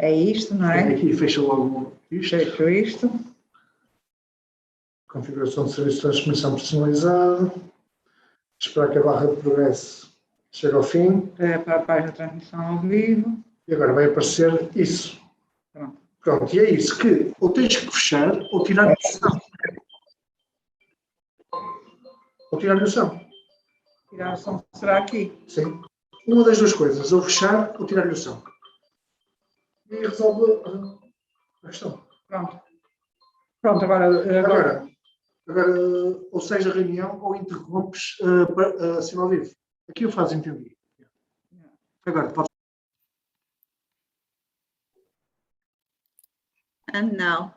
É isto, não é? Aqui fecha logo isto. Fecho isto. Configuração de serviço de transmissão personalizada. Esperar que a barra de progresso chegue ao fim. É para a página de transmissão ao vivo. E agora vai aparecer isso. Pronto, e é isso que ou tens que fechar ou tirar a sessão. Ou tirar a sessão. Tirar a som será aqui? Sim. Uma das duas coisas, ou fechar ou tirar a sessão. E resolve a questão. Pronto. Pronto, agora ou seja, reunião ou interrompes assim ao vivo. Aqui eu faço entender. Agora, pode. And now.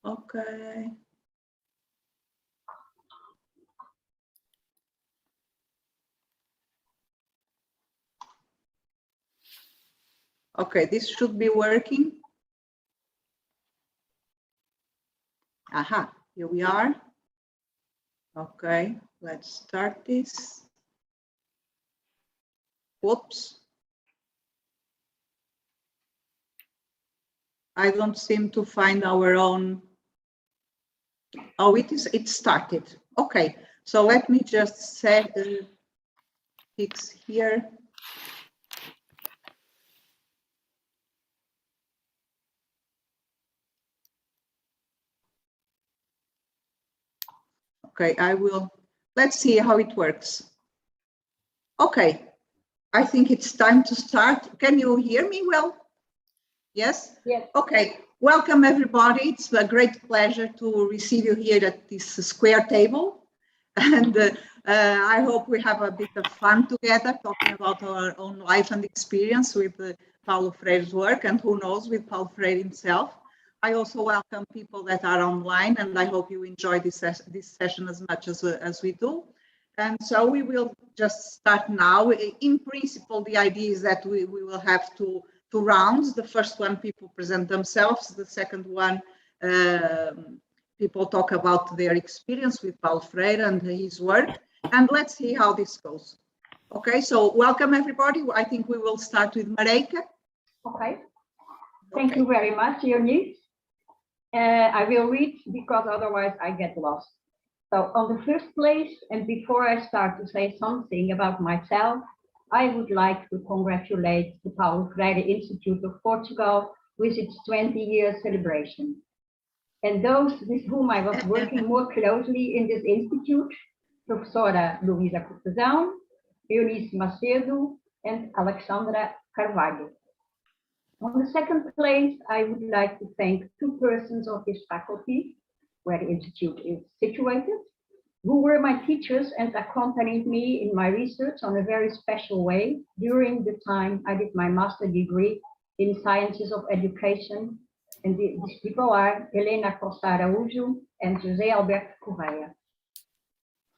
Okay. Okay, this should be working. Aha, here we are. Okay, let's start this. Whoops. I don't seem to find our own. Oh, it started. Okay, so let me just set fix here. Okay, I will, let's see how it works. Okay, I think it's time to start. Can you hear me well? Yes? Yes. Okay, welcome everybody. It's a great pleasure to receive you here at this square table. And I hope we have a bit of fun together, talking about our own life and experience with Paulo Freire's work, and who knows, with Paulo Freire himself. I also welcome people that are online, and I hope you enjoy this session as much as we do. And so we will just start now. In principle, the idea is that we will have two rounds. The first one, people present themselves. The second one, people talk about their experience with Paulo Freire and his work. And let's see how this goes. Okay, so welcome everybody. I think we will start with Mareike. Okay. Thank you very much, Eunice. I will read because otherwise I get lost. So on the first place, and before I start to say something about myself, I would like to congratulate the Paulo Freire Institute of Portugal with its 20-year celebration. And those with whom I was working more closely in this institute, Professora Luísa Cortesão, Eunice Macedo, and Alexandra Carvalho. On the second place, I would like to thank two persons of this faculty, where the institute is situated, who were my teachers and accompanied me in my research on a very special way during the time I did my master's degree in Sciences of Education. And these people are Helena Costa Araújo and José Alberto Correia.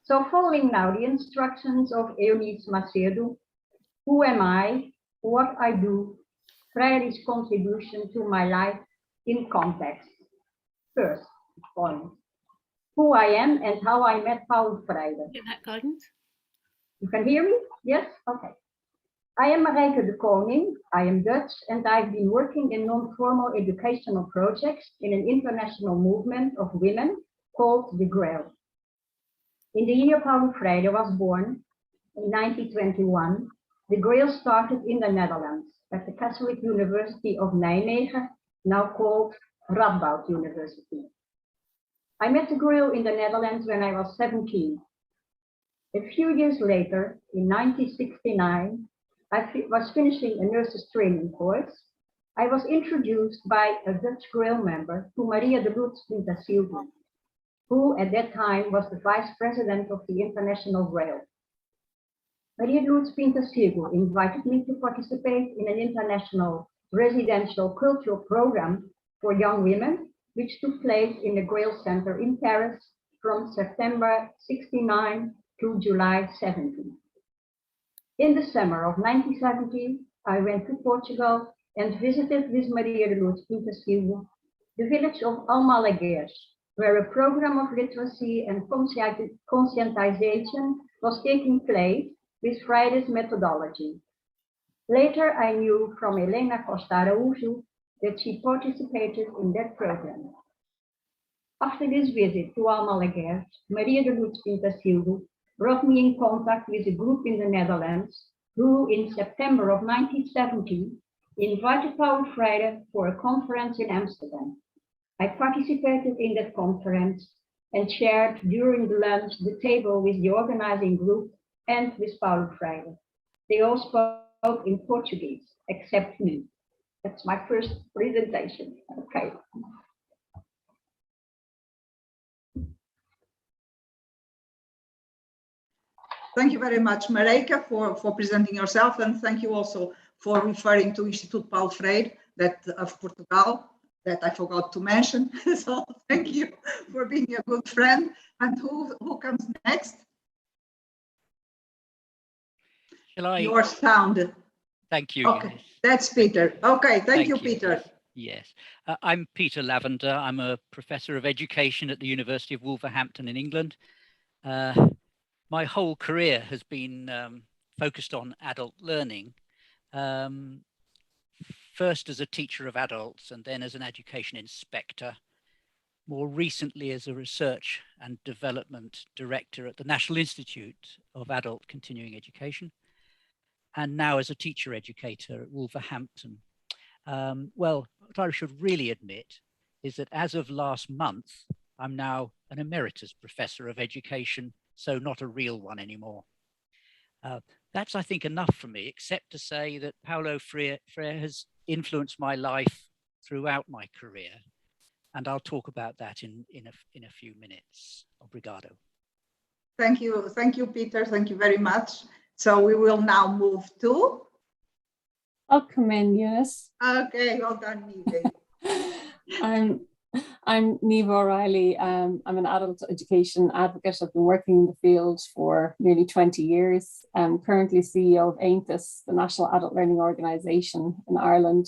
So following now the instructions of Eunice Macedo, who am I, what I do, Freire's contribution to my life in context. First point, who I am and how I met Paulo Freire. Get that guidance. You can hear me? Yes? Okay. I am Mareike de Koning, I am Dutch, and I've been working in non-formal educational projects in an international movement of women called the Grail. In the year Paulo Freire was born, in 1921, the Grail started in the Netherlands at the Catholic University of Nijmegen, now called Radboud University. I met the Grail in the Netherlands when I was 17. A few years later, in 1969, I was finishing a nurse's training course. I was introduced by a Dutch Grail member to Maria de Lourdes Pinta Silva, who at that time was the vice president of the International Grail. Maria de Lourdes Pinta Silva invited me to participate in an international residential cultural program for young women, which took place in the Grail Center in Paris from September 69 to July 70. In the summer of 1970, I went to Portugal and visited with Maria de Lourdes Pinta Silva the village of Almalaguer, where a program of literacy and conscientization was taking place with Freire's methodology. Later, I knew from Helena Costa Araújo that she participated in that program. After this visit to Almalaguer, Maria de Lourdes Pintasilgo brought me in contact with a group in the Netherlands who, in September of 1970, invited Paulo Freire for a conference in Amsterdam. I participated in that conference and shared during the lunch the table with the organizing group and with Paulo Freire. They all spoke in Portuguese, except me. That's my first presentation. Okay. Thank you very much, Mareike, for presenting yourself, and thank you also for referring to Instituto Paulo Freire of Portugal, that I forgot to mention. So thank you for being a good friend. And who comes next? Shall I? Your sound. Thank you. Okay, yes. that's Peter. Okay, thank you, Peter. Yes, I'm Peter Lavender. I'm a professor of education at the University of Wolverhampton in England. My whole career has been focused on adult learning, first as a teacher of adults and then as an education inspector, more recently as a research and development director at the National Institute of Adult Continuing Education, and now as a teacher educator at Wolverhampton. Well, what I should really admit is that as of last month, I'm now an emeritus professor of education, so not a real one anymore. That's, I think, enough for me, except to say that Paulo Freire has influenced my life throughout my career, and I'll talk about that in a few minutes. Obrigado. Thank you, Peter. Thank you very much. So we will now move to. I'll come in, Eunice. Okay, well done, Neve. I'm Neva O'Reilly. I'm an adult education advocate. I've been working in the field for nearly 20 years. I'm currently CEO of AINTIS, the National Adult Learning Organisation in Ireland.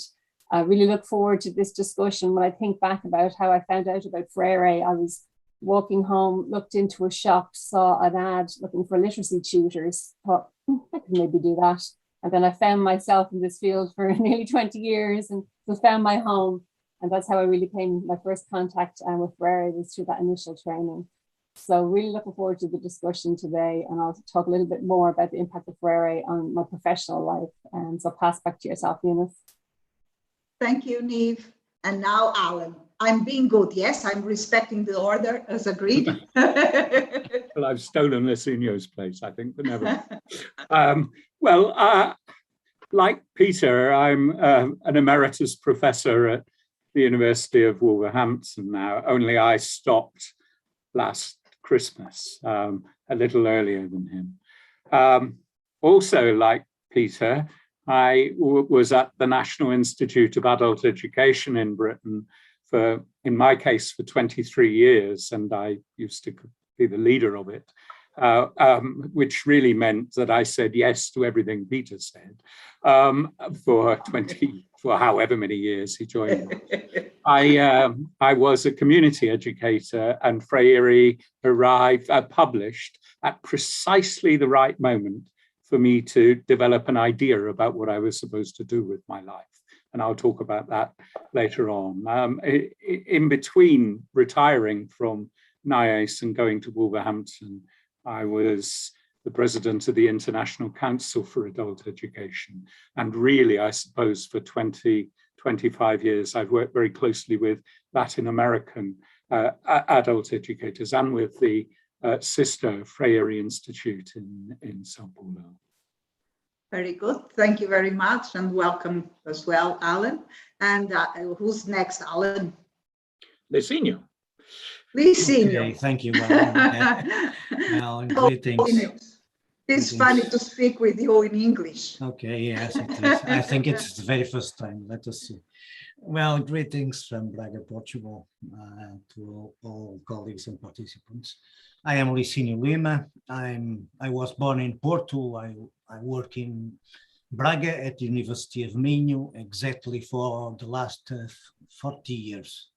I really look forward to this discussion. When I think back about how I found out about Freire, I was walking home, looked into a shop, saw an ad looking for literacy tutors, thought, I could maybe do that. And then I found myself in this field for nearly 20 years and found my home. And that's how I really came, my first contact with Freire was through that initial training. So really looking forward to the discussion today, and I'll talk a little bit more about the impact of Freire on my professional life. And so pass back to yourself, Eunice. Thank you, Neve. And now Alan. I'm being good, yes, I'm respecting the order as agreed. Well, I've stolen Licinio's place, I think, but never. Like Peter, I'm an emeritus professor at the University of Wolverhampton now, only I stopped last Christmas, a little earlier than him. Also, like Peter, I was at the National Institute of Adult Education in Britain for, in my case, for 23 years, and I used to be the leader of it, which really meant that I said yes to everything Peter said for however many years he joined. I was a community educator, and Freire published at precisely the right moment for me to develop an idea about what I was supposed to do with my life. And I'll talk about that later on. In between retiring from NIAS and going to Wolverhampton, I was the president of the International Council for Adult Education. And really, I suppose for 25 years, I've worked very closely with Latin American adult educators and with the sister Freire Institute in Sao Paulo. Very good. Thank you very much, and welcome as well, Alan. And who's next, Alan? Licinio. Licinio. Okay, thank you. Well, greetings. It's funny to speak with you in English. Okay, yes, it is. I think it's the very first time. Let us see. Well, greetings from Braga, Portugal, to all colleagues and participants. I am Licinio Lima. I was born in Porto. I work in Braga at the University of Minho exactly for the last 40 years.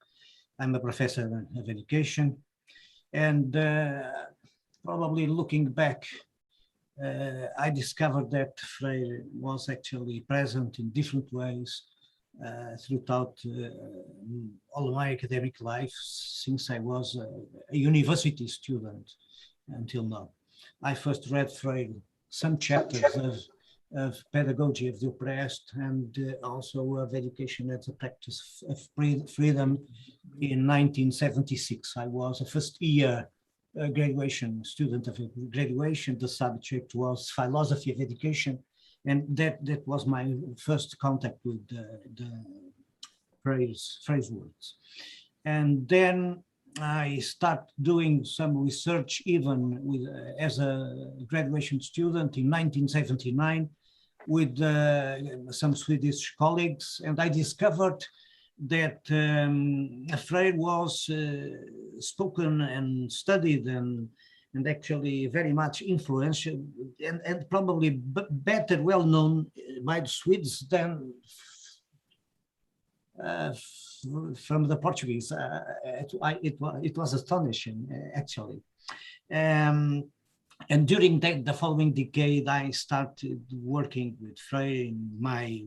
I'm a professor of education, and probably looking back I discovered that Freire was actually present in different ways throughout all my academic life since I was a university student until now. I first read Freire, some chapters of Pedagogy of the Oppressed and also of Education as a Practice of Freedom in 1976. I was a first year graduation student of graduation. The subject was philosophy of education, and that was my first contact with the Freire's words. And then I start doing some research even with as a graduation student in 1979 with some Swedish colleagues, and I discovered that Freire was spoken and studied and actually very much influential and probably better well known by the Swedes than from the Portuguese. It was astonishing, actually. And during the following decade, I started working with Freire in my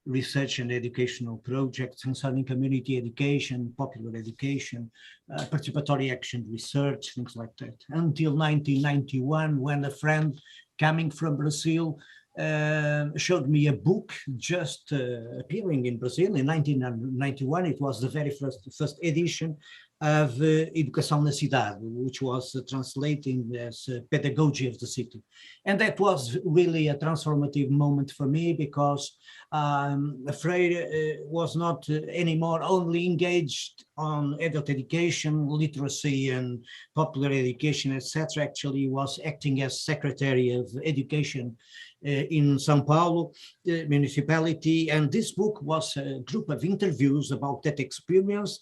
research and educational projects concerning community education, popular education, participatory action research, things like that. Until 1991, when a friend coming from Brazil showed me a book just appearing in Brazil in 1991. It was the very first edition of Educação na Cidade, which was translated as Pedagogy of the City. And that was really a transformative moment for me because Freire was not anymore only engaged on adult education, literacy and popular education, etc. Actually, he was acting as Secretary of Education in São Paulo municipality. And this book was a group of interviews about that experience,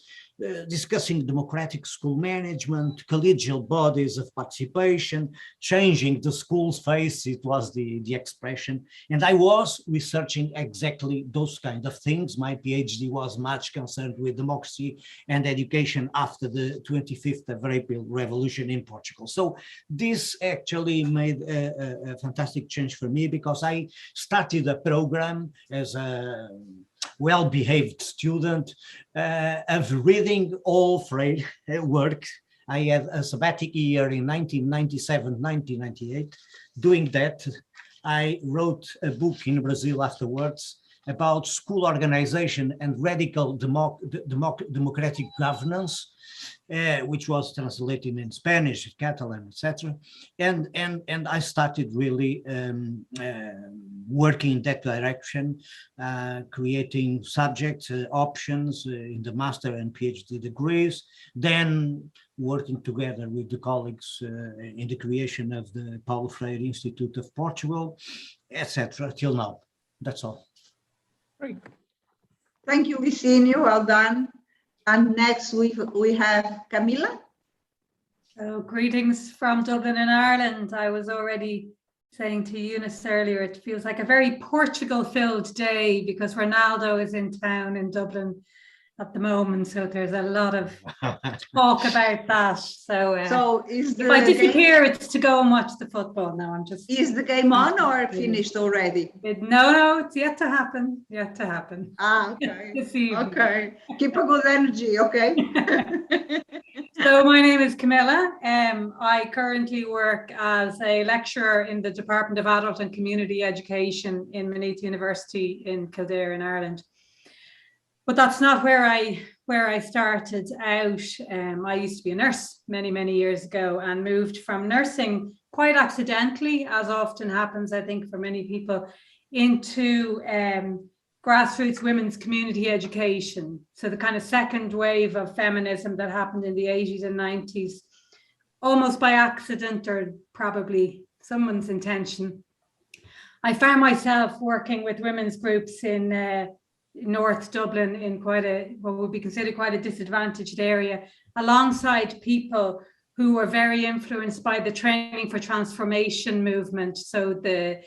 discussing democratic school management, collegial bodies of participation, changing the school's face, it was the expression. And I was researching exactly those kind of things. My PhD was much concerned with democracy and education after the 25th of April revolution in Portugal. So this actually made a fantastic change for me because I started a program as a well-behaved student of reading all Freire work. I had a sabbatic year in 1997, 1998. Doing that, I wrote a book in Brazil afterwards about school organization and radical democratic governance, which was translated in Spanish, Catalan, etc. And I started really working in that direction, creating subjects, options in the master and PhD degrees, then working together with the colleagues in the creation of the Paulo Freire Institute of Portugal, etc. till now. That's all. Great. Thank you, Licínio. Well done. And next we have Camila. So greetings from Dublin in Ireland. I was already saying to Eunice earlier, it feels like a very Portugal-filled day because Ronaldo is in town in Dublin at the moment. So there's a lot of talk about that. So Is if I disappear, it's to go and watch the football now. Is the game on or finished already? No, it's yet to happen. Yet to happen. Okay. This evening. Okay. Keep a good energy, okay? So my name is Camilla. I currently work as a lecturer in the Department of Adult and Community Education in Maynooth University in Kildare in Ireland. But that's not where I started out. I used to be a nurse many years ago and moved from nursing quite accidentally, as often happens, I think, for many people, into grassroots women's community education. So the kind of second wave of feminism that happened in the 80s and 90s, almost by accident or probably someone's intention. I found myself working with women's groups in North Dublin in what would be considered quite a disadvantaged area, alongside people who were very influenced by the Training for Transformation movement. So the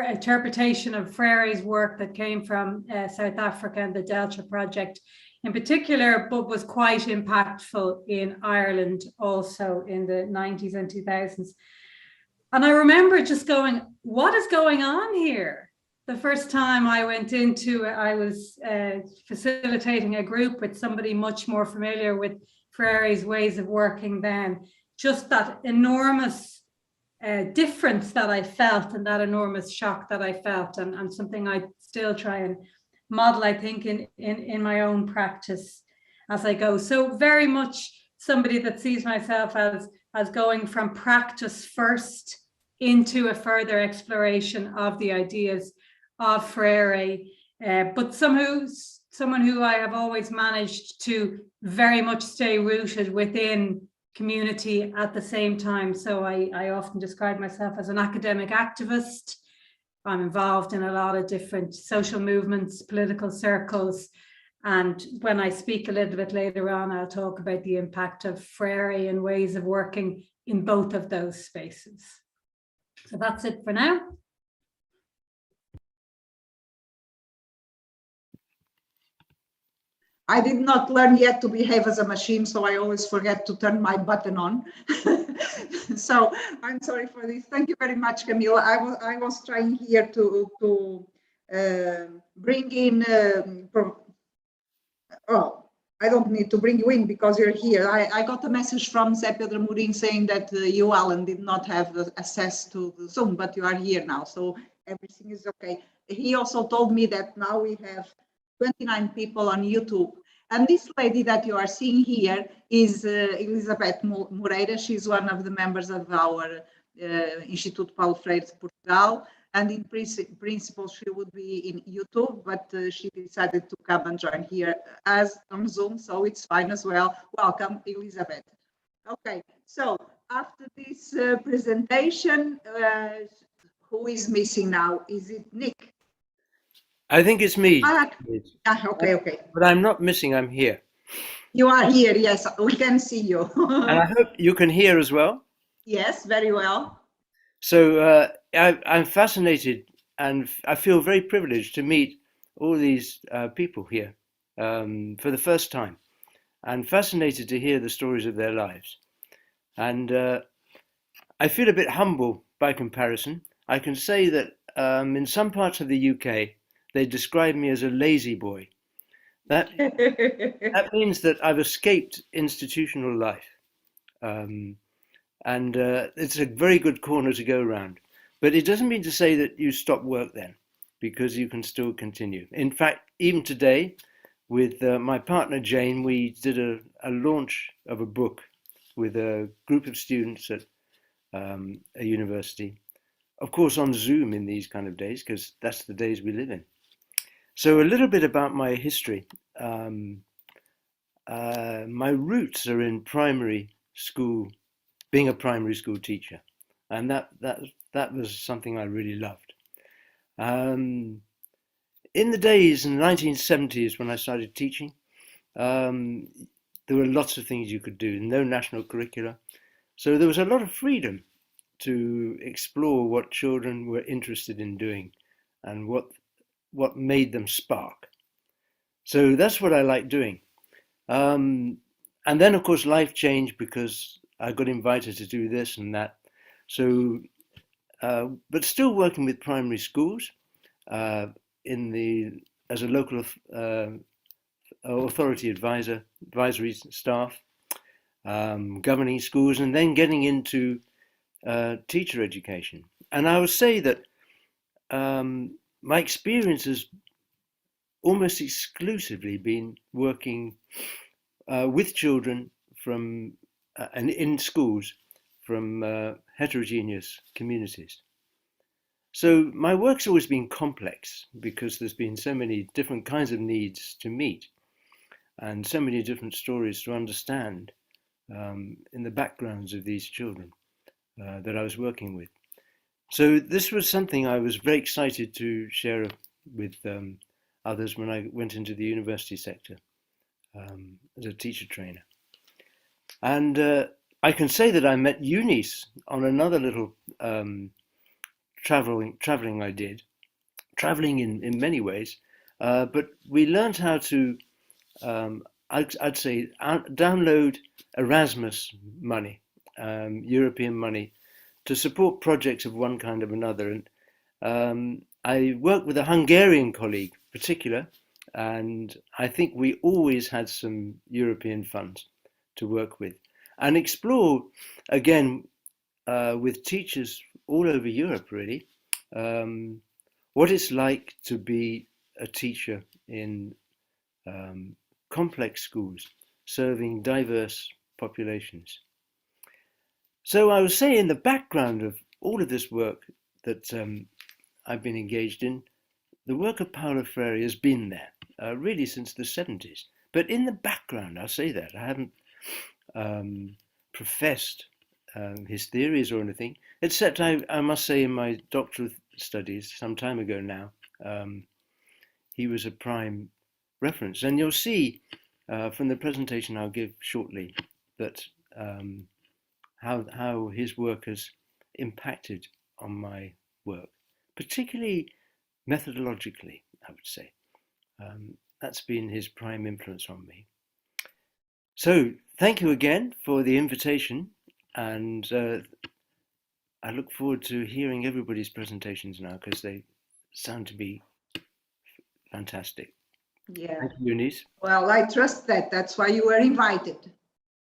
interpretation of Freire's work that came from South Africa and the Delta Project in particular, but was quite impactful in Ireland also in the 90s and 2000s. And I remember just going, what is going on here? The first time I went into it, I was facilitating a group with somebody much more familiar with Freire's ways of working then. Just that enormous difference that I felt and that enormous shock that I felt, and something I still try and model, I think, in my own practice as I go. So very much somebody that sees myself as going from practice first into a further exploration of the ideas of Freire, but someone who I have always managed to very much stay rooted within community at the same time. So I often describe myself as an academic activist. I'm involved in a lot of different social movements, political circles. And when I speak a little bit later on, I'll talk about the impact of Freire and ways of working in both of those spaces. So that's it for now. I did not learn yet to behave as a machine, so I always forget to turn my button on. So I'm sorry for this. Thank you very much, Camila. I was trying here to bring in. I don't need to bring you in because you're here. I got a message from Zé Pedro Mourinho saying that you, Alan, did not have access to the Zoom, but you are here now, so everything is okay. He also told me that now we have 29 people on YouTube. And this lady that you are seeing here is Elizabeth Moreira. She's one of the members of our Instituto Paulo Freire de Portugal. And in principle, she would be in YouTube, but she decided to come and join here as on Zoom, so it's fine as well. Welcome, Elizabeth. Okay, so after this presentation, who is missing now? Is it Nick? I think it's me. Okay. But I'm not missing, I'm here. You are here, yes, we can see you. And I hope you can hear as well. Yes, very well. So I'm fascinated and I feel very privileged to meet all these people here for the first time, and fascinated to hear the stories of their lives. And I feel a bit humble by comparison. I can say that in some parts of the UK, they describe me as a lazy boy. That means that I've escaped institutional life. And it's a very good corner to go around. But it doesn't mean to say that you stop work then, because you can still continue. In fact, even today, with my partner Jane, we did a launch of a book with a group of students at a university. Of course, on Zoom in these kind of days, because that's the days we live in. So a little bit about my history. My roots are in primary school, being a primary school teacher, and that was something I really loved. In the days in the 1970s when I started teaching, there were lots of things you could do, no national curricula, so there was a lot of freedom to explore what children were interested in doing and what made them spark. So that's what I like doing. And then of course life changed because I got invited to do this and that. So, but still working with primary schools as a local authority advisory staff, governing schools, and then getting into teacher education. And I would say that my experience has almost exclusively been working with children from and in schools from heterogeneous communities. So my work's always been complex because there's been so many different kinds of needs to meet and so many different stories to understand in the backgrounds of these children that I was working with. So this was something I was very excited to share with others when I went into the university sector as a teacher trainer. And I can say that I met Eunice on another little traveling I did, traveling in many ways, but we learned how to, I'd say, download Erasmus money, European money, to support projects of one kind or another. And I worked with a Hungarian colleague in particular, and I think we always had some European funds to work with and explore, again, with teachers all over Europe, really, what it's like to be a teacher in complex schools serving diverse populations. So I would say in the background of all of this work that I've been engaged in, the work of Paulo Freire has been there really since the 70s. But in the background, I'll say that, I haven't professed his theories or anything, except I must say in my doctoral studies some time ago now, he was a prime reference. And you'll see from the presentation I'll give shortly that how his work has impacted on my work, particularly methodologically, I would say. That's been his prime influence on me. So thank you again for the invitation, and I look forward to hearing everybody's presentations now because they sound to be fantastic. Yeah. Thank you, Eunice. Well, I trust that. That's why you were invited.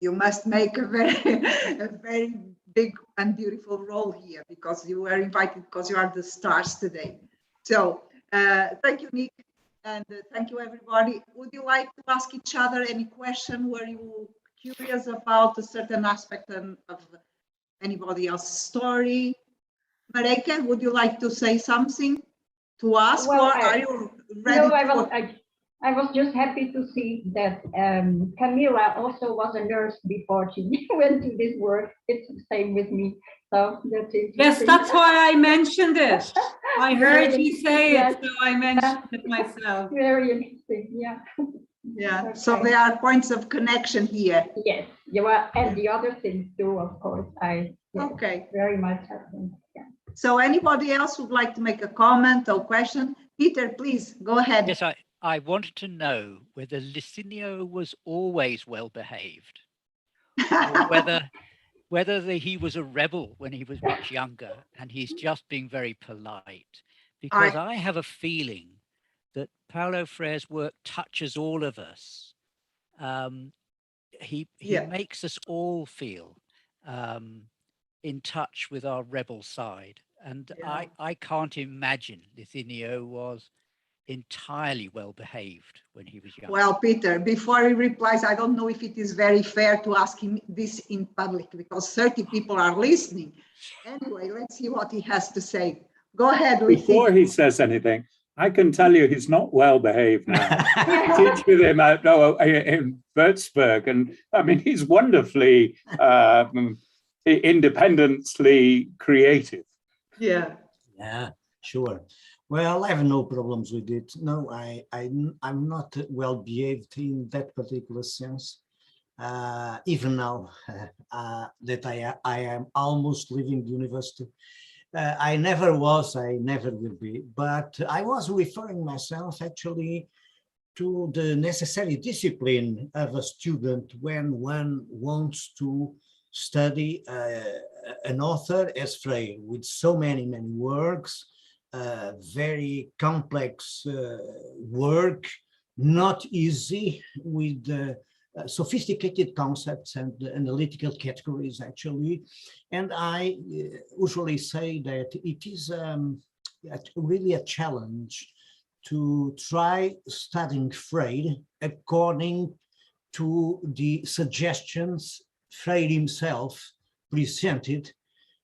You must make a very big and beautiful role here because you were invited because you are the stars today. So thank you, Nick, and thank you, everybody. Would you like to ask each other any question? Were you curious about a certain aspect of anybody else's story? Mareike, would you like to say something to us? Well, or are you ready? No, I was just happy to see that Camila also was a nurse before she went to this work. It's the same with me. So that's it. Yes, that's why I mentioned it. I heard you say yes. it, so I mentioned it myself. Very interesting, yeah. Yeah, Okay. so there are points of connection here. Yes, yeah, and the other things too, of course. Okay. Very much happen. Yeah. So anybody else would like to make a comment or question? Peter, please go ahead. Yes, I wanted to know whether Licinio was always well behaved, or whether he was a rebel when he was much younger and he's just being very polite. Because I have a feeling that Paulo Freire's work touches all of us. He makes us all feel in touch with our rebel side. And I can't imagine Licinio was entirely well behaved when he was young. Well, Peter, before he replies, I don't know if it is very fair to ask him this in public because 30 people are listening. Anyway, let's see what he has to say. Go ahead, Lucy. Before he says anything, I can tell you he's not well behaved now. I teach with him in Würzburg, and I mean, he's wonderfully independently creative. Yeah. Yeah, sure. Well, I have no problems with it. No, I'm not well behaved in that particular sense. Even now that I am almost leaving the university. I never was, I never will be, but I was referring myself actually to the necessary discipline of a student when one wants to study an author as Freire with so many works, very complex work, not easy with sophisticated concepts and analytical categories actually. And I usually say that it is really a challenge to try studying Freire according to the suggestions Freire himself presented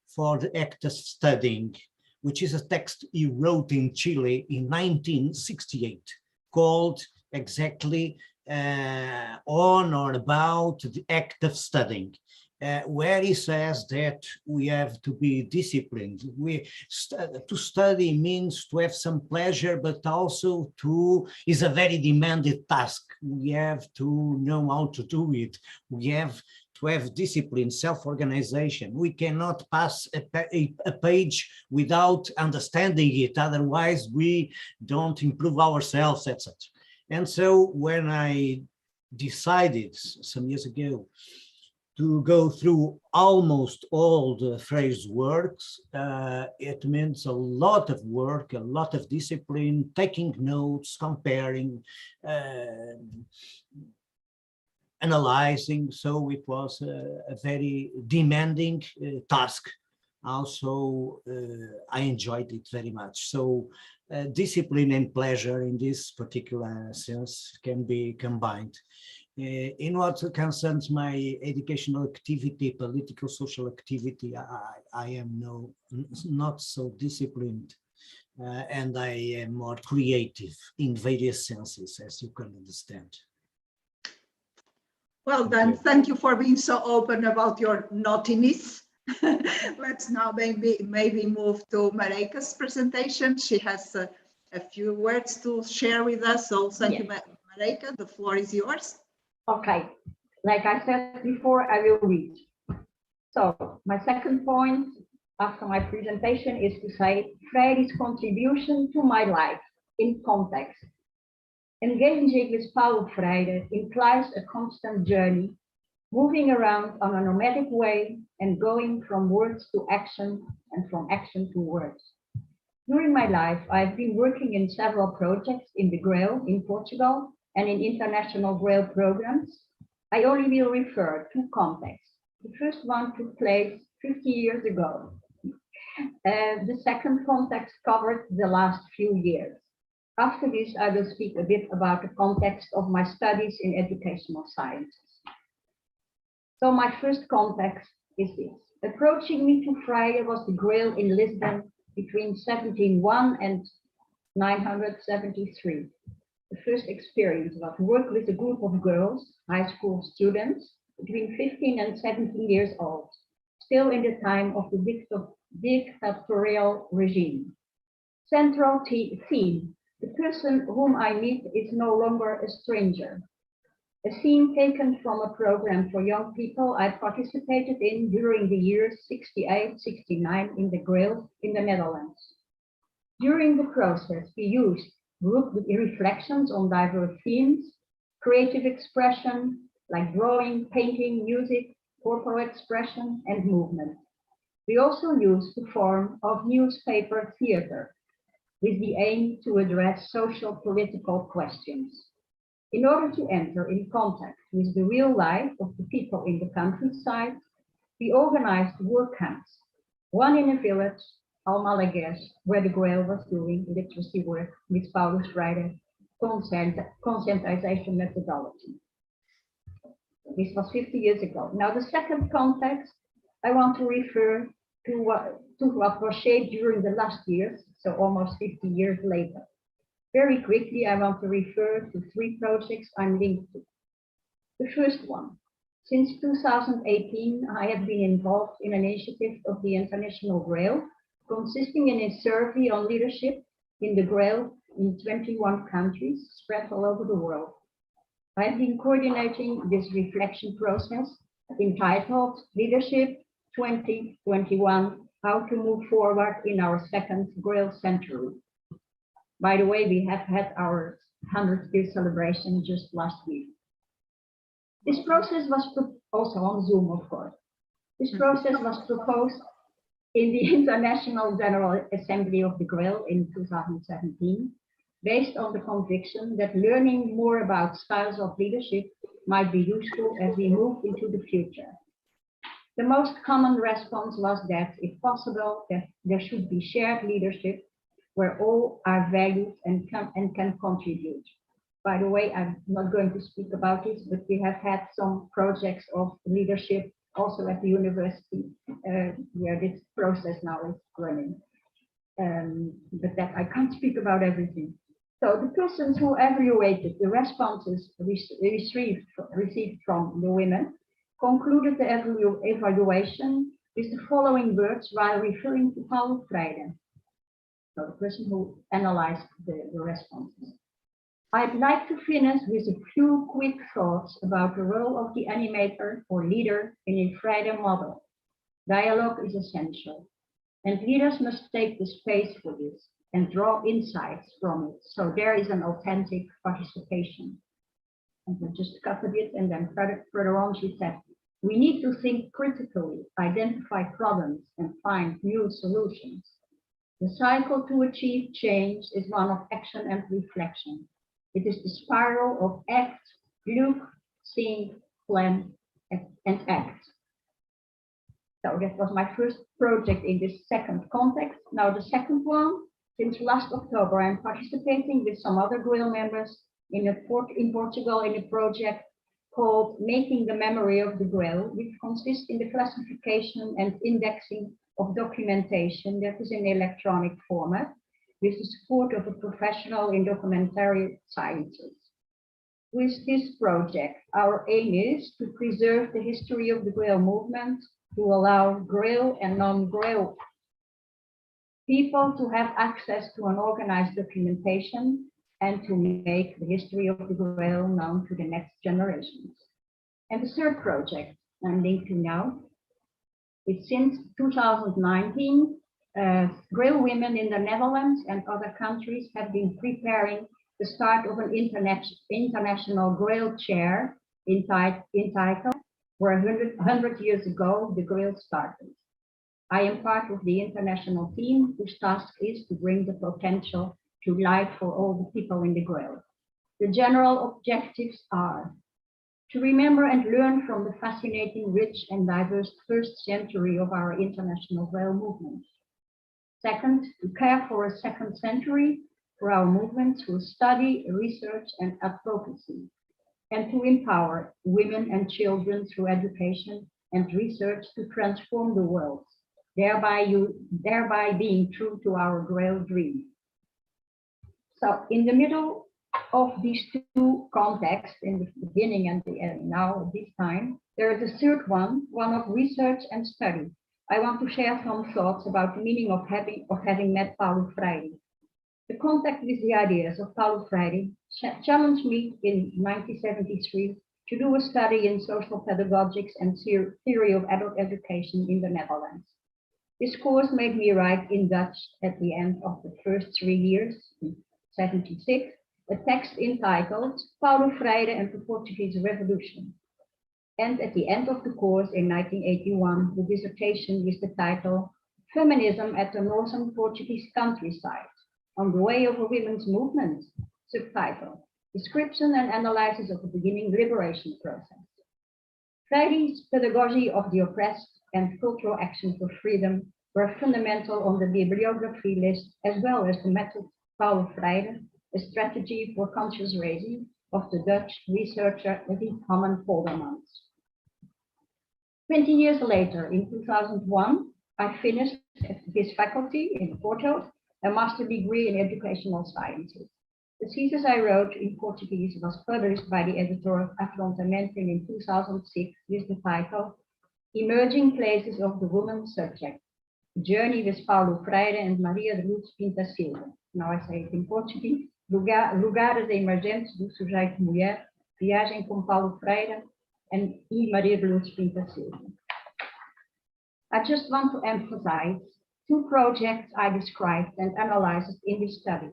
for the act of studying, which is a text he wrote in Chile in 1968, called exactly on or about the act of studying, where he says that we have to be disciplined. To study means to have some pleasure, but also is a very demanding task. We have to know how to do it. We have to have discipline, self-organization. We cannot pass a page without understanding it. Otherwise, we don't improve ourselves, etc. And so when I decided some years ago to go through almost all the Freire's works. It means a lot of work, a lot of discipline, taking notes, comparing, analyzing. So it was a very demanding task. Also, I enjoyed it very much. So discipline and pleasure in this particular sense can be combined. In what concerns my educational activity, political social activity, I am not so disciplined, and I am more creative in various senses, as you can understand. Well then, thank you for being so open about your naughtiness. Let's now maybe move to Marijke's presentation. She has a few words to share with us. So thank you, Marijke. The floor is yours. Okay, like I said before, I will read. So my second point after my presentation is to say Freire's contribution to my life in context. Engaging with Paulo Freire implies a constant journey, moving around on a nomadic way and going from words to action and from action to words. During my life, I've been working in several projects in the Grail in Portugal and in international Grail programs. I only will refer to context. The first one took place 50 years ago. The second context covered the last few years. After this, I will speak a bit about the context of my studies in educational sciences. So my first context is this. Approaching me to Freire was the Grail in Lisbon between 1701 and 973. The first experience was to work with a group of girls, high school students, between 15 and 17 years old, still in the time of the dictatorial regime. Central theme, the person whom I meet is no longer a stranger. A scene taken from a program for young people I participated in during the years 68-69 in the Grail in the Netherlands. During the process, we used group reflections on diverse themes, creative expression like drawing, painting, music, corporal expression, and movement. We also used the form of newspaper theater with the aim to address social political questions. In order to enter in contact with the real life of the people in the countryside, we organized work camps, one in a village, Almalagues, where the Grail was doing literacy work with Paulo Freire conscientization methodology. This was 50 years ago. Now the second context, I want to refer to what was shaped during the last years, so almost 50 years later. Very quickly, I want to refer to 3 projects I'm linked to. The first one, since 2018, I have been involved in an initiative of the International Grail, consisting in a survey on leadership in the Grail in 21 countries spread all over the world. I have been coordinating this reflection process entitled Leadership 2021, How to Move Forward in Our Second Grail Century. By the way, we have had our 100th year celebration just last week. This process was also on Zoom, of course. This process was proposed in the International General Assembly of the Grail in 2017, based on the conviction that learning more about styles of leadership might be useful as we move into the future. The most common response was that, if possible, that there should be shared leadership where all are valued and can contribute. By the way, I'm not going to speak about this, but we have had some projects of leadership also at the university where this process now is running. But that I can't speak about everything. So the persons who evaluated the responses received from the women concluded the evaluation with the following words while referring to Paulo Freire. So the person who analyzed the responses. I'd like to finish with a few quick thoughts about the role of the animator or leader in a Freire model. Dialogue is essential, and leaders must take the space for this and draw insights from it, so there is an authentic participation. And we'll just cut a bit, and then further on she said, We need to think critically, identify problems, and find new solutions. The cycle to achieve change is one of action and reflection. It is the spiral of act, look, think, plan, and act. So that was my first project in this second context. Now the second one, since last October, I'm participating with some other GRIL members in Portugal in a project called Making the Memory of the GRIL, which consists in the classification and indexing of documentation that is in electronic format with the support of a professional in documentary sciences. With this project, our aim is to preserve the history of the GRIL movement, to allow GRIL and non-GRIL people to have access to an organized documentation and to make the history of the GRIL known to the next generations. And the third project I'm linked to now is since 2019, GRIL women in the Netherlands and other countries have been preparing the start of an international GRIL chair entitled Where 100 years ago the GRIL started. I am part of the international team whose task is to bring the potential to life for all the people in the GRIL. The general objectives are to remember and learn from the fascinating, rich and diverse first century of our international GRIL movement. Second, to care for a second century for our movement through study, research and advocacy, and to empower women and children through education and research to transform the world, thereby being true to our GRIL dream. So in the middle of these two contexts, in the beginning and the end, now this time, there is a third one of research and study. I want to share some thoughts about the meaning of having met Paulo Freire. The contact with the ideas of Paulo Freire challenged me in 1973 to do a study in social pedagogics and theory of adult education in the Netherlands. This course made me write in Dutch at the end of the first 3 years, in 1976, a text entitled Paulo Freire and the Portuguese Revolution. And at the end of the course in 1981, the dissertation with the title Feminism at the Northern Portuguese Countryside, on the Way of a Women's Movement, subtitle, Description and Analysis of the Beginning Liberation Process. Freire's Pedagogy of the Oppressed and Cultural Action for Freedom were fundamental on the bibliography list, as well as the method Paulo Freire, a strategy for conscious raising of the Dutch researcher Riet Hamman Poldermans. 20 years later, in 2001, I finished at his faculty in Porto a master's degree in educational sciences. The thesis I wrote in Portuguese was published by the editor of Afrontamentum in 2006 with the title Emerging Places of the Woman Subject, Journey with Paulo Freire and Maria de Lourdes Pinta Silva. Now I say it in Portuguese. Lugares emergentes do sujeito mulher, viagem com Paulo Freire and Maria de Lourdes Pinta Silva. I just want to emphasize two projects I described and analyzed in this study.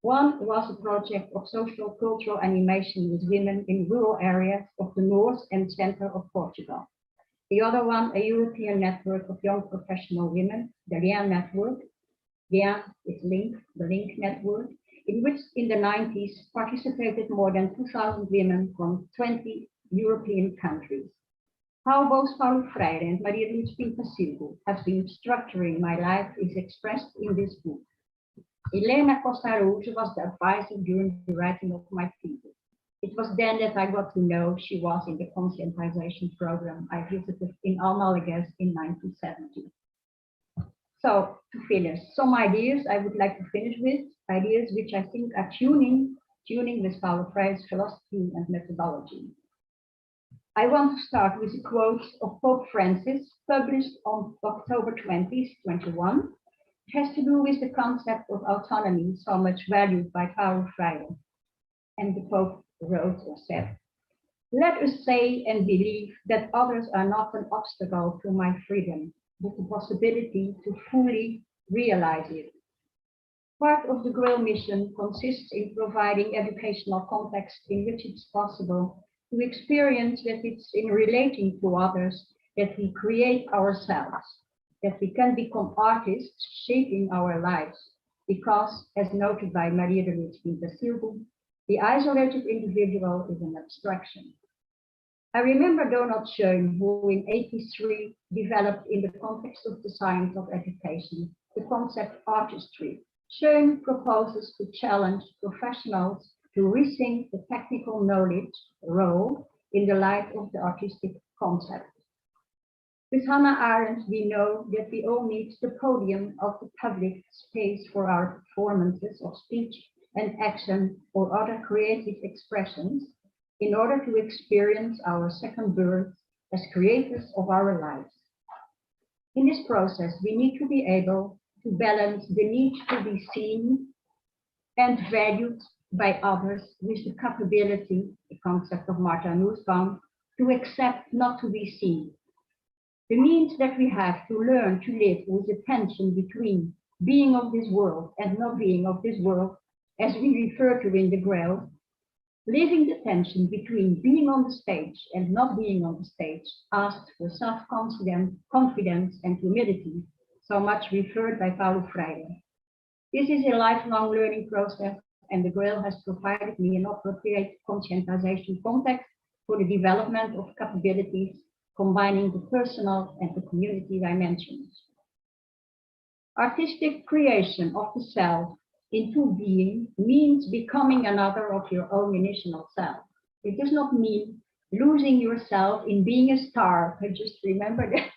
One was a project of social cultural animation with women in rural areas of the north and center of Portugal. The other one, a European network of young professional women, the LIAN network. LIAN is link, the link network, in which in the 90s participated more than 2,000 women from 20 European countries. How both Paulo Freire and Maria de Lourdes Pinta Silva have been structuring my life is expressed in this book. Helena Costa Araújo was the advisor during the writing of my thesis. It was then that I got to know she was in the conscientization program I visited in Almalagues in 1970. So to finish, some ideas I would like to finish with, ideas which I think are tuning with Paulo Freire's philosophy and methodology. I want to start with a quote of Pope Francis, published on October 20, 2021. It has to do with the concept of autonomy, so much valued by Paulo Freire. And the Pope wrote or said, "Let us say and believe that others are not an obstacle to my freedom, but the possibility to fully realize it." Part of the GRIL mission consists in providing educational context in which it's possible to experience that it's in relating to others that we create ourselves, that we can become artists shaping our lives, because, as noted by Maria de Luis Pinto-Silva, the isolated individual is an abstraction. I remember Donald Schoen, who in '83 developed in the context of the science of education the concept artistry. Schoen proposes to challenge professionals to rethink the technical knowledge role in the light of the artistic concept. With Hannah Arendt, we know that we all need the podium of the public space for our performances of speech and action or other creative expressions in order to experience our second birth as creators of our lives. In this process, we need to be able to balance the need to be seen and valued by others with the capability, the concept of Martha Nussbaum, to accept not to be seen. The means that we have to learn to live with the tension between being of this world and not being of this world, as we refer to in the Grail, living the tension between being on the stage and not being on the stage, asked for self-confidence and humility, so much referred by Paulo Freire. This is a lifelong learning process, and the Grail has provided me an appropriate conscientization context for the development of capabilities combining the personal and the community dimensions. Artistic creation of the self into being means becoming another of your own initial self. It does not mean losing yourself in being a star. I just remember that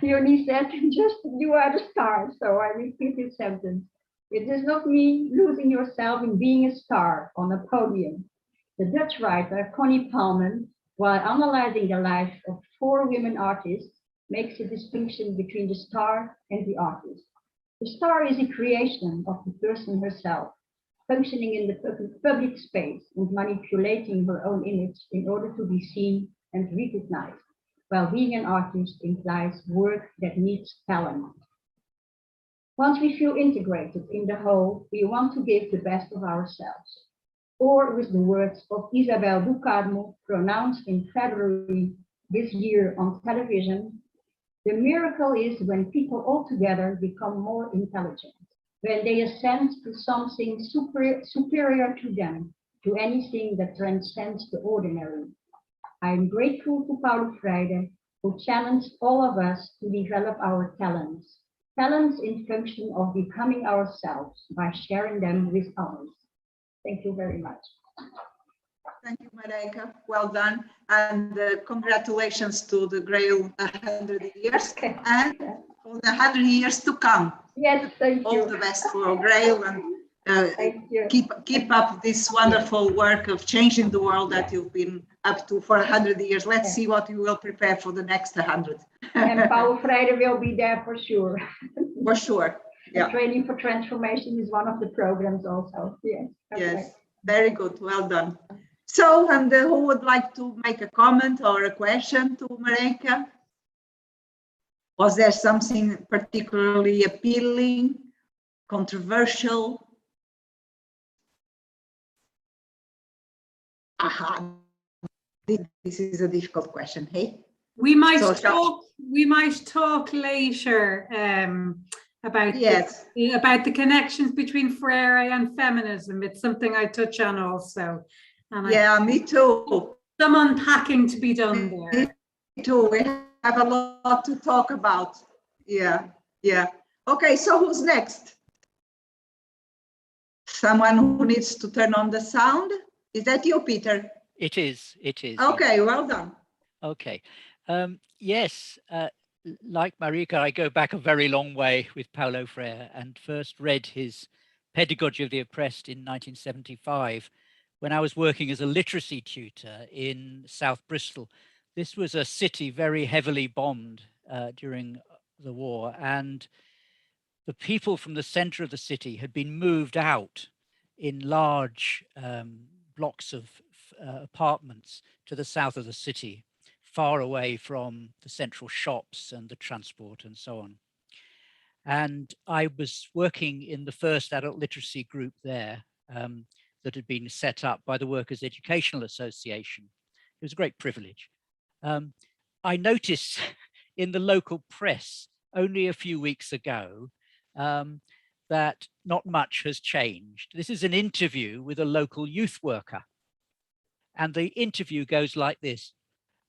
Leonie said, just you are the star. So I repeat this sentence. It does not mean losing yourself in being a star on a podium. The Dutch writer Connie Palmen, while analyzing the lives of 4 women artists, makes a distinction between the star and the artist. The star is a creation of the person herself, functioning in the public space and manipulating her own image in order to be seen and recognized, while being an artist implies work that needs talent. Once we feel integrated in the whole, we want to give the best of ourselves. Or with the words of Isabel do Carmo, pronounced in February this year on television, the miracle is when people altogether become more intelligent, when they ascend to something superior to them, to anything that transcends the ordinary. I am grateful to Paulo Freire, who challenged all of us to develop our talents in function of becoming ourselves by sharing them with others. Thank you very much. Thank you, Marijke. Well done. And congratulations to the Grail 100 years and for the 100 years to come. Yes, thank you. All the best for Grail, and Thank you. keep up this wonderful work of changing the world that you've been up to for 100 years. Let's see what you will prepare for the next 100. And Paulo Freire will be there for sure. For sure. Yeah. Training for Transformation is one of the programs also. Yes. Okay. Yes. Very good. Well done. So, and who would like to make a comment or a question to Marijke? Was there something particularly appealing, controversial? Aha. This is a difficult question, hey? We might So, talk later about yes, about the connections between Freire and feminism. It's something I touch on also. And yeah, me too. some unpacking to be done there. Me too. We have a lot to talk about. Yeah, yeah. Okay, so who's next? Someone who needs to turn on the sound? Is that you, Peter? It is. Okay, well done. Okay. Yes, like Marijke, I go back a very long way with Paulo Freire and first read his Pedagogy of the Oppressed in 1975 when I was working as a literacy tutor in South Bristol. This was a city very heavily bombed during the war, and the people from the center of the city had been moved out in large blocks of apartments to the south of the city, far away from the central shops and the transport and so on. And I was working in the first adult literacy group there. that had been set up by the Workers' Educational Association. It was a great privilege. I noticed in the local press only a few weeks ago that not much has changed. This is an interview with a local youth worker. And the interview goes like this.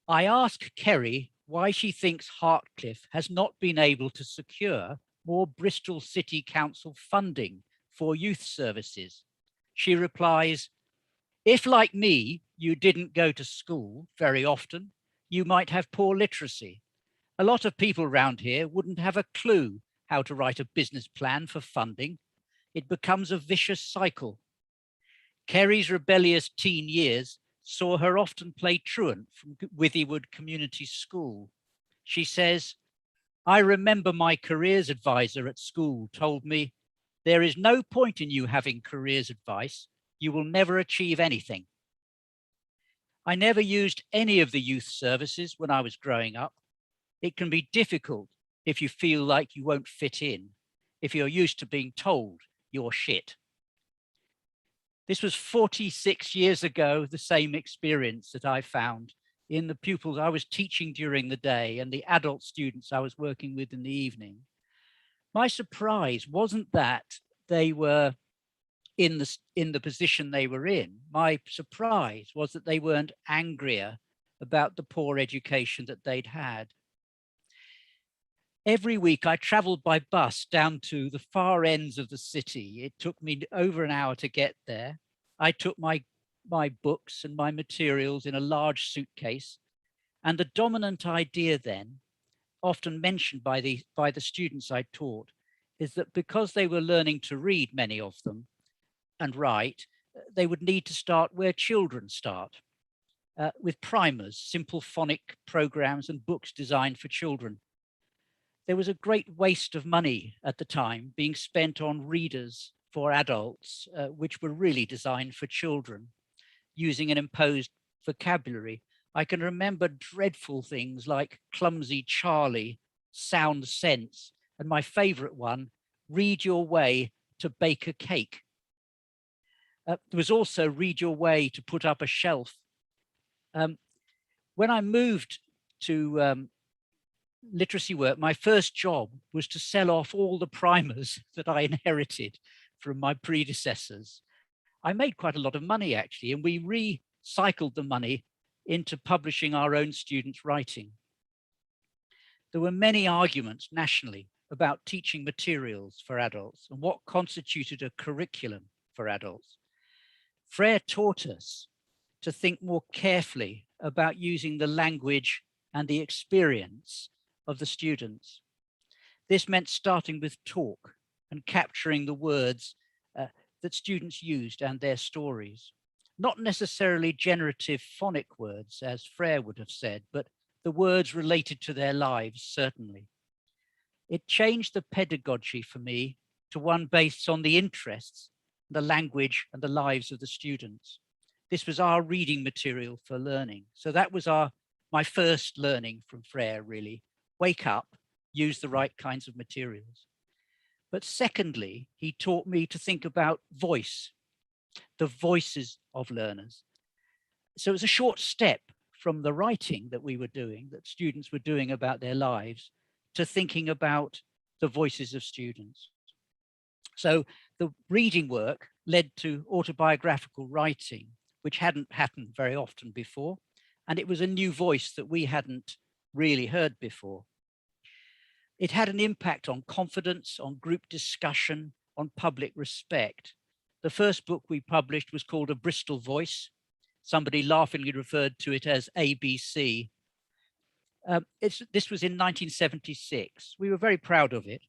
I ask Kerry why she thinks Hartcliffe has not been able to secure more Bristol City Council funding for youth services. She replies, if like me, you didn't go to school very often, you might have poor literacy. A lot of people around here wouldn't have a clue how to write a business plan for funding. It becomes a vicious cycle. Kerry's rebellious teen years saw her often play truant from Withywood Community School. She says, I remember my careers advisor at school told me, there is no point in you having careers advice. You will never achieve anything. I never used any of the youth services when I was growing up. It can be difficult if you feel like you won't fit in, if you're used to being told you're shit. This was 46 years ago, the same experience that I found in the pupils I was teaching during the day and the adult students I was working with in the evening. My surprise wasn't that they were in the position they were in. My surprise was that they weren't angrier about the poor education that they'd had. Every week I traveled by bus down to the far ends of the city. It took me over an hour to get there. I took my books and my materials in a large suitcase. And the dominant idea then, often mentioned by the students I taught, is that because they were learning to read, many of them, and write, they would need to start where children start, with primers, simple phonic programs and books designed for children. There was a great waste of money at the time being spent on readers for adults, which were really designed for children, using an imposed vocabulary. I can remember dreadful things like Clumsy Charlie, Sound Sense, and my favorite one, Read Your Way to Bake a Cake. There was also Read Your Way to Put Up a Shelf. When I moved to literacy work, my first job was to sell off all the primers that I inherited from my predecessors. I made quite a lot of money actually, and we recycled the money into publishing our own students' writing. There were many arguments nationally about teaching materials for adults and what constituted a curriculum for adults. Freire taught us to think more carefully about using the language and the experience of the students. This meant starting with talk and capturing the words that students used and their stories. Not necessarily generative phonic words, as Freire would have said, but the words related to their lives, certainly. It changed the pedagogy for me to one based on the interests, the language and the lives of the students. This was our reading material for learning. So that was my first learning from Freire, really. Wake up, use the right kinds of materials. But secondly, he taught me to think about voice, the voices of learners. So it was a short step from the writing that we were doing, that students were doing about their lives, to thinking about the voices of students. So the reading work led to autobiographical writing, which hadn't happened very often before. And it was a new voice that we hadn't really heard before. It had an impact on confidence, on group discussion, on public respect. The first book we published was called A Bristol Voice. Somebody laughingly referred to it as ABC. This was in 1976. We were very proud of it.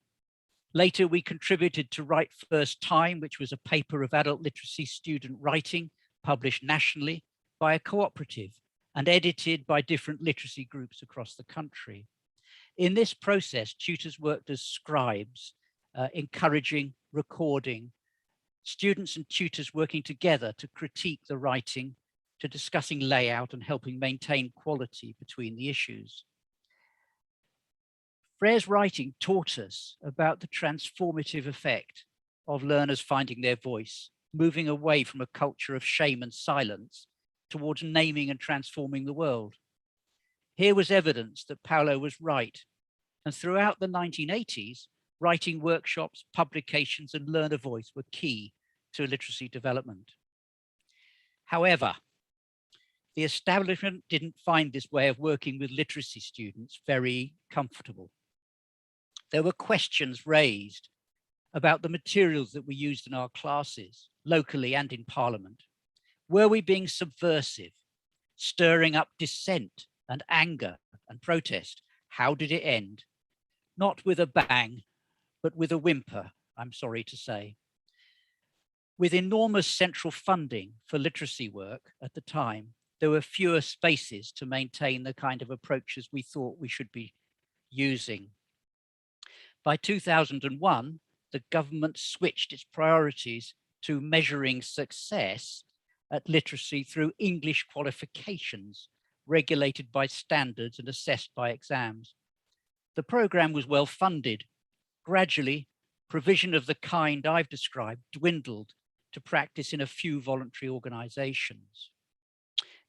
Later, we contributed to Write First Time, which was a paper of adult literacy student writing published nationally by a cooperative and edited by different literacy groups across the country. In this process, tutors worked as scribes, encouraging, recording, students and tutors working together to critique the writing, to discussing layout and helping maintain quality between the issues. Freire's writing taught us about the transformative effect of learners finding their voice, moving away from a culture of shame and silence towards naming and transforming the world. Here was evidence that Paulo was right. And throughout the 1980s, writing workshops, publications, and learner voice were key to literacy development. However, the establishment didn't find this way of working with literacy students very comfortable. There were questions raised about the materials that were used in our classes, locally and in Parliament. Were we being subversive, stirring up dissent and anger and protest? How did it end? Not with a bang, but with a whimper, I'm sorry to say. With enormous central funding for literacy work at the time, there were fewer spaces to maintain the kind of approaches we thought we should be using. By 2001, the government switched its priorities to measuring success at literacy through English qualifications, regulated by standards and assessed by exams. The program was well funded. Gradually, provision of the kind I've described dwindled to practice in a few voluntary organizations.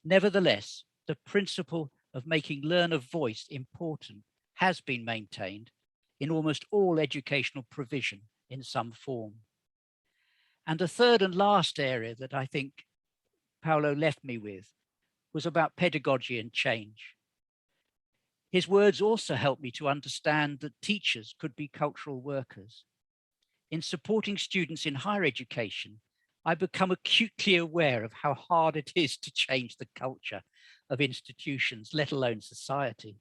Nevertheless, the principle of making learner voice important has been maintained in almost all educational provision in some form. And the third and last area that I think Paulo left me with was about pedagogy and change. His words also helped me to understand that teachers could be cultural workers. In supporting students in higher education, I become acutely aware of how hard it is to change the culture of institutions, let alone society.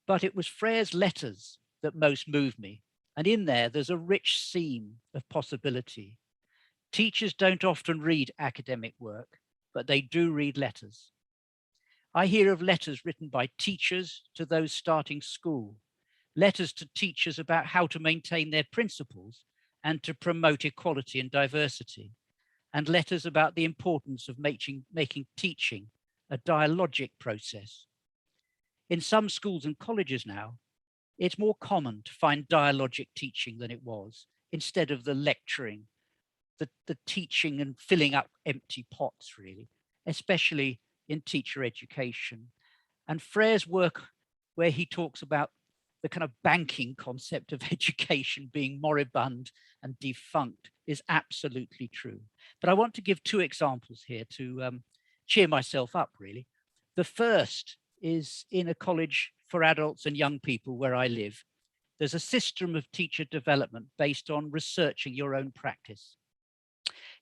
But it was Freire's letters that most moved me. And in there's a rich seam of possibility. Teachers don't often read academic work, but they do read letters. I hear of letters written by teachers to those starting school, letters to teachers about how to maintain their principles and to promote equality and diversity, and letters about the importance of making teaching a dialogic process. In some schools and colleges now, it's more common to find dialogic teaching than it was, instead of the lecturing, the teaching and filling up empty pots, really, especially in teacher education. And Freire's work, where he talks about the kind of banking concept of education being moribund and defunct, is absolutely true. But I want to give two examples here to cheer myself up, really. The first is in a college for adults and young people where I live. There's a system of teacher development based on researching your own practice.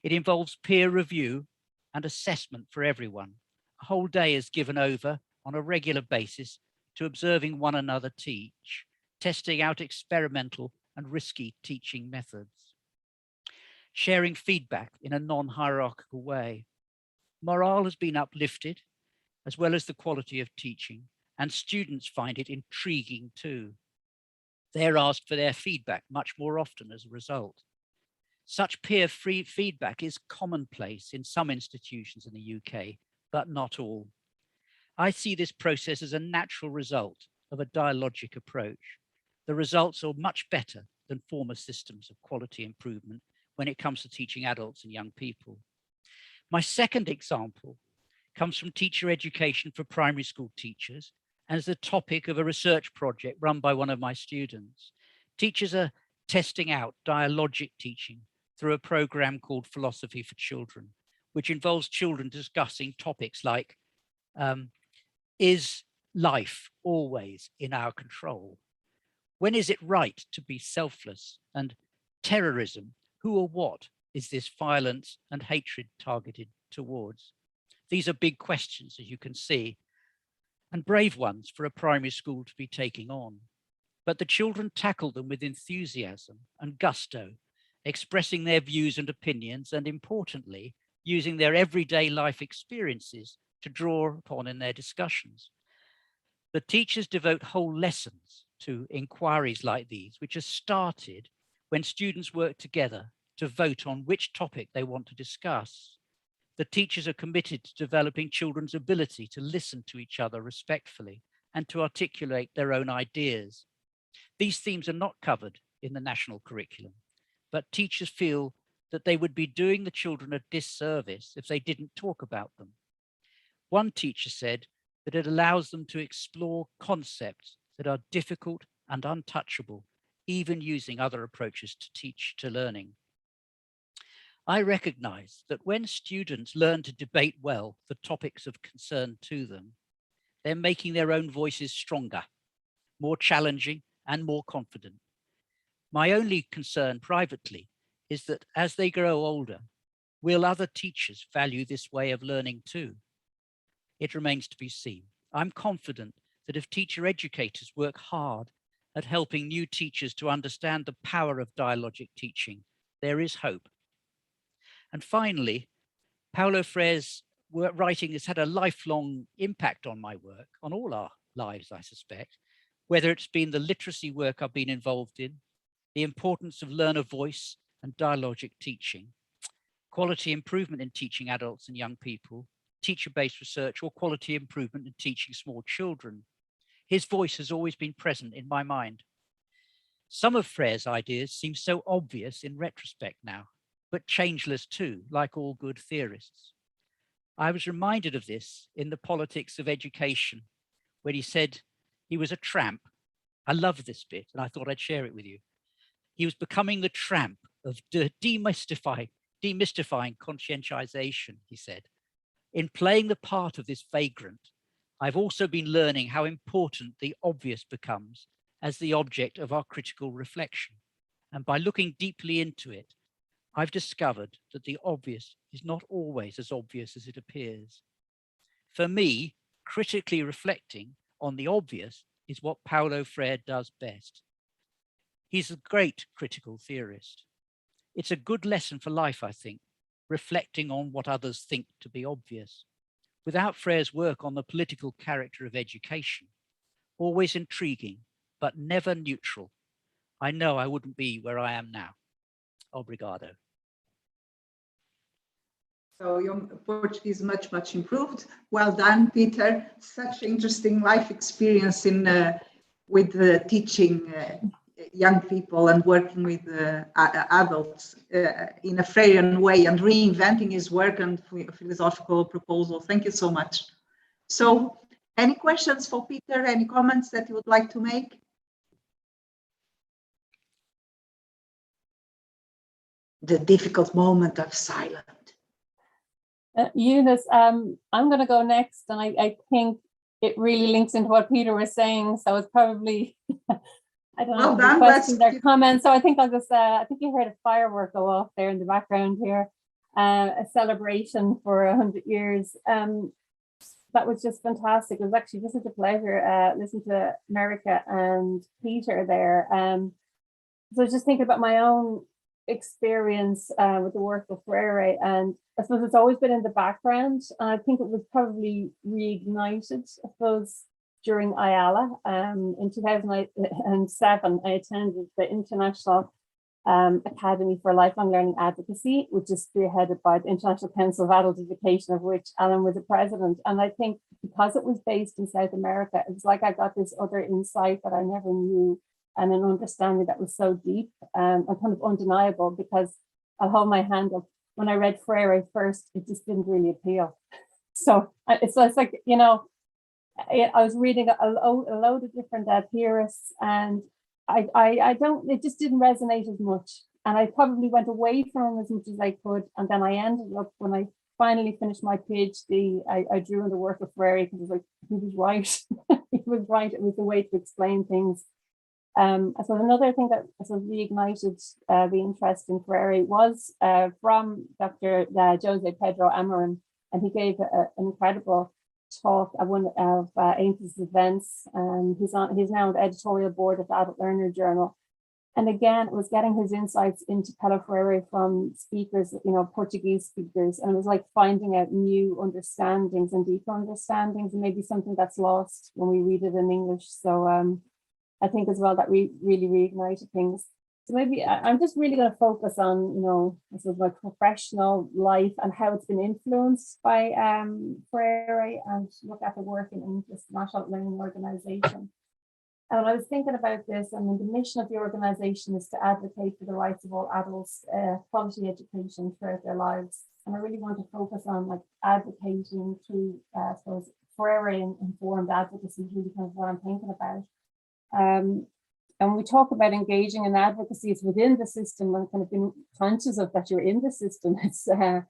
It involves peer review and assessment for everyone. A whole day is given over on a regular basis to observing one another teach, testing out experimental and risky teaching methods, sharing feedback in a non-hierarchical way. Morale has been uplifted, as well as the quality of teaching, and students find it intriguing too. They're asked for their feedback much more often as a result. Such peer feedback is commonplace in some institutions in the UK, but not all. I see this process as a natural result of a dialogic approach. The results are much better than former systems of quality improvement when it comes to teaching adults and young people. My second example comes from teacher education for primary school teachers and is the topic of a research project run by one of my students. Teachers are testing out dialogic teaching through a program called Philosophy for Children, which involves children discussing topics like, is life always in our control? When is it right to be selfless? And terrorism, who or what is this violence and hatred targeted towards? These are big questions, as you can see, and brave ones for a primary school to be taking on. But the children tackle them with enthusiasm and gusto, expressing their views and opinions, and importantly, using their everyday life experiences to draw upon in their discussions. The teachers devote whole lessons to inquiries like these, which are started when students work together to vote on which topic they want to discuss. The teachers are committed to developing children's ability to listen to each other respectfully and to articulate their own ideas. These themes are not covered in the national curriculum, but teachers feel that they would be doing the children a disservice if they didn't talk about them. One teacher said that it allows them to explore concepts that are difficult and untouchable, even using other approaches to teach to learning. I recognize that when students learn to debate well the topics of concern to them, they're making their own voices stronger, more challenging, and more confident. My only concern privately is that as they grow older, will other teachers value this way of learning too? It remains to be seen. I'm confident that if teacher educators work hard at helping new teachers to understand the power of dialogic teaching, there is hope. And finally, Paulo Freire's writing has had a lifelong impact on my work, on all our lives, I suspect, whether it's been the literacy work I've been involved in, the importance of learner voice and dialogic teaching, quality improvement in teaching adults and young people, teacher-based research, or quality improvement in teaching small children. His voice has always been present in my mind. Some of Freire's ideas seem so obvious in retrospect now, but changeless too, like all good theorists. I was reminded of this in The Politics of Education, when he said he was a tramp. I love this bit, and I thought I'd share it with you. He was becoming the tramp of demystifying conscientization, he said. In playing the part of this vagrant, I've also been learning how important the obvious becomes as the object of our critical reflection. And by looking deeply into it, I've discovered that the obvious is not always as obvious as it appears. For me, critically reflecting on the obvious is what Paulo Freire does best. He's a great critical theorist. It's a good lesson for life, I think, reflecting on what others think to be obvious. Without Freire's work on the political character of education, always intriguing, but never neutral, I know I wouldn't be where I am now. Obrigado. So your Portuguese much improved. Well done, Peter. Such interesting life experience in with teaching young people and working with adults in a Freirean way and reinventing his work and philosophical proposal. Thank you so much. So, any questions for Peter? Any comments that you would like to make? The difficult moment of silence. Eunice, I'm going to go next, and I think it really links into what Peter was saying. So it's probably, I don't know, well questions or comments. So I think I'll just, I think you heard a firework go off there in the background here, a celebration for 100 years. That was just fantastic. It was actually just such a pleasure listening to America and Peter there. So I was just thinking about my own experience with the work of Freire, and I suppose it's always been in the background. And I think it was probably reignited, I suppose, during IALA. In 2007, I attended the International Academy for Lifelong Learning Advocacy, which is spearheaded by the International Council of Adult Education, of which Alan was the president. And I think because it was based in South America, it was like I got this other insight that I never knew, and an understanding that was so deep and kind of undeniable, because I'll hold my hand up. When I read Freire first, it just didn't really appeal. So it's like, you know, I was reading a load of different theorists, and it just didn't resonate as much. And I probably went away from him as much as I could. And then I ended up, when I finally finished my PhD, I drew on the work of Freire, because I was like, he was right. He was right. It was a way to explain things. So another thing that sort of reignited the interest in Freire was from Dr. Jose Pedro Amarin, and he gave an incredible talk at one of AINT's events. He's now on the editorial board of the Adult Learner Journal. And again, it was getting his insights into Paulo Freire from speakers, you know, Portuguese speakers, and it was like finding out new understandings and deeper understandings, and maybe something that's lost when we read it in English. So I think as well that really reignited things. So maybe I'm just really going to focus on, you know, sort of my professional life and how it's been influenced by Freire, and look at the work in this National Learning Organization. And I was thinking about this, I mean, the mission of the organisation is to advocate for the rights of all adults, quality education throughout their lives. And I really want to focus on like advocating through, I suppose, Freire informed advocacy is really kind of what I'm thinking about. And when we talk about engaging in advocacy, it's within the system and kind of being conscious of that you're in the system. It's, and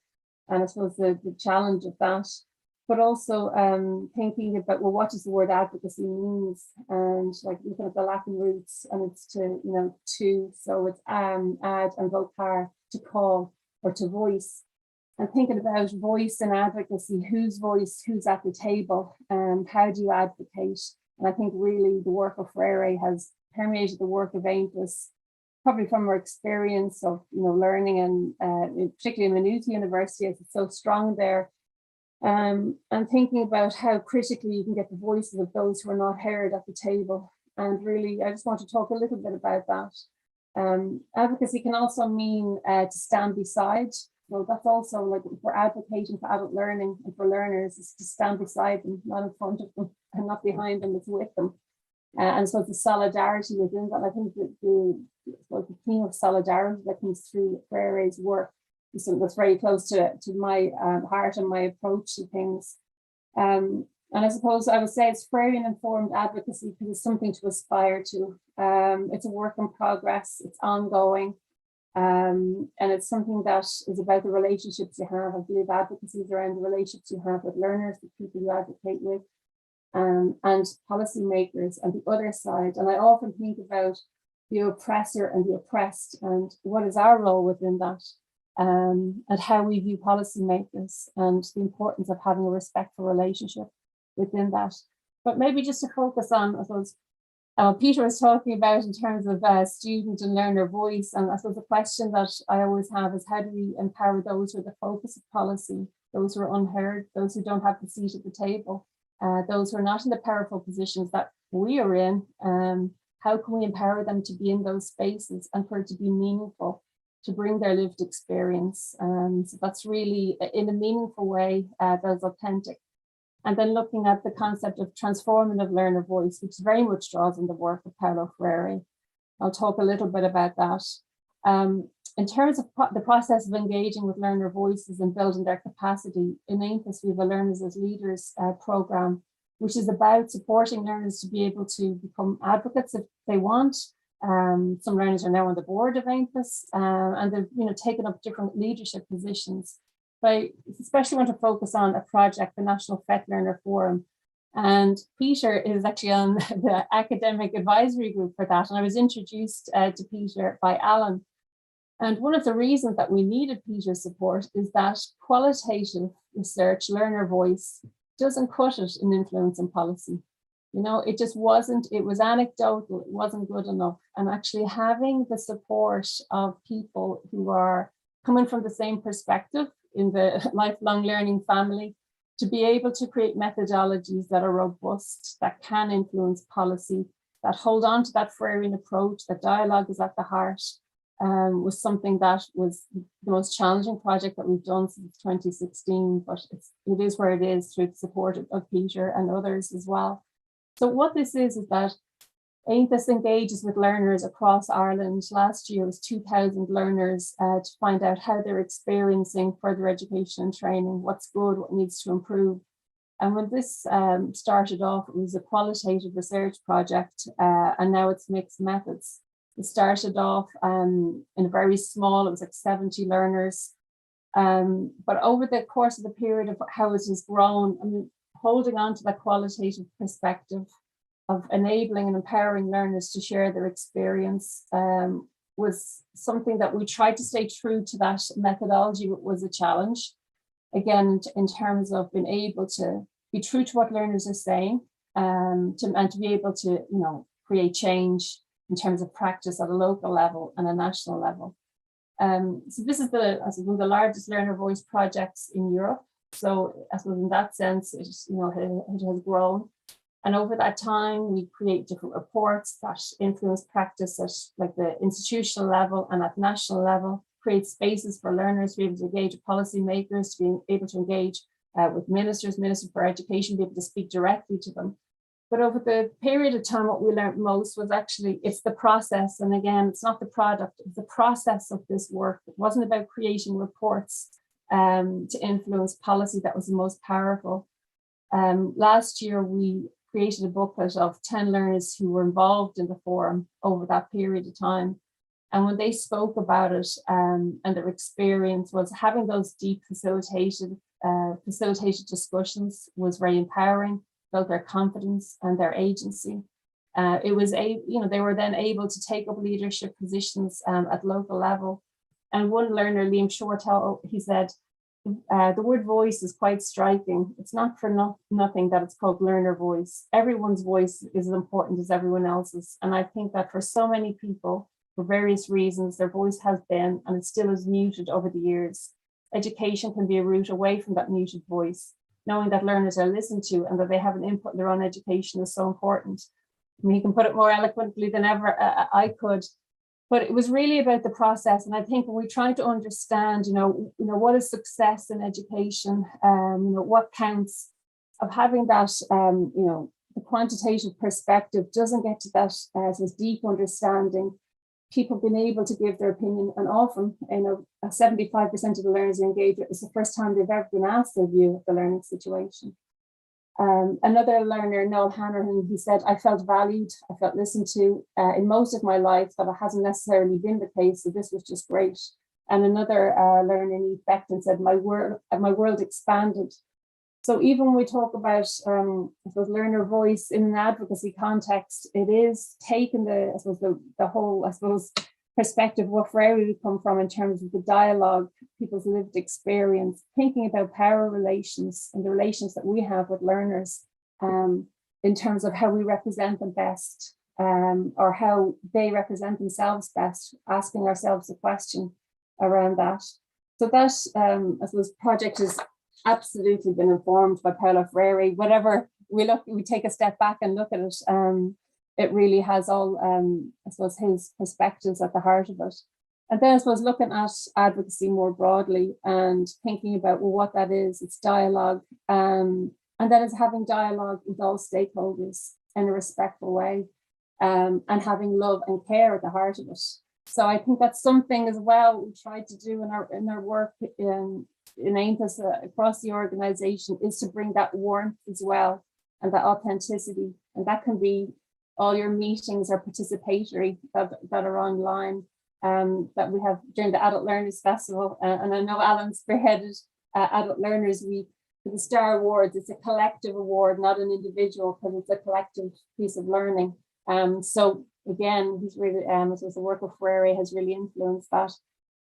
I suppose the challenge of that. But also thinking about, well, what does the word advocacy means? And like looking at the Latin roots, and it's to, you know, to, so it's ad and vocar, to call or to voice. And thinking about voice and advocacy, whose voice, who's at the table, and how do you advocate? And I think really the work of Freire has permeated the work of AIMPAS, probably from our experience of, you know, learning, and particularly in Maynooth University, as it's so strong there. And thinking about how critically you can get the voices of those who are not heard at the table. And really, I just want to talk a little bit about that. Advocacy can also mean to stand beside. So that's also like, if we're advocating for adult learning and for learners, is to stand beside them, not in front of them and not behind them, it's with them. And so the solidarity within that, I think that the theme of solidarity that comes through Freire's work is something that's very close to my heart and my approach to things. And I suppose I would say it's Freudian informed advocacy because it's something to aspire to. It's a work in progress, it's ongoing, and it's something that is about the relationships you have. I believe advocacy is around the relationships you have with learners, the people you advocate with, and policymakers on the other side. And I often think about the oppressor and the oppressed, and what is our role within that. And how we view policymakers and the importance of having a respectful relationship within that. But maybe just to focus on, I suppose, Peter was talking about in terms of student and learner voice. And I suppose the question that I always have is, how do we empower those who are the focus of policy, those who are unheard, those who don't have the seat at the table, those who are not in the powerful positions that we are in? How can we empower them to be in those spaces and for it to be meaningful, to bring their lived experience? So that's really in a meaningful way, that's authentic. And then looking at the concept of transformative learner voice, which very much draws on the work of Paulo Freire. I'll talk a little bit about that. In terms of the process of engaging with learner voices and building their capacity, in AIMPAS we have a Learners as Leaders program, which is about supporting learners to be able to become advocates if they want. Some learners are now on the board of AIMPAS, and they've taken up different leadership positions. But I especially want to focus on a project, the National FET Learner Forum. And Peter is actually on the academic advisory group for that. And I was introduced to Peter by Alan. And one of the reasons that we needed Peter's support is that qualitative research, learner voice, doesn't cut it in influence and policy. It just wasn't, it was anecdotal, it wasn't good enough. And actually having the support of people who are coming from the same perspective in the lifelong learning family, to be able to create methodologies that are robust, that can influence policy, that hold on to that Freirean approach, that dialogue is at the heart, was something that was the most challenging project that we've done since 2016, but it is where it is through the support of Peter and others as well. So what this is that AIMPAS engages with learners across Ireland. Last year was 2,000 learners to find out how they're experiencing further education and training, what's good, what needs to improve. And when this started off, it was a qualitative research project, and now it's mixed methods. It started off in a very small, it was like 70 learners. But over the course of the period of how it has grown, holding on to that qualitative perspective of enabling and empowering learners to share their experience was something that we tried to stay true to. That methodology was a challenge, again, in terms of being able to be true to what learners are saying, and to be able to create change in terms of practice at a local level and a national level. So this is one of the largest learner voice projects in Europe. So I suppose in that sense, it has grown. And over that time, we create different reports that influence practice at like the institutional level and at national level, create spaces for learners to be able to engage with policymakers, to be able to engage with ministers for education, be able to speak directly to them. But over the period of time, what we learned most was actually it's the process. And again, it's not the product, it's the process of this work. It wasn't about creating reports to influence policy that was the most powerful. Last year, we created a booklet of 10 learners who were involved in the forum over that period of time. And when they spoke about it and their experience was having those deep facilitated discussions was very empowering, built their confidence and their agency. They were then able to take up leadership positions at local level. And one learner, Liam Shortall, he said, the word voice is quite striking. It's not for nothing that it's called learner voice. Everyone's voice is as important as everyone else's. And I think that for so many people, for various reasons, their voice has been, and it still is muted over the years. Education can be a route away from that muted voice. Knowing that learners are listened to and that they have an input in their own education is so important. I mean, he can put it more eloquently than ever I could, but it was really about the process. And I think when we try to understand, what is success in education, what counts, of having that, the quantitative perspective doesn't get to that as a deep understanding. People being able to give their opinion, and often, 75% of the learners who engage with, it's the first time they've ever been asked their view of the learning situation. Another learner, Noel Hanrahan, he said, I felt valued, I felt listened to in most of my life, but it hasn't necessarily been the case, so this was just great. And another learner, Neve Beckton, said, my world expanded. So even when we talk about learner voice in an advocacy context, it is taking the whole perspective of what Freire would come from in terms of the dialogue, people's lived experience, thinking about power relations and the relations that we have with learners in terms of how we represent them best or how they represent themselves best, asking ourselves a question around that. So that, project is absolutely been informed by Paulo Freire. Whatever we take a step back and look at it, it really has all, his perspectives at the heart of it. And then looking at advocacy more broadly and thinking about what that is, it's dialogue, and that is having dialogue with all stakeholders in a respectful way, and having love and care at the heart of it. So I think that's something as well we try to do in our work in AIMPAS across the organisation, is to bring that warmth as well and that authenticity. And that can be all your meetings are participatory that are online, that we have during the Adult Learners Festival. And I know Alan spearheaded Adult Learners Week. For the Star Awards, it's a collective award, not an individual, because it's a collective piece of learning. So again, he's really, the work of Freire has really influenced that.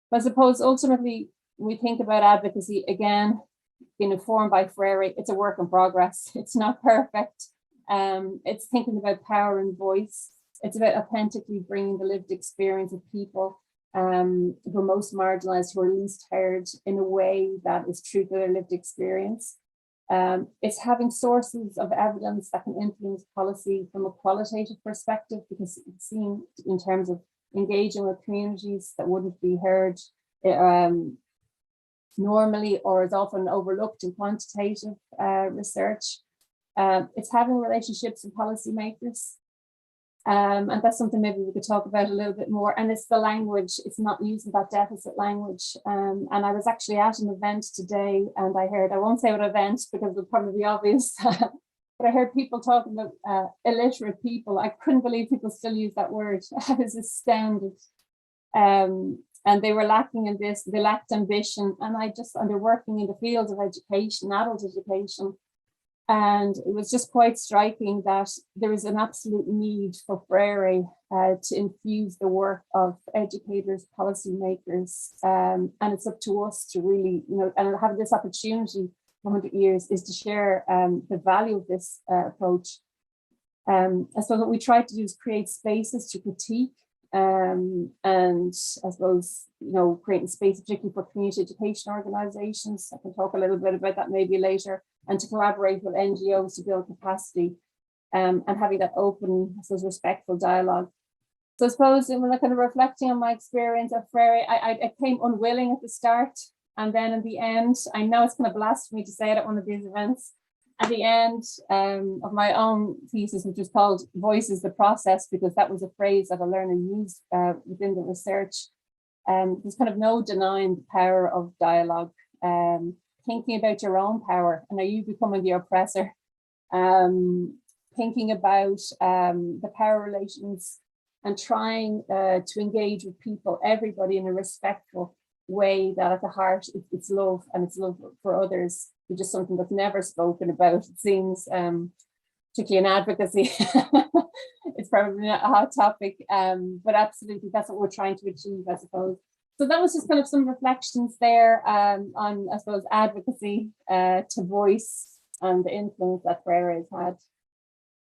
But I suppose ultimately, when we think about advocacy, again, being informed by Freire, it's a work in progress. It's not perfect. It's thinking about power and voice. It's about authentically bringing the lived experience of people who are most marginalized, who are least heard, in a way that is true to their lived experience. It's having sources of evidence that can influence policy from a qualitative perspective, because it's seen in terms of engaging with communities that wouldn't be heard normally, or is often overlooked in quantitative research. It's having relationships with policymakers. And that's something maybe we could talk about a little bit more. And it's the language, it's not using that deficit language. And I was actually at an event today, and I heard, I won't say what event because it'll probably be obvious, but I heard people talking about illiterate people. I couldn't believe people still use that word. I was astounded. And they were lacking in this, they lacked ambition. And they're working in the field of education, adult education. And it was just quite striking that there is an absolute need for Freire to infuse the work of educators, policymakers, and it's up to us to really, and having this opportunity for 100 years is to share the value of this approach. And so what we try to do is create spaces to critique, and I suppose, creating space, particularly for community education organisations. I can talk a little bit about that maybe later, and to collaborate with NGOs to build capacity, and having that open, respectful dialogue. So I suppose when I kind of reflecting on my experience at Freire, I came unwilling at the start, and then in the end, I know it's kind of blasphemy to say it at one of these events, at the end of my own thesis, which was called Voices the Process, because that was a phrase that a learner used within the research. There's kind of no denying the power of dialogue, thinking about your own power and are you becoming the oppressor, thinking about the power relations and trying to engage with people, everybody in a respectful way that at the heart it's love, and it's love for others, which is something that's never spoken about, it seems, particularly in advocacy. It's probably not a hot topic, but absolutely that's what we're trying to achieve, I suppose. So that was just kind of some reflections there on, I suppose, advocacy to voice and the influence that Freire has had.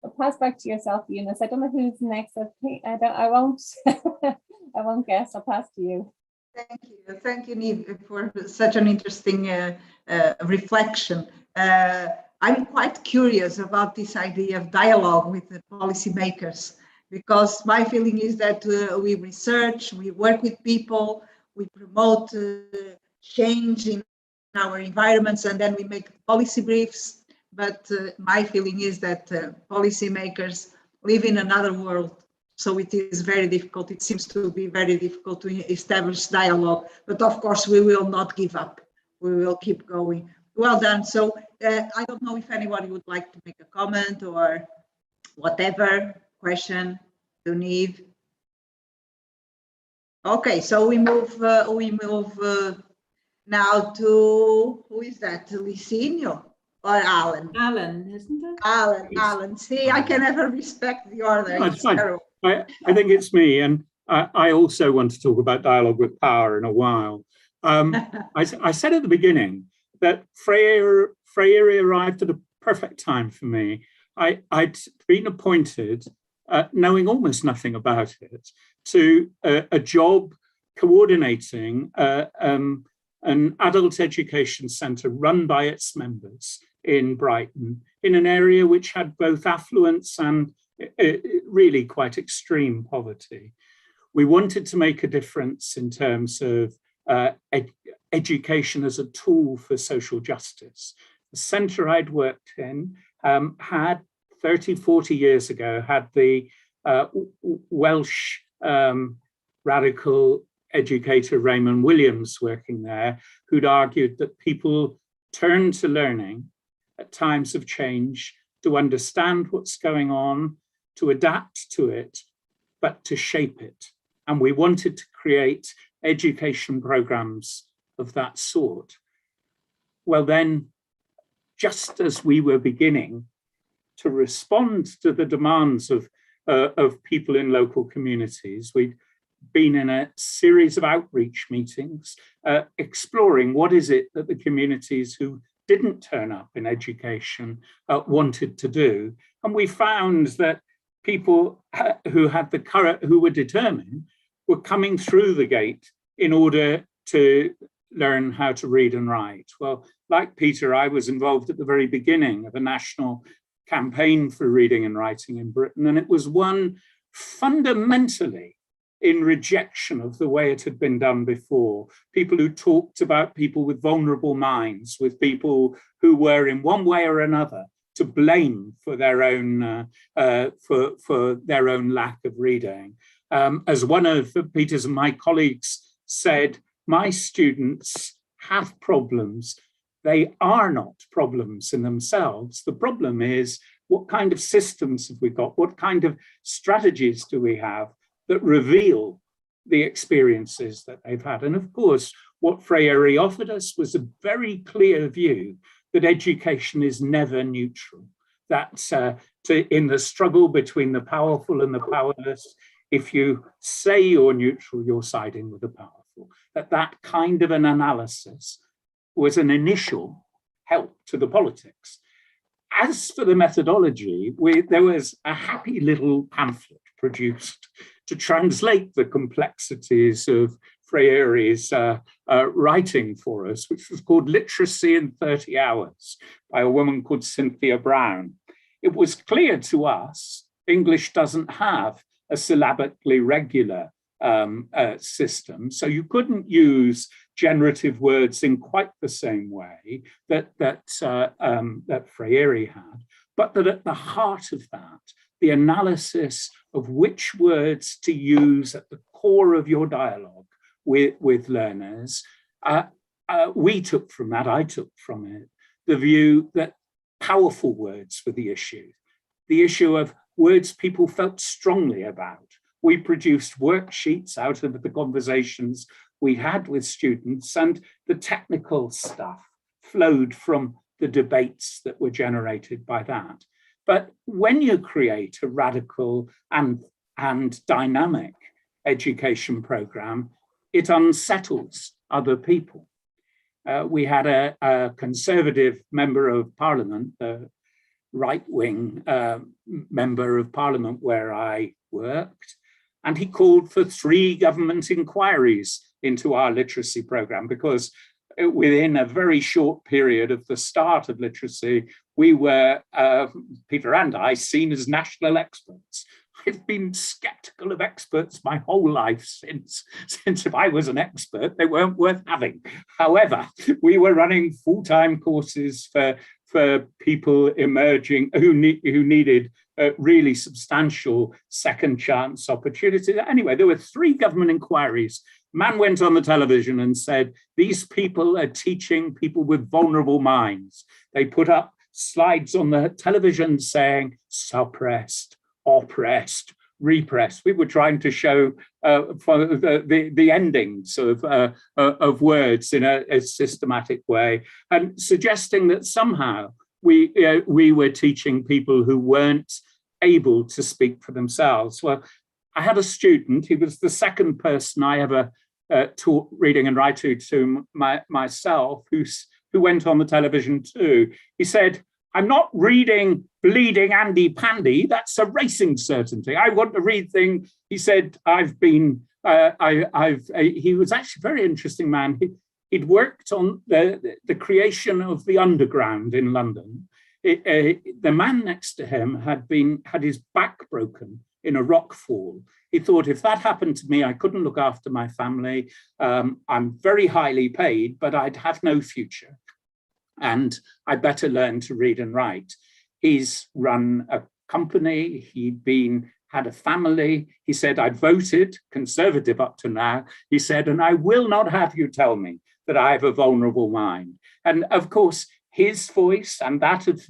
I'll pass back to yourself, Eunice. I don't know who's next. I won't I won't guess. I'll pass to you. Thank you, Niamh, for such an interesting reflection. I'm quite curious about this idea of dialogue with the policymakers, because my feeling is that we research, we work with people, we promote change in our environments, and then we make policy briefs. But my feeling is that policymakers live in another world. So it is very difficult. It seems to be very difficult to establish dialogue. But of course, we will not give up. We will keep going. Well done. So I don't know if anybody would like to make a comment or whatever question you need. Okay, so we move now to, who is that? Licinio or Alan? Alan, isn't it? Alan. See, I can never respect the order. No, it's fine. I think it's me, and I also want to talk about dialogue with power in a while. I said at the beginning that Freire arrived at a perfect time for me. I'd been appointed, knowing almost nothing about it, to a job coordinating an adult education centre run by its members in Brighton, in an area which had both affluence and really quite extreme poverty. We wanted to make a difference in terms of education as a tool for social justice. The centre I'd worked in had 30, 40 years ago, had the Welsh radical educator Raymond Williams working there, who'd argued that people turn to learning at times of change to understand what's going on, to adapt to it, but to shape it. And we wanted to create education programs of that sort. Well, then, just as we were beginning to respond to the demands of people in local communities, we'd been in a series of outreach meetings, exploring what is it that the communities who didn't turn up in education wanted to do. And we found that people who had the courage, who were determined, were coming through the gate in order to learn how to read and write. Well, like Peter, I was involved at the very beginning of a national campaign for reading and writing in Britain, and it was one fundamentally in rejection of the way it had been done before. People who talked about people with vulnerable minds, with people who were in one way or another to blame for their own for their own lack of reading. As one of Peter's and my colleagues said, my students have problems. They are not problems in themselves. The problem is, what kind of systems have we got? What kind of strategies do we have that reveal the experiences that they've had? And of course, what Freire offered us was a very clear view that education is never neutral, that in the struggle between the powerful and the powerless, if you say you're neutral, you're siding with the powerful. That kind of an analysis was an initial help to the politics. As for the methodology, there was a happy little pamphlet produced to translate the complexities of Freire's writing for us, which was called Literacy in 30 Hours by a woman called Cynthia Brown. It was clear to us English doesn't have a syllabically regular system. So you couldn't use generative words in quite the same way that Freire had, but that at the heart of that, the analysis of which words to use at the core of your dialogue with learners, we took from that, I took from it, the view that powerful words were the issue of words people felt strongly about. We produced worksheets out of the conversations we had with students, and the technical stuff flowed from the debates that were generated by that. But when you create a radical and dynamic education program, it unsettles other people. We had a Conservative member of Parliament, the right-wing member of Parliament where I worked, and he called for 3 government inquiries into our literacy program, because within a very short period of the start of literacy, we were, Peter and I, seen as national experts. I've been skeptical of experts my whole life since if I was an expert, they weren't worth having. However, we were running full-time courses for people emerging who needed really substantial second chance opportunities. Anyway, there were 3 government inquiries. Man went on the television and said, these people are teaching people with vulnerable minds. They put up slides on the television saying suppressed, oppressed, repressed. We were trying to show for the endings of words in a systematic way, and suggesting that somehow we were teaching people who weren't able to speak for themselves. Well, I had a student, he was the second person I ever taught reading and writing to myself, who went on the television too. He said, I'm not reading Bleeding Andy Pandy, that's a racing certainty. I want to read things. He said, he was actually a very interesting man. He'd worked on the creation of the Underground in London. The man next to him had his back broken in a rock fall. He thought, if that happened to me, I couldn't look after my family. I'm very highly paid, but I'd have no future. And I better learn to read and write. He's run a company, had a family. He said, I'd voted Conservative up to now. He said, and I will not have you tell me that I have a vulnerable mind. And of course, his voice and that of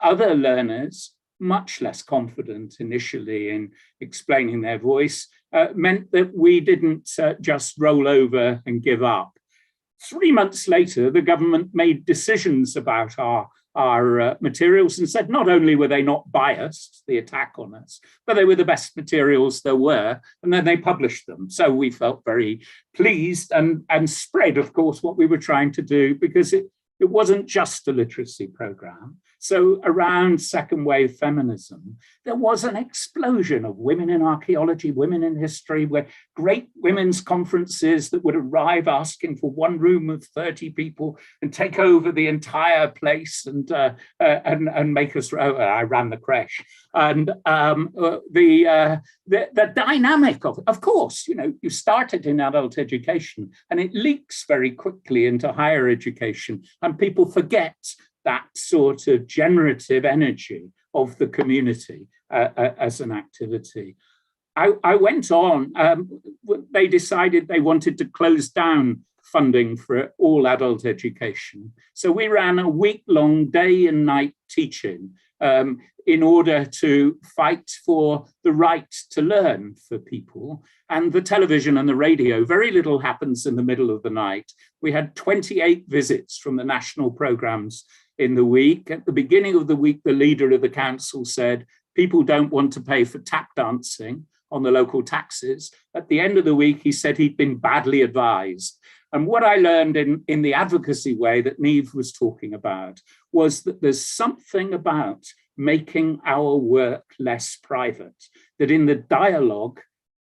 other learners, much less confident initially in explaining their voice, meant that we didn't just roll over and give up. 3 months later, the government made decisions about our materials and said not only were they not biased, the attack on us, but they were the best materials there were, and then they published them. So we felt very pleased and spread, of course, what we were trying to do, because it wasn't just a literacy program. So around second wave feminism, there was an explosion of women in archaeology, women in history, where great women's conferences that would arrive asking for one room of 30 people and take over the entire place and make us, I ran the creche. And the dynamic of course, you started in adult education and it leaks very quickly into higher education, and people forget that sort of generative energy of the community as an activity. I went on, they decided they wanted to close down funding for all adult education. So we ran a week-long day and night teaching in order to fight for the right to learn for people. And the television and the radio, very little happens in the middle of the night. We had 28 visits from the national programs in the week. At the beginning of the week, the leader of the council said, people don't want to pay for tap dancing on the local taxes. At the end of the week, he said he'd been badly advised. And what I learned in the advocacy way that Niamh was talking about was that there's something about making our work less private, that in the dialogue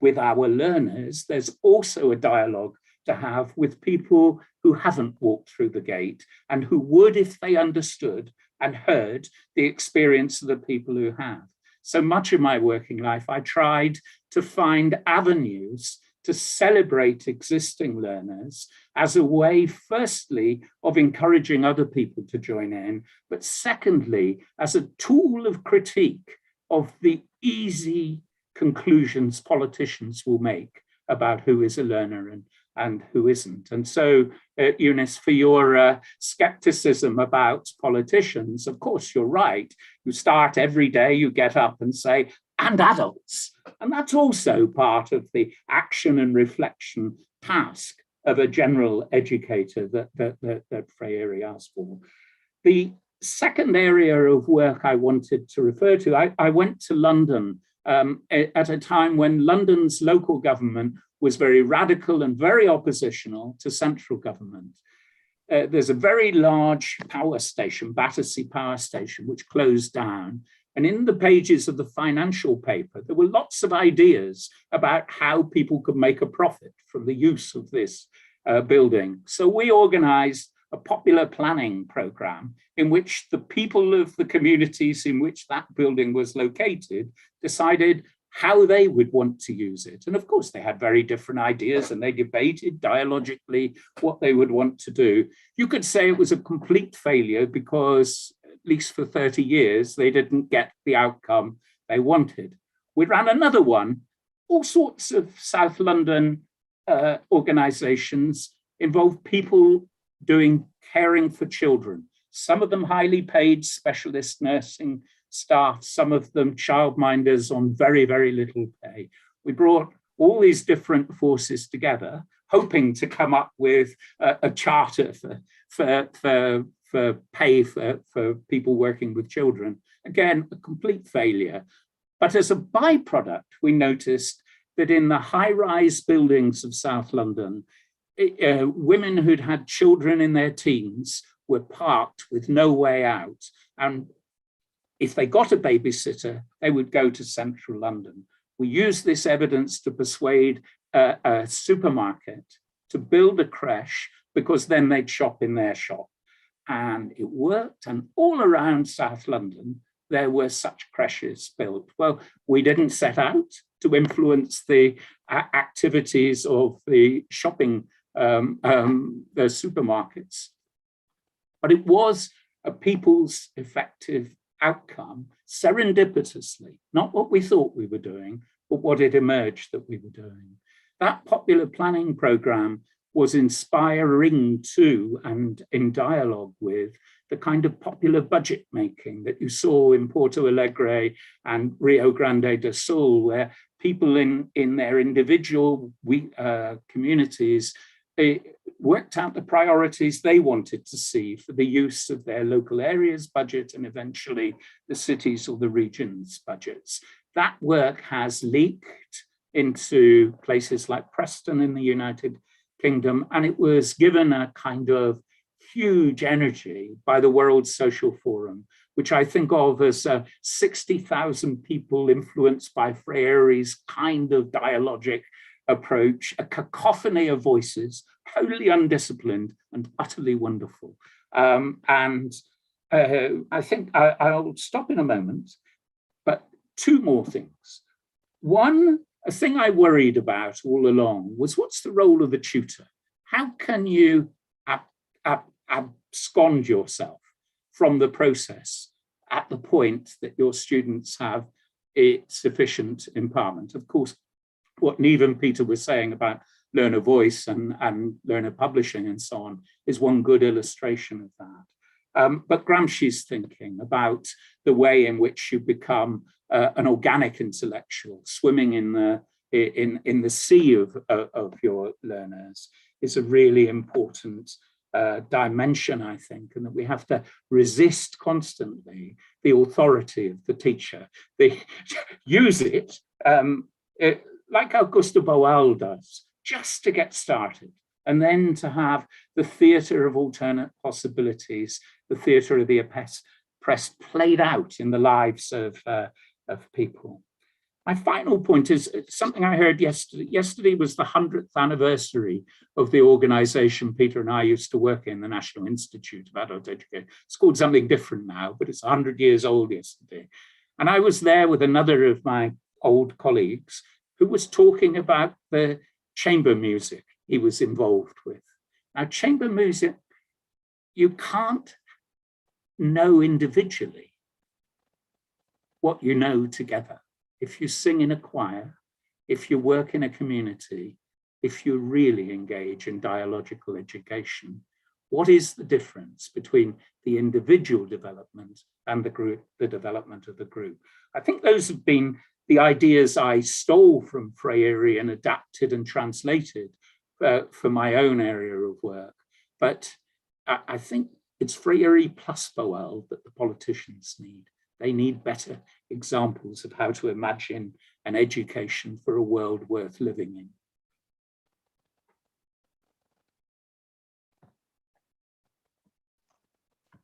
with our learners, there's also a dialogue to have with people who haven't walked through the gate and who would if they understood and heard the experience of the people who have. So much of my working life, I tried to find avenues to celebrate existing learners as a way, firstly, of encouraging other people to join in, but secondly, as a tool of critique of the easy conclusions politicians will make about who is a learner and who isn't. And so, Eunice, for your skepticism about politicians, of course, you're right. You start every day, you get up and say, and adults. And that's also part of the action and reflection task of a general educator that Freire asked for. The second area of work I wanted to refer to, I went to London at a time when London's local government was very radical and very oppositional to central government. There's a very large power station, Battersea Power Station, which closed down. And in the pages of the financial paper, there were lots of ideas about how people could make a profit from the use of this building. So we organized a popular planning program in which the people of the communities in which that building was located decided how they would want to use it. And of course, they had very different ideas and they debated dialogically what they would want to do. You could say it was a complete failure because, at least for 30 years, they didn't get the outcome they wanted. We ran another one. All sorts of South London organizations involved people doing caring for children. Some of them highly paid specialist nursing staff, some of them childminders on very, very little pay. We brought all these different forces together, hoping to come up with a charter for pay for people working with children. Again, a complete failure. But as a byproduct, we noticed that in the high-rise buildings of South London, women who'd had children in their teens were parked with no way out. And if they got a babysitter, they would go to central London. We used this evidence to persuade a supermarket to build a creche because then they'd shop in their shop. And it worked. And all around South London, there were such creches built. Well, we didn't set out to influence the activities of the shopping, the supermarkets. But it was a people's effective outcome, serendipitously, not what we thought we were doing, but what it emerged that we were doing. That popular planning program was inspiring to and in dialogue with the kind of popular budget making that you saw in Porto Alegre and Rio Grande do Sul, where people in their individual communities worked out the priorities they wanted to see for the use of their local areas budget and eventually the cities or the regions budgets. That work has leaked into places like Preston in the United Kingdom, and it was given a kind of huge energy by the World Social Forum, which I think of as 60,000 people influenced by Freire's kind of dialogic approach, a cacophony of voices, wholly undisciplined and utterly wonderful. I think I'll stop in a moment, but two more things. One, a thing I worried about all along was what's the role of the tutor? How can you abscond yourself from the process at the point that your students have sufficient empowerment? Of course, what Neve and Peter were saying about learner voice and learner publishing and so on is one good illustration of that. But Gramsci's thinking about the way in which you become an organic intellectual, swimming in the sea of your learners, is a really important dimension, I think, and that we have to resist constantly the authority of the teacher. They use it like Augusto Boal does, just to get started, and then to have the theatre of alternate possibilities, the theatre of the oppressed played out in the lives of people. My final point is something I heard yesterday. Yesterday was the 100th anniversary of the organization Peter and I used to work in, the National Institute of Adult Education. It's called something different now, but it's 100 years old yesterday. And I was there with another of my old colleagues who was talking about the chamber music he was involved with. Now, chamber music, you can't know individually what you know together. If you sing in a choir, if you work in a community, if you really engage in dialogical education, what is the difference between the individual development and the group, the development of the group? I think those have been the ideas I stole from Freire and adapted and translated for my own area of work. But I think it's Freire plus Boel that the politicians need. They need better examples of how to imagine an education for a world worth living in.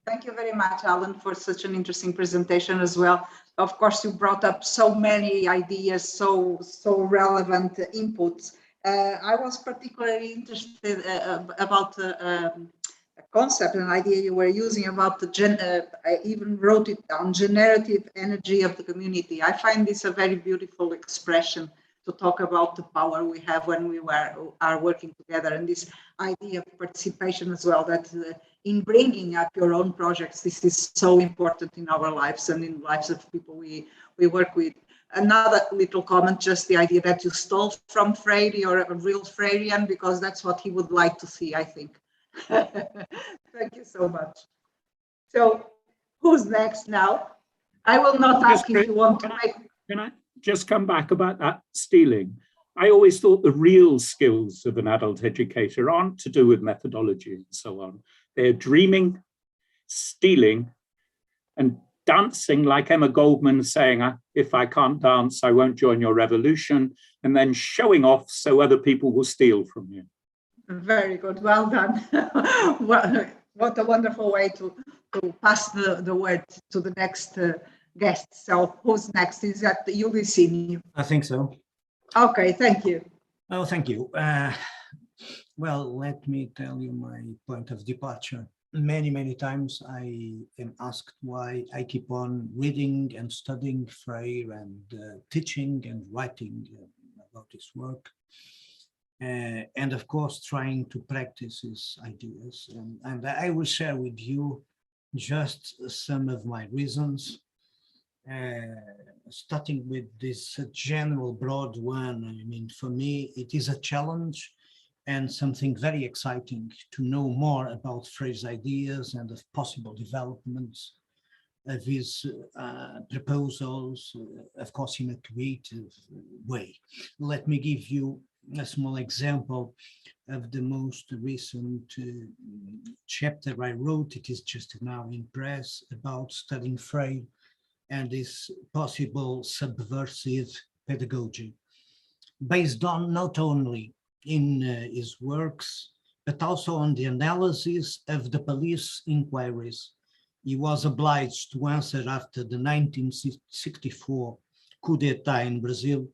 Thank you very much, Alan, for such an interesting presentation as well. Of course, you brought up so many ideas, so relevant inputs. I was particularly interested about a concept, an idea you were using about the I even wrote it down, generative energy of the community. I find this a very beautiful expression to talk about the power we have when we are working together, and this idea of participation as well, that in bringing up your own projects, this is so important in our lives and in the lives of people we work with. Another little comment, just the idea that you stole from Freire, you're a real Freirean, because that's what he would like to see, I think. Thank you so much. So who's next now? I will not ask if you want to make... Can I just come back about that stealing? I always thought the real skills of an adult educator aren't to do with methodology and so on. They're dreaming, stealing, and dancing like Emma Goldman saying, if I can't dance, I won't join your revolution, and then showing off so other people will steal from you. Very good, well done. What a wonderful way to pass the word to the next guest. So who's next? Is that Ulysses? I think so. Okay, thank you. Oh, thank you. Well, let me tell you my point of departure. Many times I am asked why I keep on reading and studying Freire and teaching and writing about his work. And of course, trying to practice his ideas. And I will share with you just some of my reasons, starting with this general broad one. I mean, for me, it is a challenge and something very exciting to know more about Freire's ideas and of possible developments of his proposals, of course, in a creative way. Let me give you a small example of the most recent chapter I wrote. It is just now in press, about studying Freire and his possible subversive pedagogy, based on not only in his works, but also on the analysis of the police inquiries he was obliged to answer after the 1964 coup d'etat in Brazil,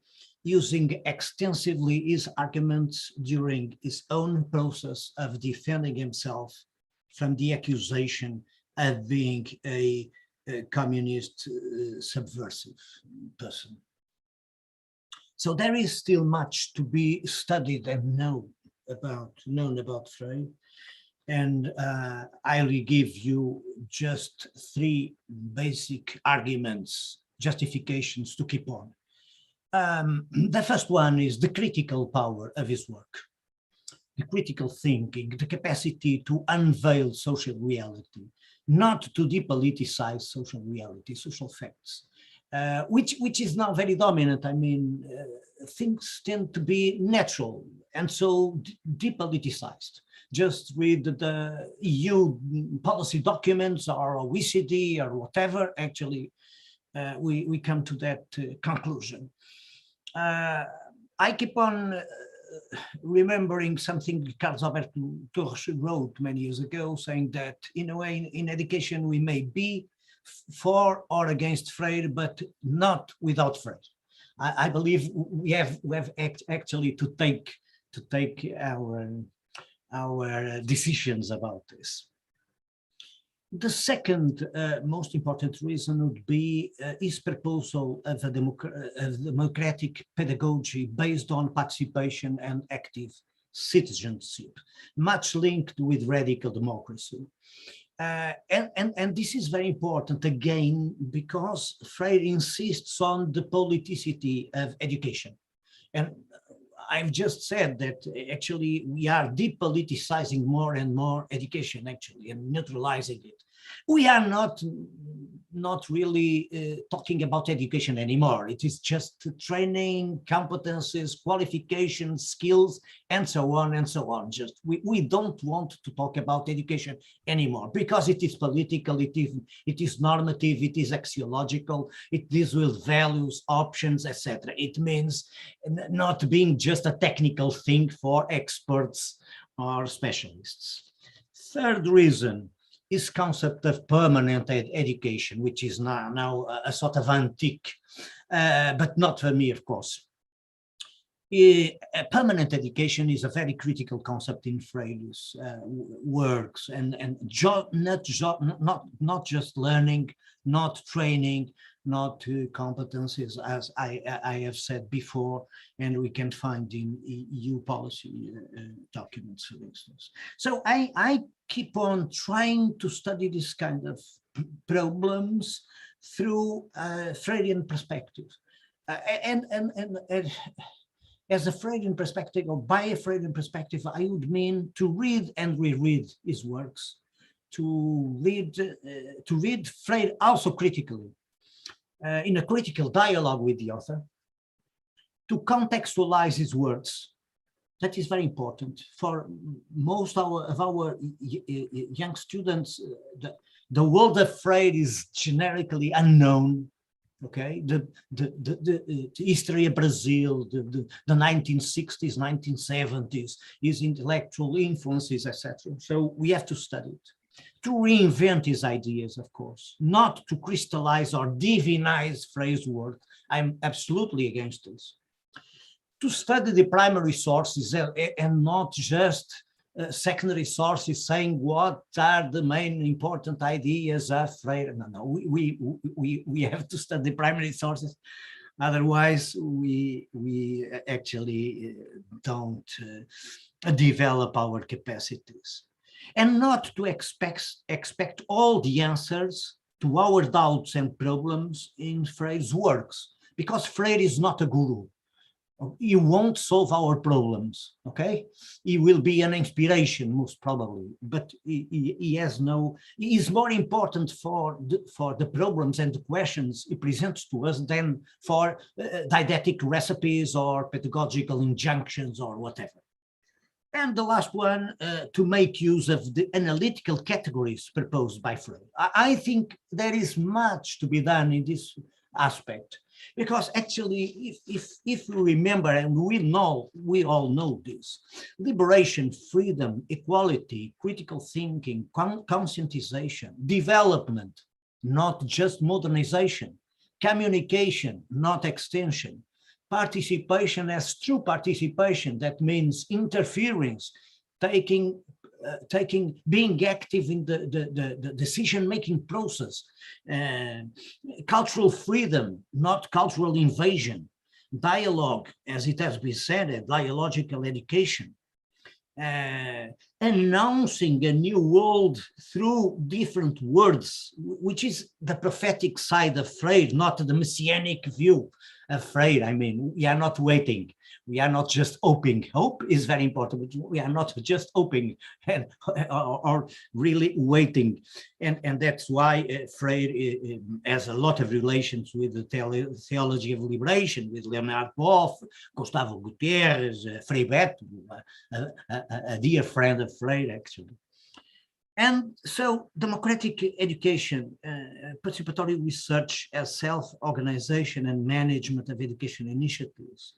using extensively his arguments during his own process of defending himself from the accusation of being a communist subversive person. So there is still much to be studied and known about Freire. And I will give you just three basic arguments, justifications to keep on. The first one is the critical power of his work, the critical thinking, the capacity to unveil social reality, not to depoliticize social reality, social facts, which is now very dominant. I mean, things tend to be natural and so depoliticized. Just read the EU policy documents or OECD or whatever, actually, we come to that conclusion. I keep on remembering something Carlos Alberto Torres wrote many years ago, saying that in a way, in education, we may be for or against Freire, but not without Freire. I believe we have actually to take our decisions about this. The second most important reason would be his proposal of a democratic pedagogy based on participation and active citizenship, much linked with radical democracy. And this is very important again, because Freire insists on the politicity of education. And I've just said that actually we are depoliticizing more and more education, actually, and neutralizing it. We are not really talking about education anymore. It is just training, competencies, qualifications, skills, and so on and so on. Just we don't want to talk about education anymore, because it is political, it is normative, it is axiological, it deals with values, options, etc. It means not being just a technical thing for experts or specialists. Third reason is concept of permanent education, which is now a sort of antique, but not for me, of course. Permanent education is a very critical concept in Freire's works, and not just learning, not training, not competencies, as I have said before, and we can find in EU policy documents, for instance. So I keep on trying to study this kind of problems through a Freirean perspective. And as a Freudian perspective, or by a Freudian perspective, I would mean to read and reread his works, to read Freire also critically, in a critical dialogue with the author, to contextualize his words. That is very important for most of our young students. The world of Freire is generically unknown. Okay, the history of Brazil, the 1960s, 1970s, his intellectual influences, etc. So we have to study it, to reinvent his ideas, of course, not to crystallize or divinize Freire's work. I'm absolutely against this. To study the primary sources and not just secondary sources saying what are the main important ideas of Freire. No, we have to study primary sources. Otherwise, we actually don't develop our capacities. And not to expect all the answers to our doubts and problems in Freire's works, because Freire is not a guru. He won't solve our problems, okay? He will be an inspiration, most probably, but he is more important for the problems and the questions he presents to us than for didactic recipes or pedagogical injunctions or whatever. And the last one, to make use of the analytical categories proposed by Freire. I think there is much to be done in this aspect. Because actually, if we remember, and we all know this, liberation, freedom, equality, critical thinking, conscientization, development, not just modernization, communication, not extension, participation as true participation, that means interference, being active in the decision-making process, cultural freedom, not cultural invasion, dialogue, as it has been said, dialogical education, announcing a new world through different words, which is the prophetic side of Freire, not the messianic view of Freire. I mean, we are not waiting. We are not just hoping. Hope is very important, but we are not just hoping or really waiting. And that's why Freire has a lot of relations with the theology of liberation, with Leonard Boff, Gustavo Gutierrez, Frei Beto, a dear friend of Freire, actually. And so democratic education, participatory research as self-organization and management of education initiatives,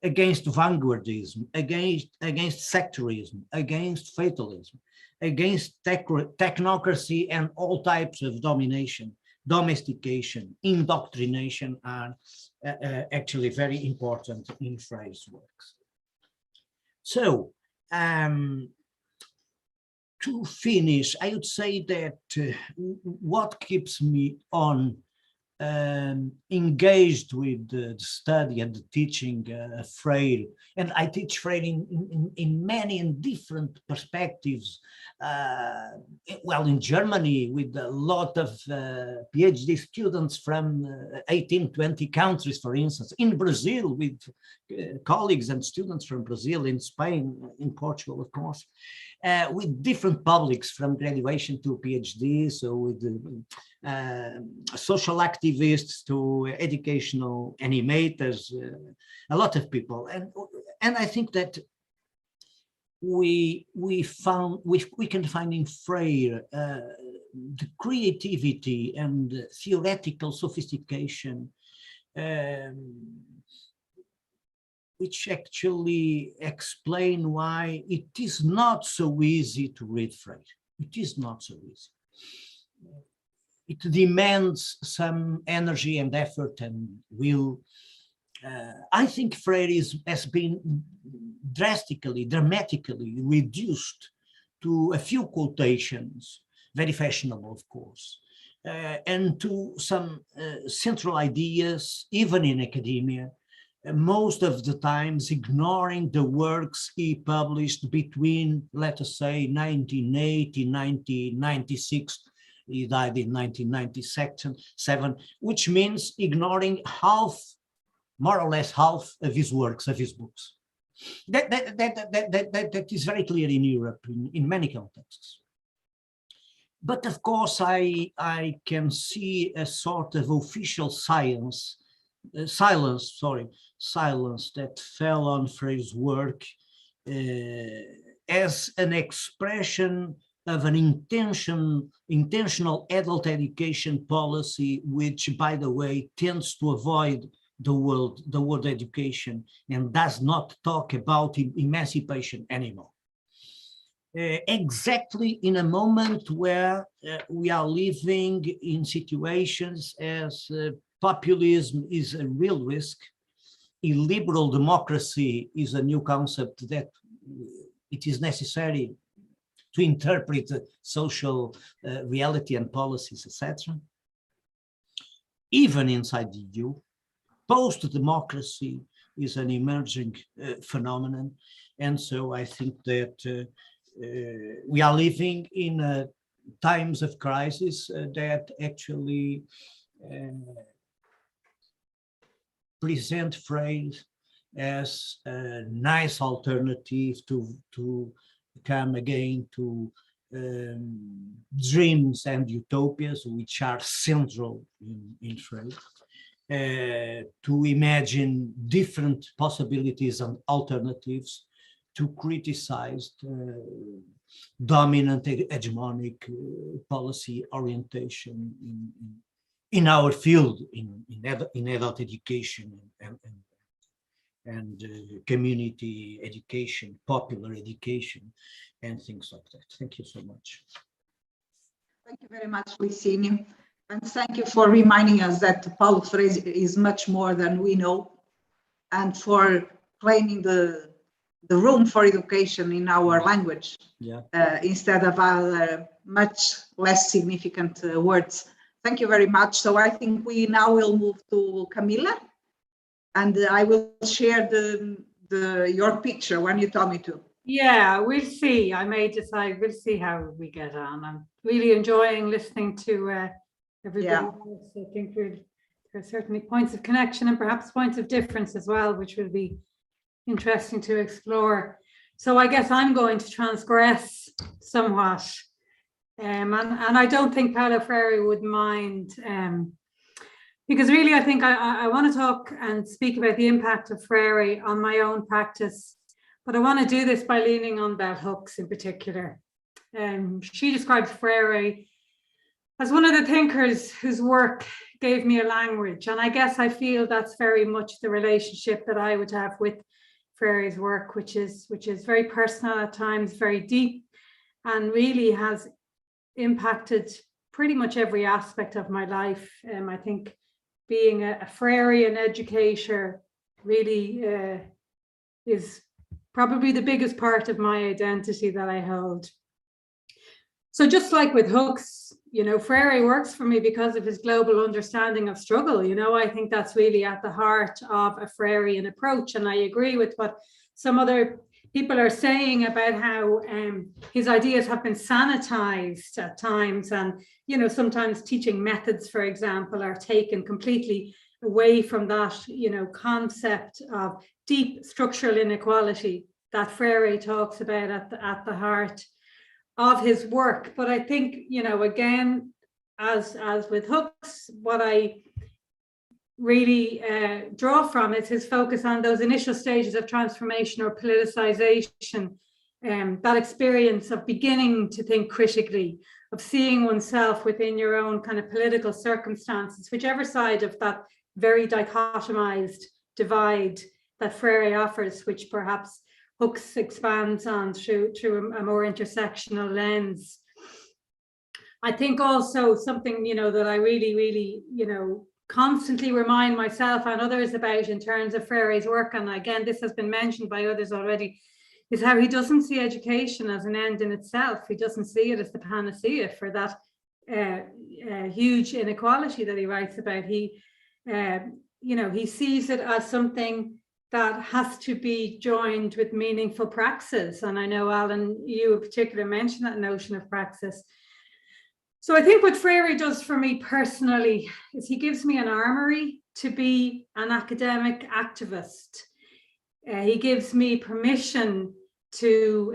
against vanguardism, against sectarism, against fatalism, against technocracy and all types of domination, domestication, indoctrination are actually very important in Freire's works. So, to finish, I would say that what keeps me on engaged with the study and the teaching Freire, and I teach Freire in many and different perspectives. Well, in Germany, with a lot of PhD students from 18, 20 countries, for instance, in Brazil, with colleagues and students from Brazil, in Spain, in Portugal, of course, with different publics from graduation to PhD, so with social activists to educational animators, a lot of people. And I think that we can find in Freire the creativity and theoretical sophistication which actually explain why it is not so easy to read Freire. It is not so easy. It demands some energy and effort and will. I think Freire has been dramatically reduced to a few quotations, very fashionable, of course, and to some central ideas, even in academia, most of the times ignoring the works he published between, let us say, 1980, 1996, he died in 1997, which means ignoring half, more or less half of his works, of his books. That is very clear in Europe, in many contexts. But of course, I can see a sort of official silence that fell on Freire's work as an expression of an intentional adult education policy, which, by the way, tends to avoid the word education and does not talk about emancipation anymore. Exactly in a moment where we are living in situations as populism is a real risk, illiberal democracy is a new concept that it is necessary to interpret social reality and policies, etc. Even inside the EU, post-democracy is an emerging phenomenon. And so I think that we are living in times of crisis that actually present Freire as a nice alternative to come again to dreams and utopias, which are central in Freire, to imagine different possibilities and alternatives, to criticize dominant hegemonic policy orientation in our field, in adult education and community education, popular education, and things like that. Thank you so much. Thank you very much, Licínio. And thank you for reminding us that Paulo Freire is much more than we know, and for claiming the room for education in our language, instead of other much less significant words. Thank you very much. So I think we now will move to Camila, and I will share your picture when you tell me to. Yeah, we'll see. I may decide. We'll see how we get on. I'm really enjoying listening to everybody else. I think there are certainly points of connection and perhaps points of difference as well, which will be interesting to explore. So I guess I'm going to transgress somewhat. And I don't think Paulo Freire would mind, because really I think I want to talk and speak about the impact of Freire on my own practice, but I want to do this by leaning on bell hooks in particular. She describes Freire as one of the thinkers whose work gave me a language, and I guess I feel that's very much the relationship that I would have with Freire's work, which is very personal at times, very deep, and really has impacted pretty much every aspect of my life. I think being a Freirean educator really is probably the biggest part of my identity that I hold. So just like with Hooks, you know, Freire works for me because of his global understanding of struggle. You know, I think that's really at the heart of a Freirean approach. And I agree with what some other people are saying about how his ideas have been sanitized at times. And, you know, sometimes teaching methods, for example, are taken completely away from that, you know, concept of deep structural inequality that Freire talks about at the heart of his work. But I think, you know, again, as with Hooks, what I really draw from is his focus on those initial stages of transformation or politicization, that experience of beginning to think critically, of seeing oneself within your own kind of political circumstances, whichever side of that very dichotomized divide that Freire offers, which perhaps Hooks expands on through a more intersectional lens. I think also something, you know, that I really, you know, constantly remind myself and others about in terms of Freire's work, and again, this has been mentioned by others already, is how he doesn't see education as an end in itself. He doesn't see it as the panacea for that huge inequality that he writes about. He, you know, he sees it as something that has to be joined with meaningful praxis. And I know, Alan, you in particular mentioned that notion of praxis. So I think what Freire does for me personally is he gives me an armory to be an academic activist. He gives me permission to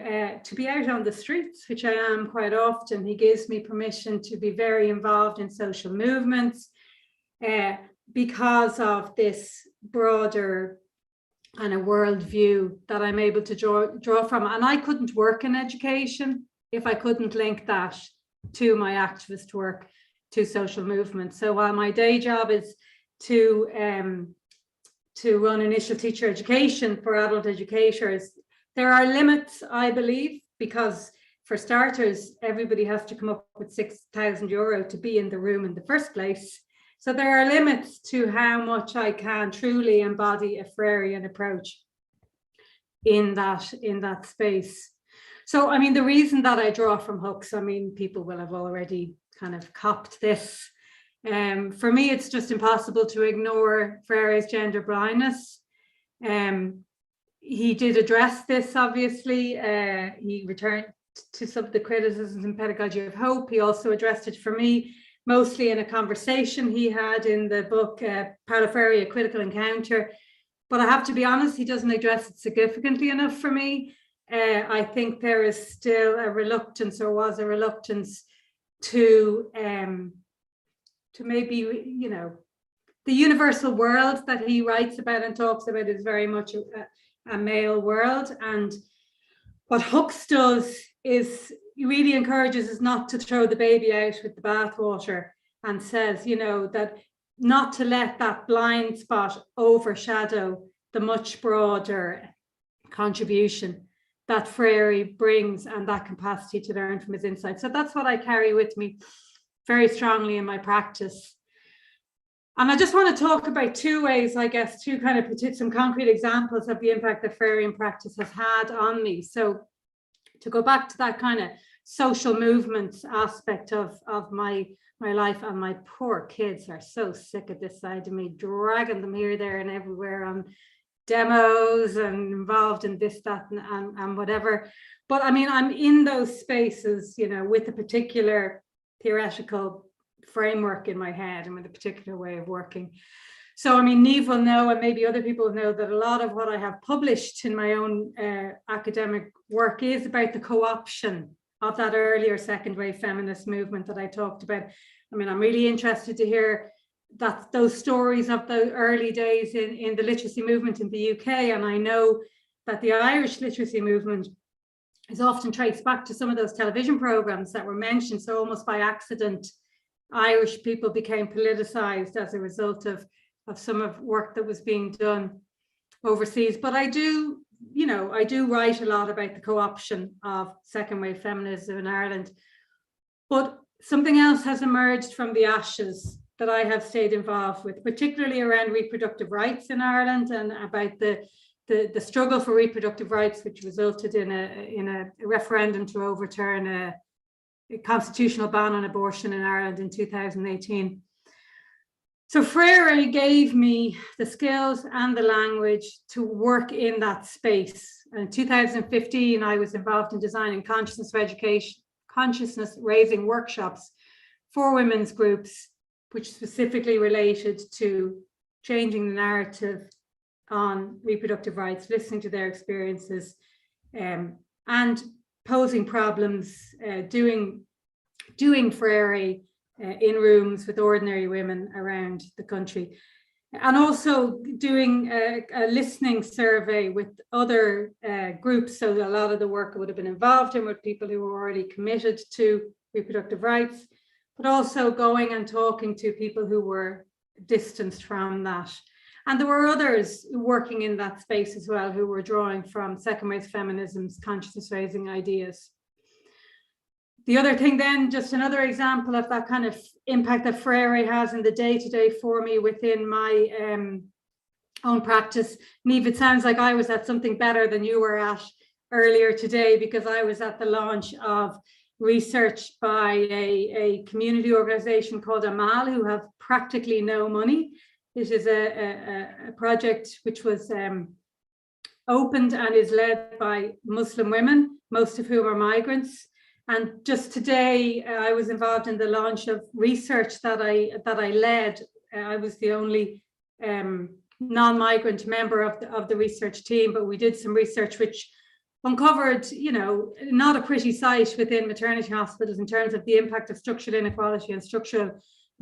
be out on the streets, which I am quite often. He gives me permission to be very involved in social movements because of this broader kind of worldview that I'm able to draw from. And I couldn't work in education if I couldn't link that to my activist work, to social movements. So while my day job is to run initial teacher education for adult educators, there are limits, I believe, because for starters, everybody has to come up with €6,000 to be in the room in the first place. So there are limits to how much I can truly embody a Freirean approach in that space. So, I mean, the reason that I draw from Hooks, I mean, people will have already kind of copped this. For me, it's just impossible to ignore Freire's gender blindness. He did address this, obviously. He returned to some of the criticisms in Pedagogy of Hope. He also addressed it for me, mostly in a conversation he had in the book, Paulo Freire, A Critical Encounter. But I have to be honest, he doesn't address it significantly enough for me. I think there is still a reluctance, or was a reluctance, to maybe, you know, the universal world that he writes about and talks about is very much a male world. And what Hooks does is he really encourages us not to throw the baby out with the bathwater, and says, you know, that not to let that blind spot overshadow the much broader contribution that Freire brings and that capacity to learn from his insights. So that's what I carry with me very strongly in my practice. And I just want to talk about two ways, I guess, two kind of some concrete examples of the impact that Freirean practice has had on me. So to go back to that kind of social movements aspect of my life, and my poor kids are so sick at this side of me, dragging them here, there and everywhere on demos and involved in this, that and whatever. But I mean, I'm in those spaces, you know, with a particular theoretical framework in my head and with a particular way of working. So I mean, Niamh will know, and maybe other people know, that a lot of what I have published in my own academic work is about the co-option of that earlier second wave feminist movement that I talked about. I mean, I'm really interested to hear that those stories of the early days in the literacy movement in the UK. And I know that the Irish literacy movement is often traced back to some of those television programs that were mentioned. So almost by accident, Irish people became politicized as a result of some of work that was being done overseas. But I do, you know, I do write a lot about the co-option of second wave feminism in Ireland. But something else has emerged from the ashes that I have stayed involved with, particularly around reproductive rights in Ireland, and about the struggle for reproductive rights, which resulted in a referendum to overturn constitutional ban on abortion in Ireland in 2018. So Freire gave me the skills and the language to work in that space. And in 2015, I was involved in designing consciousness raising workshops for women's groups, which specifically related to changing the narrative on reproductive rights, listening to their experiences, and posing problems, doing Freire in rooms with ordinary women around the country, and also doing a listening survey with other groups. So a lot of the work I would have been involved in with people who were already committed to reproductive rights, but also going and talking to people who were distanced from that. And there were others working in that space as well who were drawing from second wave feminism's consciousness raising ideas. The other thing then, just another example of that kind of impact that Freire has in the day-to-day for me within my own practice. Niamh, it sounds like I was at something better than you were at earlier today, because I was at the launch of research by a community organization called Amal, who have practically no money. This is a project which was opened and is led by Muslim women, most of whom are migrants. And just today, I was involved in the launch of research that I led. I was the only non-migrant member of the research team, but we did some research which uncovered, you know, not a pretty sight within maternity hospitals in terms of the impact of structural inequality and structural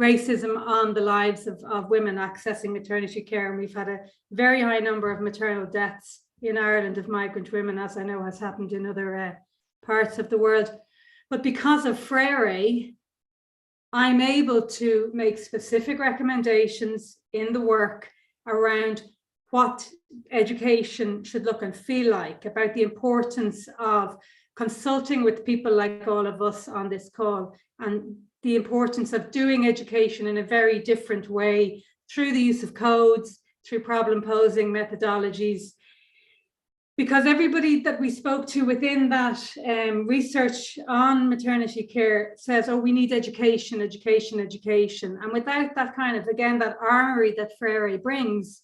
racism on the lives of women accessing maternity care. And we've had a very high number of maternal deaths in Ireland of migrant women, as I know has happened in other parts of the world. But because of Freire, I'm able to make specific recommendations in the work around what education should look and feel like, about the importance of consulting with people like all of us on this call, and the importance of doing education in a very different way through the use of codes, through problem posing methodologies. Because everybody that we spoke to within that research on maternity care says, oh, we need education, education, education. And without that kind of, again, that armory that Freire brings,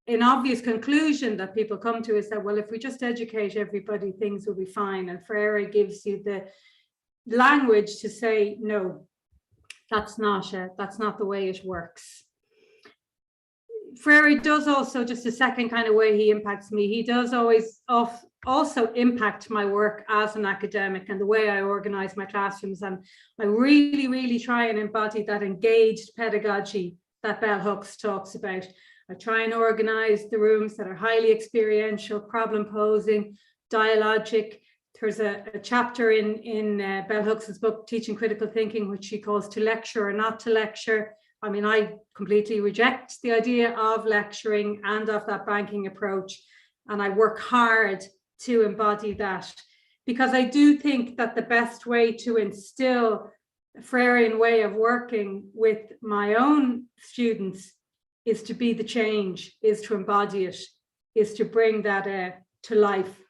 an obvious conclusion that people come to is that, well, if we just educate everybody, things will be fine. And Freire gives you the language to say, no, that's not the way it works. Freire does also, just a second kind of way he impacts me, he does always also impact my work as an academic and the way I organize my classrooms. And I really, really try and embody that engaged pedagogy that Bell Hooks talks about. I try and organize the rooms that are highly experiential, problem posing, dialogic. There's a chapter in Bell Hooks' book, Teaching Critical Thinking, which she calls To Lecture or Not to Lecture. I mean, I completely reject the idea of lecturing and of that banking approach. And I work hard to embody that, because I do think that the best way to instill a Freirean way of working with my own students is to be the change, is to embody it, is to bring that to life.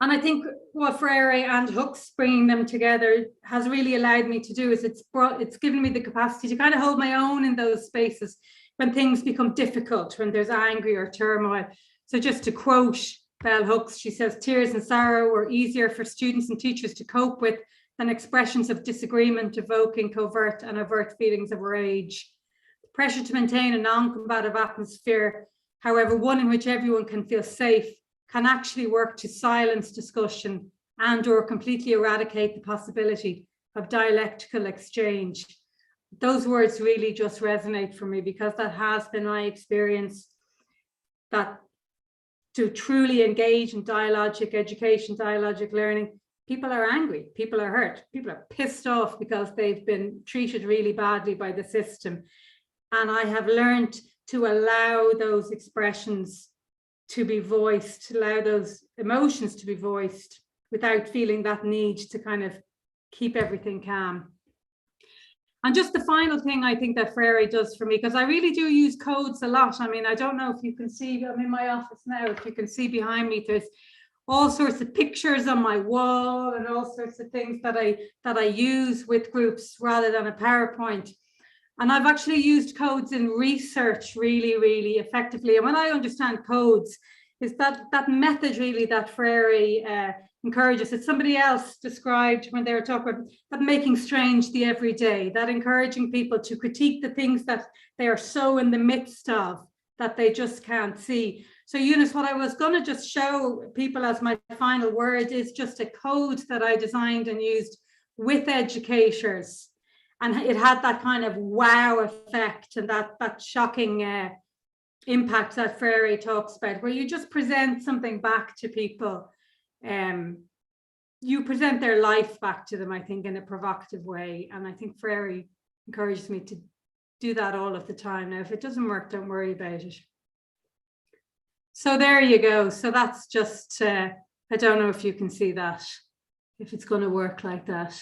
And I think what Freire and Hooks, bringing them together, has really allowed me to do is it's given me the capacity to kind of hold my own in those spaces when things become difficult, when there's anger or turmoil. So just to quote Bell Hooks, she says, tears and sorrow were easier for students and teachers to cope with than expressions of disagreement, evoking covert and overt feelings of rage. The pressure to maintain a non-combative atmosphere, however, one in which everyone can feel safe, can actually work to silence discussion and or completely eradicate the possibility of dialectical exchange. Those words really just resonate for me, because that has been my experience, that to truly engage in dialogic education, dialogic learning, people are angry, people are hurt, people are pissed off because they've been treated really badly by the system. And I have learned to allow those expressions to be voiced, allow those emotions to be voiced without feeling that need to kind of keep everything calm. And just the final thing I think that Freire does for me, because I really do use codes a lot. I mean, I don't know if you can see, I'm in my office now, if you can see behind me, there's all sorts of pictures on my wall and all sorts of things that I use with groups rather than a PowerPoint. And I've actually used codes in research really, really effectively. And when I understand codes, is that method really that Freire encourages. It's somebody else described when they were talking about that making strange the everyday, that encouraging people to critique the things that they are so in the midst of that they just can't see. So Eunice, what I was going to just show people as my final word is just a code that I designed and used with educators. And it had that kind of wow effect and that shocking impact that Freire talks about, where you just present something back to people. You present their life back to them, I think, in a provocative way. And I think Freire encourages me to do that all of the time. Now, if it doesn't work, don't worry about it. So there you go. So that's just, I don't know if you can see that, if it's going to work like that.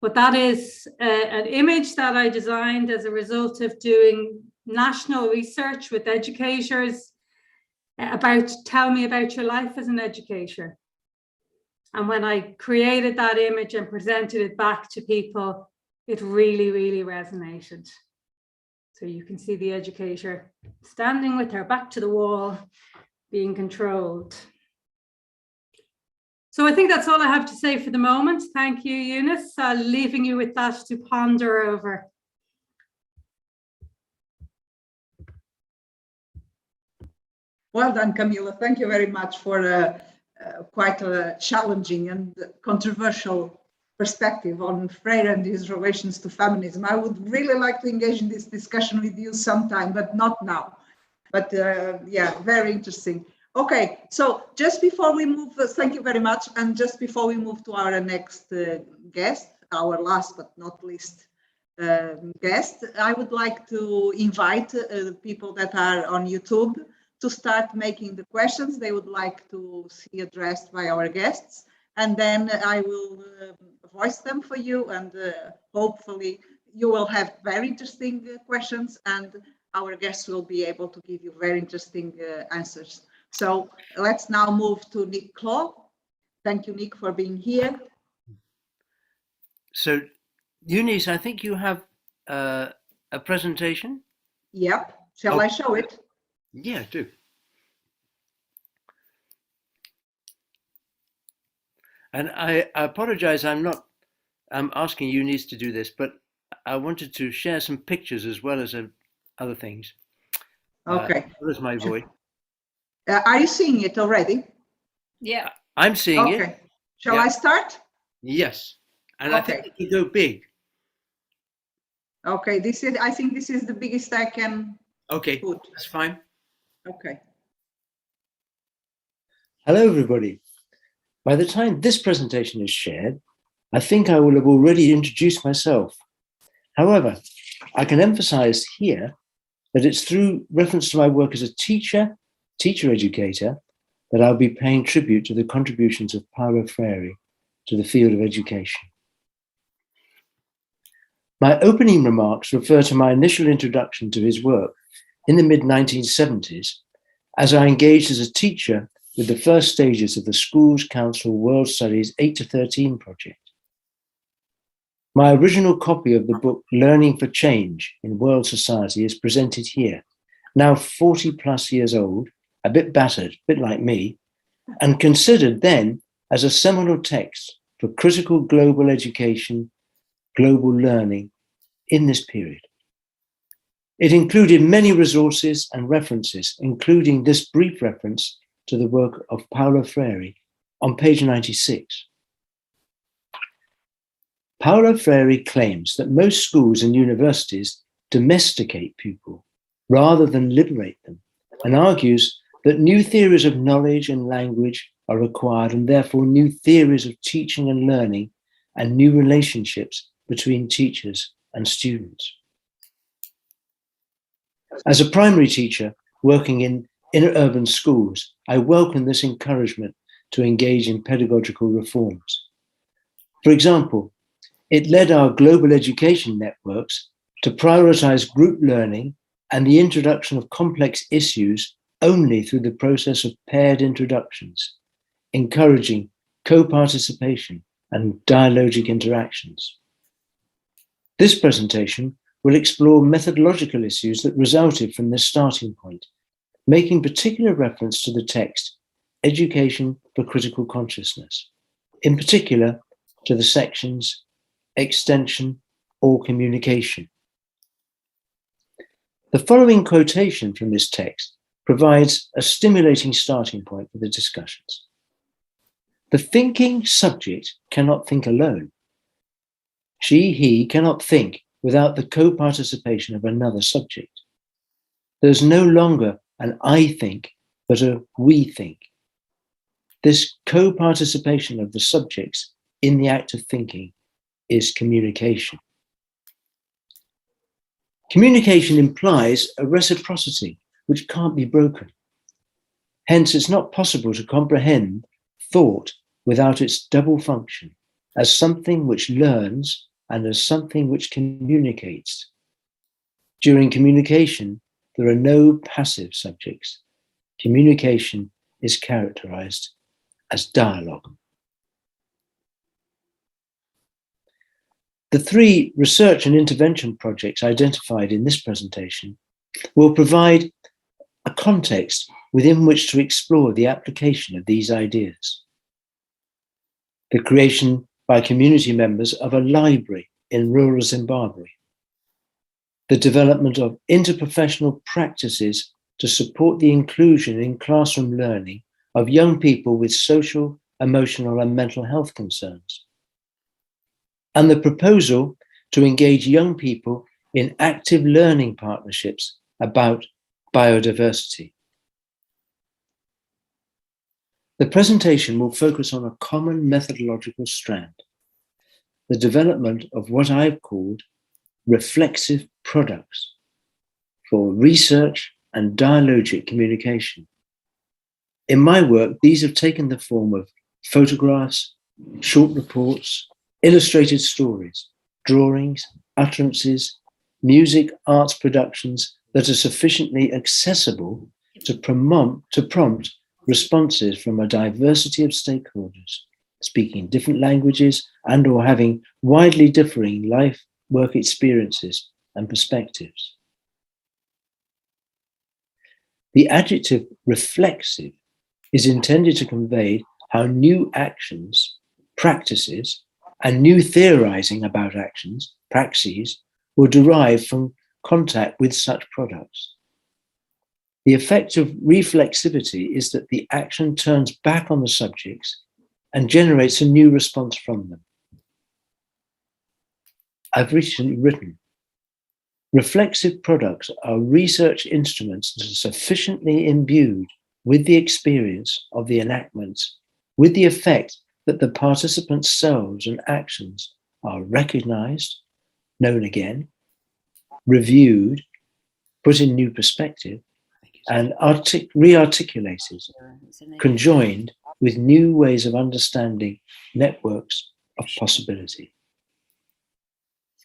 But that is an image that I designed as a result of doing national research with educators about tell me about your life as an educator. And when I created that image and presented it back to people, it really, really resonated. So you can see the educator standing with her back to the wall, being controlled. So I think that's all I have to say for the moment. Thank you, Eunice. Leaving you with that to ponder over. Well done, Camilla. Thank you very much for quite a challenging and controversial perspective on Freire and his relations to feminism. I would really like to engage in this discussion with you sometime, but not now. But yeah, very interesting. Okay, so just before we move, thank you very much. And just before we move to our next guest, our last but not least guest, I would like to invite the people that are on YouTube to start making the questions they would like to see addressed by our guests. And then I will voice them for you, and hopefully you will have very interesting questions, and our guests will be able to give you very interesting answers. So let's now move to Nick Claw. Thank you, Nick, for being here. So, Eunice, I think you have a presentation? Yep. Shall I show it? Yeah, do. And I apologize, I'm asking Eunice to do this, but I wanted to share some pictures as well as other things. Okay. As well as my voice. Are you seeing it already? Yeah. I'm seeing it. Okay. Shall I start? Yes. And okay. I think you go big. Okay, I think this is the biggest I can put. That's fine. Okay. Hello, everybody. By the time this presentation is shared, I think I will have already introduced myself. However, I can emphasize here that it's through reference to my work as a teacher educator, that I'll be paying tribute to the contributions of Paulo Freire to the field of education. My opening remarks refer to my initial introduction to his work in the mid-1970s, as I engaged as a teacher with the first stages of the Schools Council World Studies 8 to 13 project. My original copy of the book Learning for Change in World Society is presented here, now 40 plus years old, a bit battered, a bit like me, and considered then as a seminal text for critical global education, global learning in this period. It included many resources and references, including this brief reference to the work of Paulo Freire on page 96. Paulo Freire claims that most schools and universities domesticate people rather than liberate them, and argues that new theories of knowledge and language are required, and therefore new theories of teaching and learning and new relationships between teachers and students. As a primary teacher working in inner-urban schools, I welcome this encouragement to engage in pedagogical reforms. For example, it led our global education networks to prioritize group learning and the introduction of complex issues only through the process of paired introductions, encouraging co-participation and dialogic interactions. This presentation will explore methodological issues that resulted from this starting point, making particular reference to the text, Education for Critical Consciousness, in particular to the sections, Extension or Communication. The following quotation from this text provides a stimulating starting point for the discussions. The thinking subject cannot think alone. She, he cannot think without the co-participation of another subject. There's no longer an I think, but a we think. This co-participation of the subjects in the act of thinking is communication. Communication implies a reciprocity which can't be broken. Hence, it's not possible to comprehend thought without its double function as something which learns and as something which communicates. During communication, there are no passive subjects. Communication is characterized as dialogue. The 3 research and intervention projects identified in this presentation will provide a context within which to explore the application of these ideas. The creation by community members of a library in rural Zimbabwe. The development of interprofessional practices to support the inclusion in classroom learning of young people with social, emotional, and mental health concerns. And the proposal to engage young people in active learning partnerships about biodiversity. The presentation will focus on a common methodological strand, the development of what I've called reflexive products for research and dialogic communication. In my work, these have taken the form of photographs, short reports, illustrated stories, drawings, utterances, music, arts productions that are sufficiently accessible to prompt responses from a diversity of stakeholders, speaking different languages and or having widely differing life, work experiences and perspectives. The adjective reflexive is intended to convey how new actions, practices, and new theorizing about actions, praxes, will derive from contact with such products. The effect of reflexivity is that the action turns back on the subjects and generates a new response from them. I've recently written, reflexive products are research instruments that are sufficiently imbued with the experience of the enactments, with the effect that the participants' selves and actions are recognized, known again, reviewed, put in new perspective, and re-articulated, conjoined with new ways of understanding networks of possibility.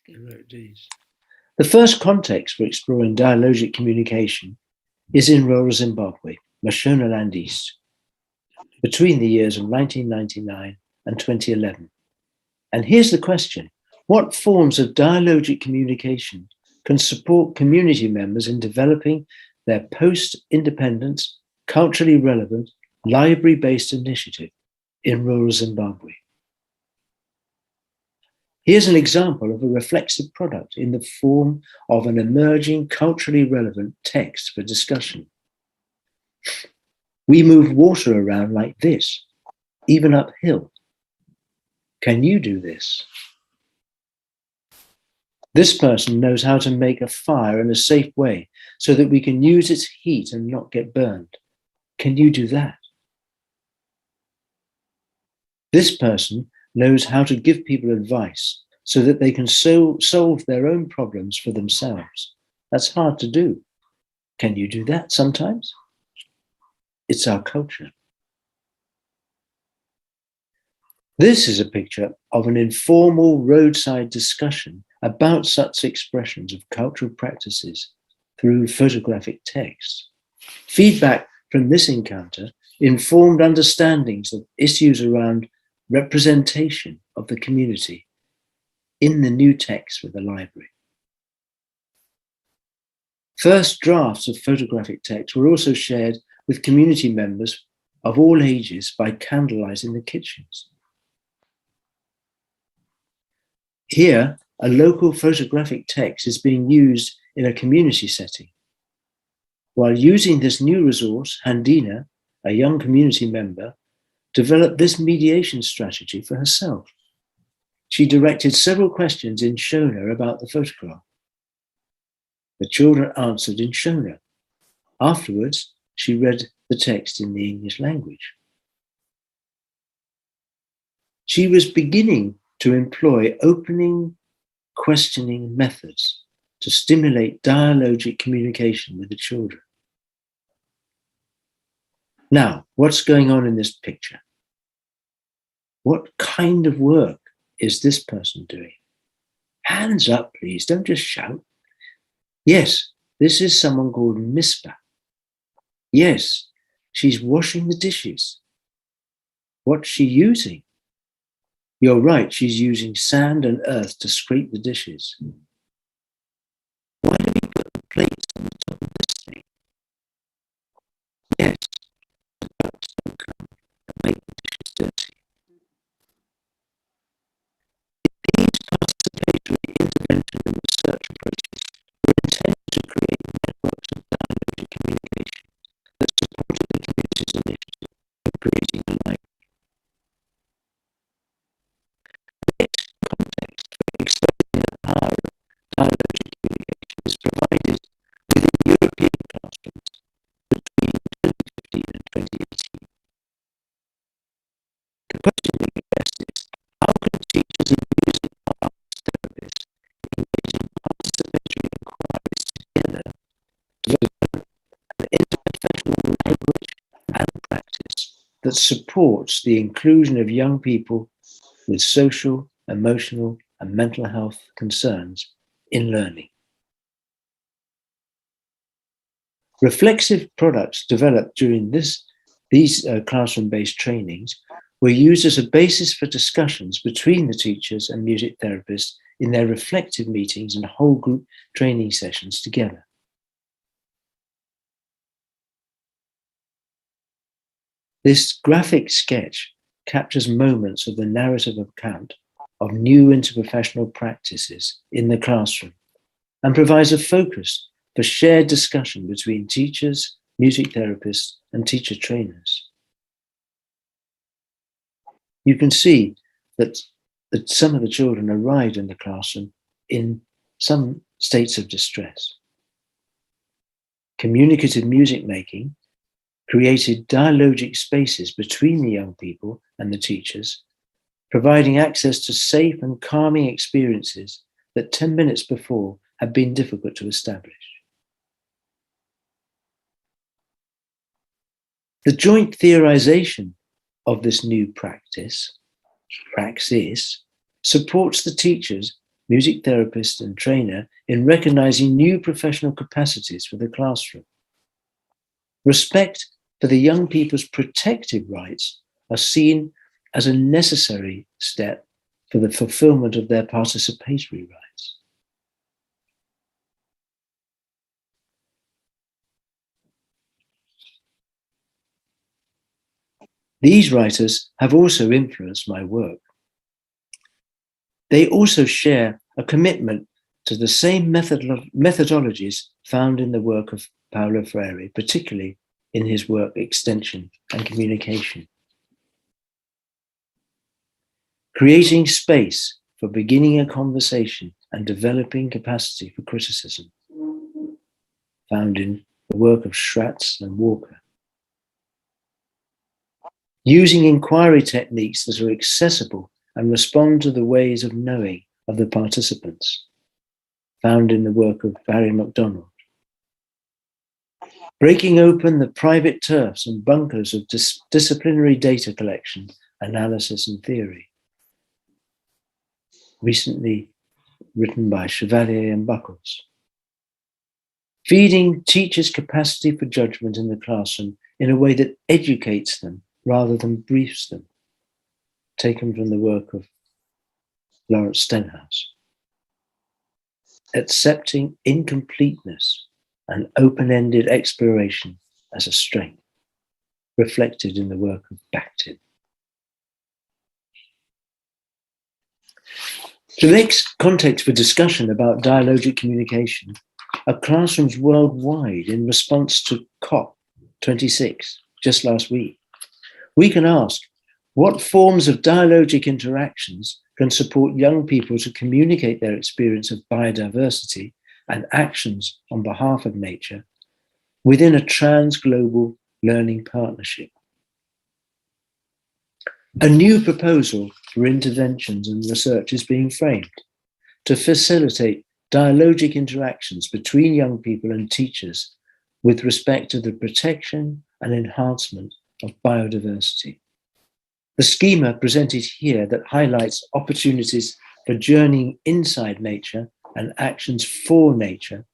The first context for exploring dialogic communication is in rural Zimbabwe, Mashonaland East, between the years of 1999 and 2011. And here's the question: what forms of dialogic communication can support community members in developing their post-independence, culturally relevant, library-based initiative in rural Zimbabwe? Here's an example of a reflexive product in the form of an emerging culturally relevant text for discussion. We move water around like this, even uphill. Can you do this? This person knows how to make a fire in a safe way so that we can use its heat and not get burned. Can you do that? This person knows how to give people advice so that they can solve their own problems for themselves. That's hard to do. Can you do that sometimes? It's our culture. This is a picture of an informal roadside discussion about such expressions of cultural practices through photographic text. Feedback from this encounter informed understandings of issues around representation of the community in the new text for the library. First drafts of photographic text were also shared with community members of all ages by candlelight in the kitchens. Here, a local photographic text is being used in a community setting. While using this new resource, Handina, a young community member, developed this mediation strategy for herself. She directed several questions in Shona about the photograph. The children answered in Shona. Afterwards, she read the text in the English language. She was beginning to employ opening, questioning methods to stimulate dialogic communication with the children. Now, what's going on in this picture? What kind of work is this person doing? Hands up, please, don't just shout. Yes, this is someone called Mispa. Yes, she's washing the dishes. What's she using? You're right, she's using sand and earth to scrape the dishes. Why do we put the plates on the top of this thing? Yes, the ducks don't come and make the dishes dirty. These participatory intervention and research approaches were intended to create networks of dialogic communication that supported the community's initiative of creating a library. Next context for exposing the power of dialogic communication is provided within European classrooms between 2015 and 2018. The question being asked is, how can teachers and music arts therapists engage in participatory inquiries together to develop an interprofessional language and practice that supports the inclusion of young people with social, emotional, and mental health concerns in learning? Reflexive products developed during these classroom-based trainings were used as a basis for discussions between the teachers and music therapists in their reflective meetings and whole group training sessions together. This graphic sketch captures moments of the narrative account of new interprofessional practices in the classroom and provides a focus for shared discussion between teachers, music therapists, and teacher trainers. You can see that some of the children arrived in the classroom in some states of distress. Communicative music making created dialogic spaces between the young people and the teachers, providing access to safe and calming experiences that 10 minutes before had been difficult to establish. The joint theorization of this new praxis, supports the teachers, music therapist, and trainer in recognizing new professional capacities for the classroom. Respect for the young people's protected rights are seen as a necessary step for the fulfillment of their participatory rights. These writers have also influenced my work. They also share a commitment to the same methodologies found in the work of Paulo Freire, particularly in his work Extension and Communication. Creating space for beginning a conversation and developing capacity for criticism, found in the work of Schratz and Walker. Using inquiry techniques that are accessible and respond to the ways of knowing of the participants, found in the work of Barry MacDonald. Breaking open the private turfs and bunkers of disciplinary data collection, analysis, and theory, recently written by Chevalier and Buckles. feeding teachers' capacity for judgment in the classroom in a way that educates them rather than briefs them, taken from the work of Lawrence Stenhouse. Accepting incompleteness and open-ended exploration as a strength, reflected in the work of Bakhtin. To make context for discussion about dialogic communication, classrooms worldwide in response to COP26 just last week, we can ask, what forms of dialogic interactions can support young people to communicate their experience of biodiversity and actions on behalf of nature within a trans-global learning partnership? A new proposal for interventions and research is being framed to facilitate dialogic interactions between young people and teachers with respect to the protection and enhancement of biodiversity. The schema presented here that highlights opportunities for journeying inside nature and actions for nature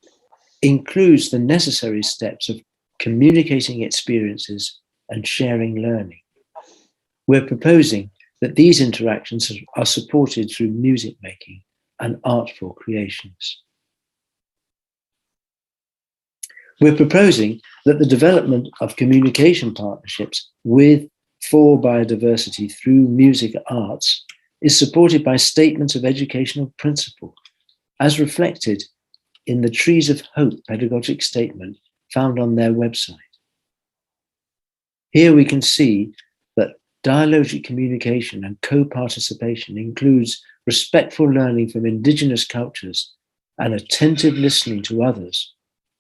includes the necessary steps of communicating experiences and sharing learning. We're proposing that these interactions are supported through music making and artful creations. We're proposing that the development of communication partnerships for biodiversity through music arts is supported by statements of educational principle, as reflected in the Trees of Hope pedagogic statement found on their website. Here we can see that dialogic communication and co-participation includes respectful learning from indigenous cultures and attentive listening to others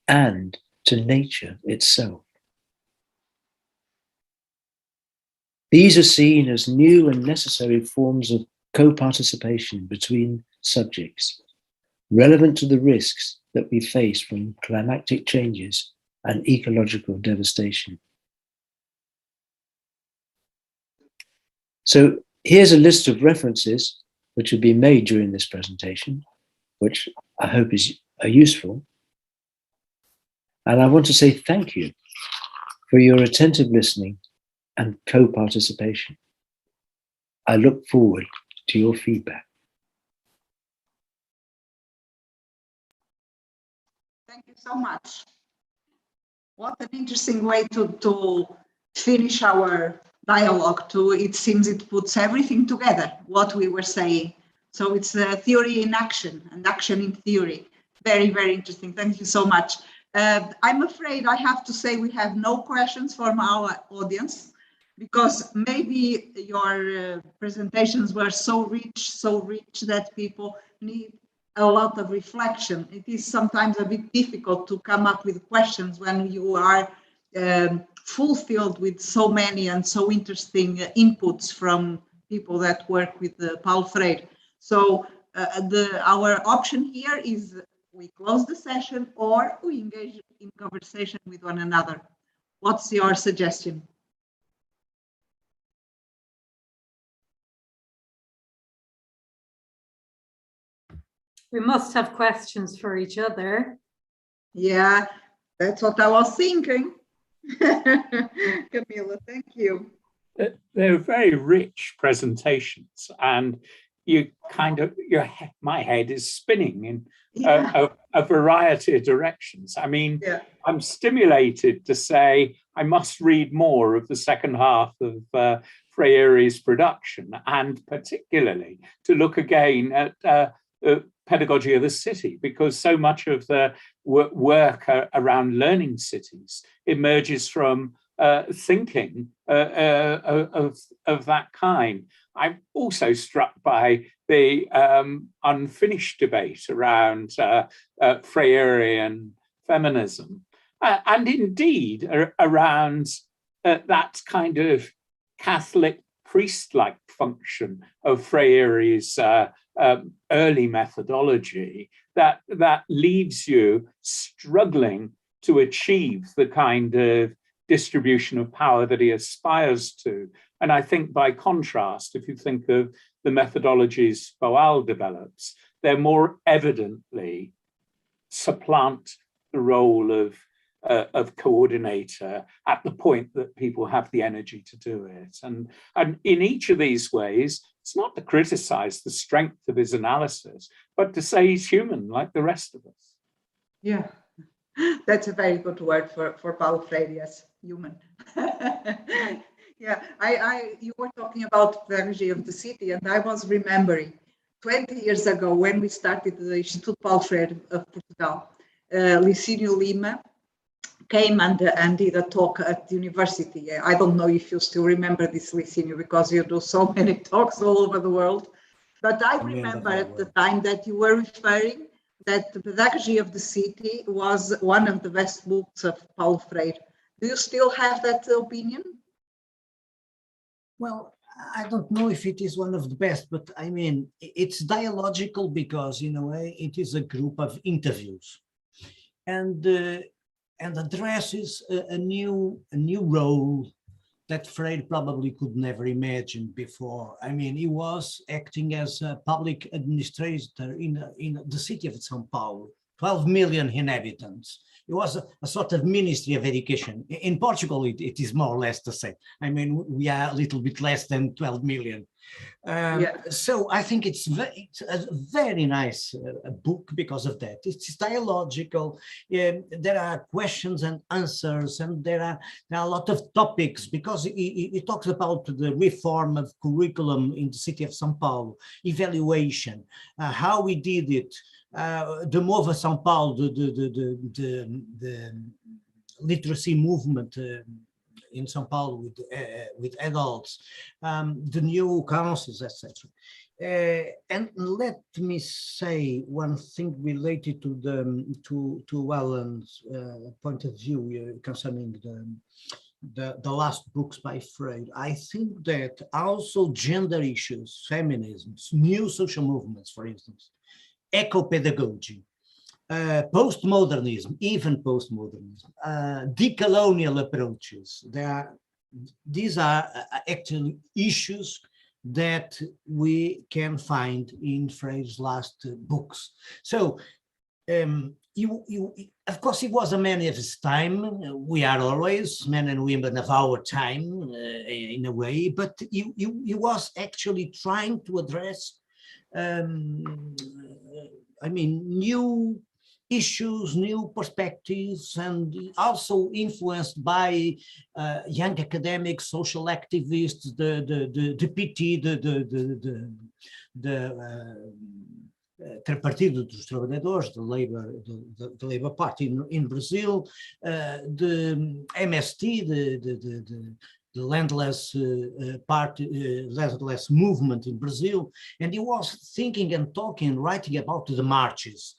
and to nature itself. These are seen as new and necessary forms of co-participation between subjects, relevant to the risks that we face from climatic changes and ecological devastation. So here's a list of references which have been made during this presentation, which I hope are useful. And I want to say thank you for your attentive listening and co-participation. I look forward to your feedback. Thank you so much. What an interesting way to finish our dialogue. It seems it puts everything together, what we were saying. So it's theory in action and action in theory. Very, very interesting. Thank you so much. I'm afraid I have to say we have no questions from our audience, because maybe your presentations were so rich that people need a lot of reflection. It is sometimes a bit difficult to come up with questions when you are fulfilled with so many and so interesting inputs from people that work with Paulo Freire. So our option here is we close the session or we engage in conversation with one another. What's your suggestion? We must have questions for each other. Yeah, that's what I was thinking. Camila, thank you. They're very rich presentations, and you kind of, my head is spinning in a variety of directions. I mean, I'm stimulated to say I must read more of the second half of Freire's production, and particularly to look again at Pedagogy of the City, because so much of the work around learning cities emerges from thinking of that kind. I'm also struck by the unfinished debate around Freirean feminism, and indeed around that kind of Catholic priest-like function of Freire's early methodology that leaves you struggling to achieve the kind of distribution of power that he aspires to. And I think by contrast, if you think of the methodologies Boal develops, they're more evidently supplant the role of coordinator at the point that people have the energy to do it. And in each of these ways, it's not to criticize the strength of his analysis, but to say he's human like the rest of us. Yeah, that's a very good word for Paulo Freire, yes, human. Yeah, you were talking about pedagogy of the city, and I was remembering 20 years ago when we started the Instituto Paulo Freire of Portugal, Licínio Lima came and did a talk at the university. I don't know if you still remember this, Licínio, because you do so many talks all over the world. But I remember at the time that you were referring that the Pedagogy of the City was one of the best books of Paulo Freire. Do you still have that opinion? Well, I don't know if it is one of the best, but I mean, it's dialogical because in a way it is a group of interviews and addresses a new role that Freire probably could never imagine before. I mean, he was acting as a public administrator in the city of São Paulo, 12 million inhabitants. It was a sort of Ministry of Education. In Portugal, it is more or less the same. I mean, we are a little bit less than 12 million. So I think it's a very nice book because of that. It's dialogical. There are questions and answers, and there are a lot of topics because it talks about the reform of curriculum in the city of São Paulo, evaluation, how we did it, the Mova São Paulo, the literacy movement in São Paulo with adults, the new councils, etc. And let me say one thing related to Alan's point of view concerning the last books by Freire. I think that also gender issues, feminisms, new social movements, for instance, eco-pedagogy, postmodernism, even postmodernism, decolonial approaches. These are actually issues that we can find in Freire's last books. So, of course, he was a man of his time. We are always men and women of our time, in a way, but he was actually trying to address I mean, new issues, new perspectives, and also influenced by young academics, social activists, the PT, the Partido dos Trabalhadores, the Labour Party in Brazil, the MST, the landless landless movement in Brazil, and he was thinking and talking, writing about the marches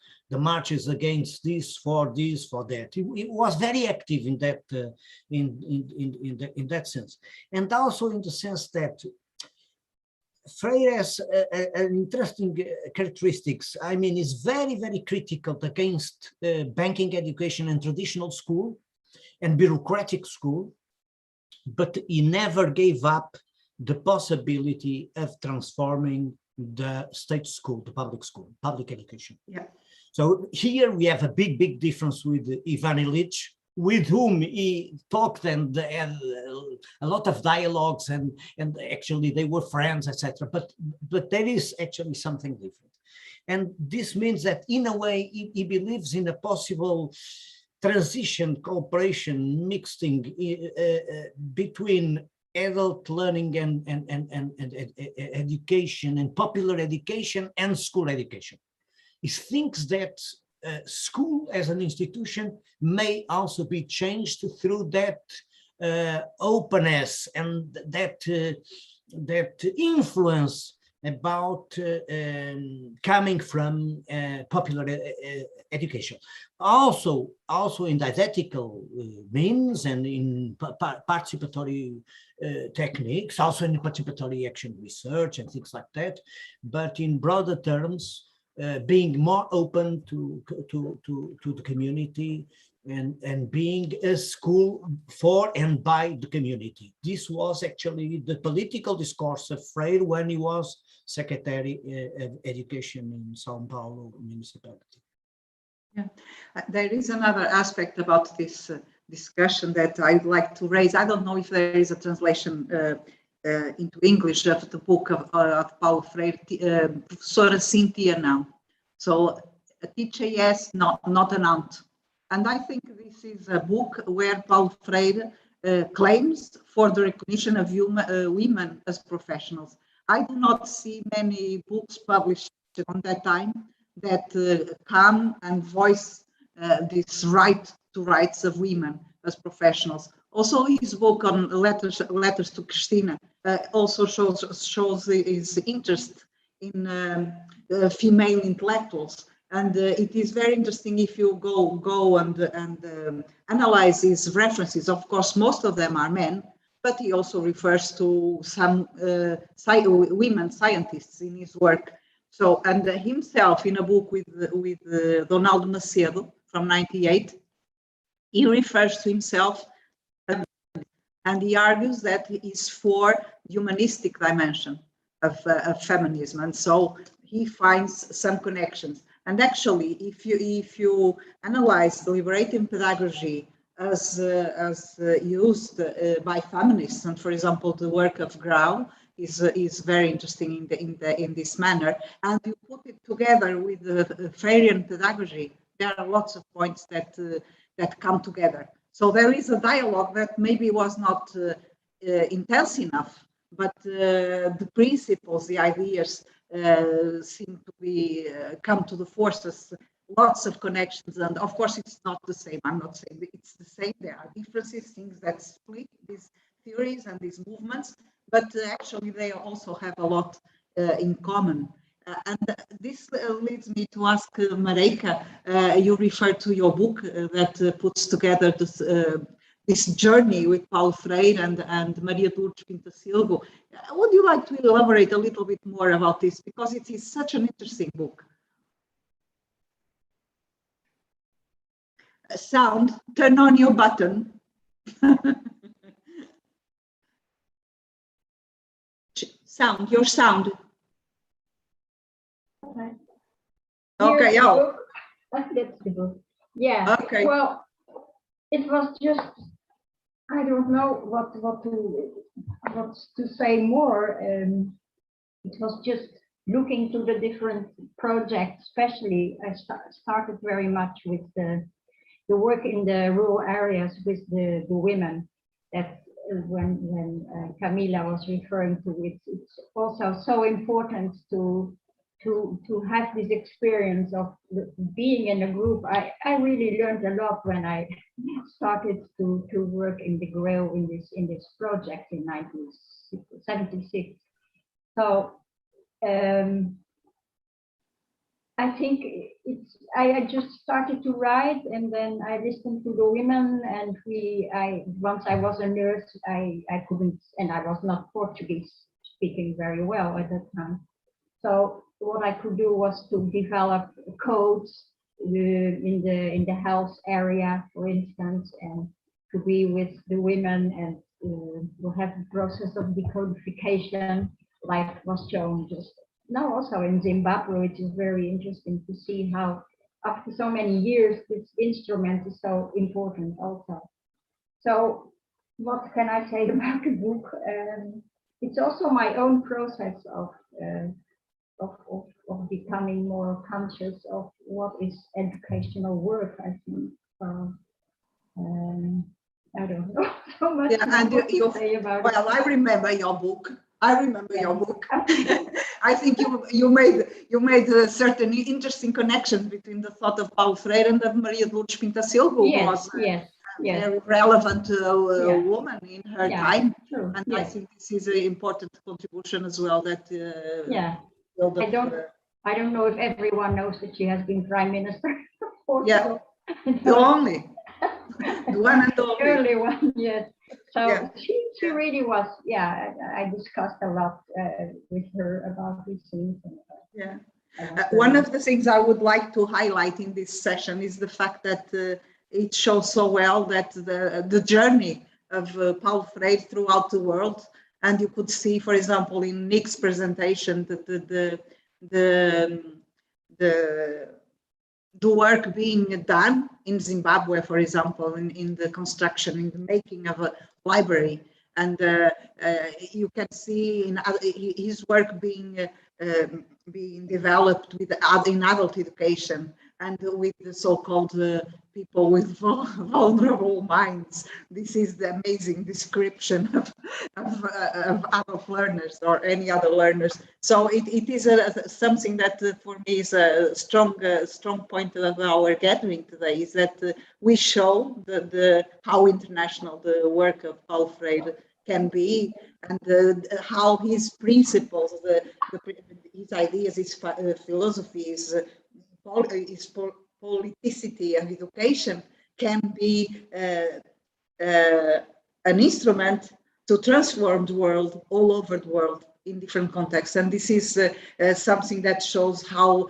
against this, for that. He was very active in that in that sense, and also in the sense that Freire has an interesting characteristics. I mean, is very, very critical against banking education and traditional school and bureaucratic school, but he never gave up the possibility of transforming the state school, the public education. Yeah. So here we have a big difference with Ivan Illich, with whom he talked and had a lot of dialogues, and actually they were friends, etc. But there is actually something different. And this means that in a way he believes in a possible transition, cooperation, mixing between adult learning and education and popular education and school education. He thinks that school as an institution may also be changed through that openness and that influence about coming from popular education. Also in didactical means and in participatory techniques, also in participatory action research and things like that, but in broader terms, being more open to the community and being a school for and by the community. This was actually the political discourse of Freire when he was Secretary of Education in São Paulo municipality. Yeah, there is another aspect about this discussion that I'd like to raise. I don't know if there is a translation into English of the book of Paulo Freire, Professora Cynthia now. So a teacher, yes, not an aunt. And I think this is a book where Paulo Freire claims for the recognition of women as professionals. I do not see many books published on that time that come and voice this right to rights of women as professionals. Also, his book on letters to Christina also shows his interest in female intellectuals. And it is very interesting if you go and analyze his references. Of course, most of them are men, but he also refers to some women scientists in his work. So, and himself in a book with Donaldo Macedo from '98, he refers to himself and he argues that he is for humanistic dimension of feminism. And so he finds some connections. And actually, if you analyze deliberative pedagogy as used by feminists, and for example, the work of Grau is very interesting in this manner, and you put it together with the Freirean pedagogy, there are lots of points that come together. So there is a dialogue that maybe was not intense enough, but the principles, the ideas seem to be come to the forces, lots of connections. And of course, it's not the same. I'm not saying that it's the same. There are differences, things that split these theories and these movements, but actually they also have a lot in common. And this leads me to ask Mareika, you referred to your book that puts together this journey with Paulo Freire and Maria de Lourdes Pintasilgo. Would you like to elaborate a little bit more about this? Because it is such an interesting book. Sound, turn on your button. Sound, your sound. Okay, oh. That's the book. Yeah. Okay. Well, it was just, I don't know what to say more. It was just looking to the different projects, especially I started very much with the work in the rural areas with the women. That when Camila was referring to it, it's also so important to have this experience of being in a group. I really learned a lot when I started to work in the Grail in this project in 1976. So I think I just started to write, and then I listened to the women, and once I was a nurse, I couldn't, and I was not Portuguese speaking very well at that time. So what I could do was to develop codes in the health area, for instance, and to be with the women and to have the process of decodification, like was shown just now also in Zimbabwe, which is very interesting to see how after so many years this instrument is so important also. So what can I say about the book? It's also my own process of becoming more conscious of what is educational work, I think. I don't know so much to say about it. Well, I remember your book. Your book. I think you made a certain interesting connection between the thought of Paulo Freire and of Maria de Lourdes Pintasilgo, who was a very relevant woman in her time. True. And I think this is an important contribution as well. That I don't know if everyone knows that she has been Prime Minister of Yeah, Portugal. the only, the one and only. The early one, yes. So she really was, I discussed a lot with her about these things. One of the things I would like to highlight in this session is the fact that it shows so well that the journey of Paulo Freire throughout the world, and you could see, for example, in Nick's presentation, that the the work being done in Zimbabwe, for example, in the construction, in the making of a library. And you can see in his work being developed in adult education and with the so-called people with vulnerable minds. This is the amazing description of adult learners or any other learners. So it is something that for me is a strong point of our gathering today, is that we show how international the work of Paulo Freire can be, and how his principles, his ideas, his philosophy, his politicity and education can be an instrument to transform the world all over the world in different contexts. And this is something that shows how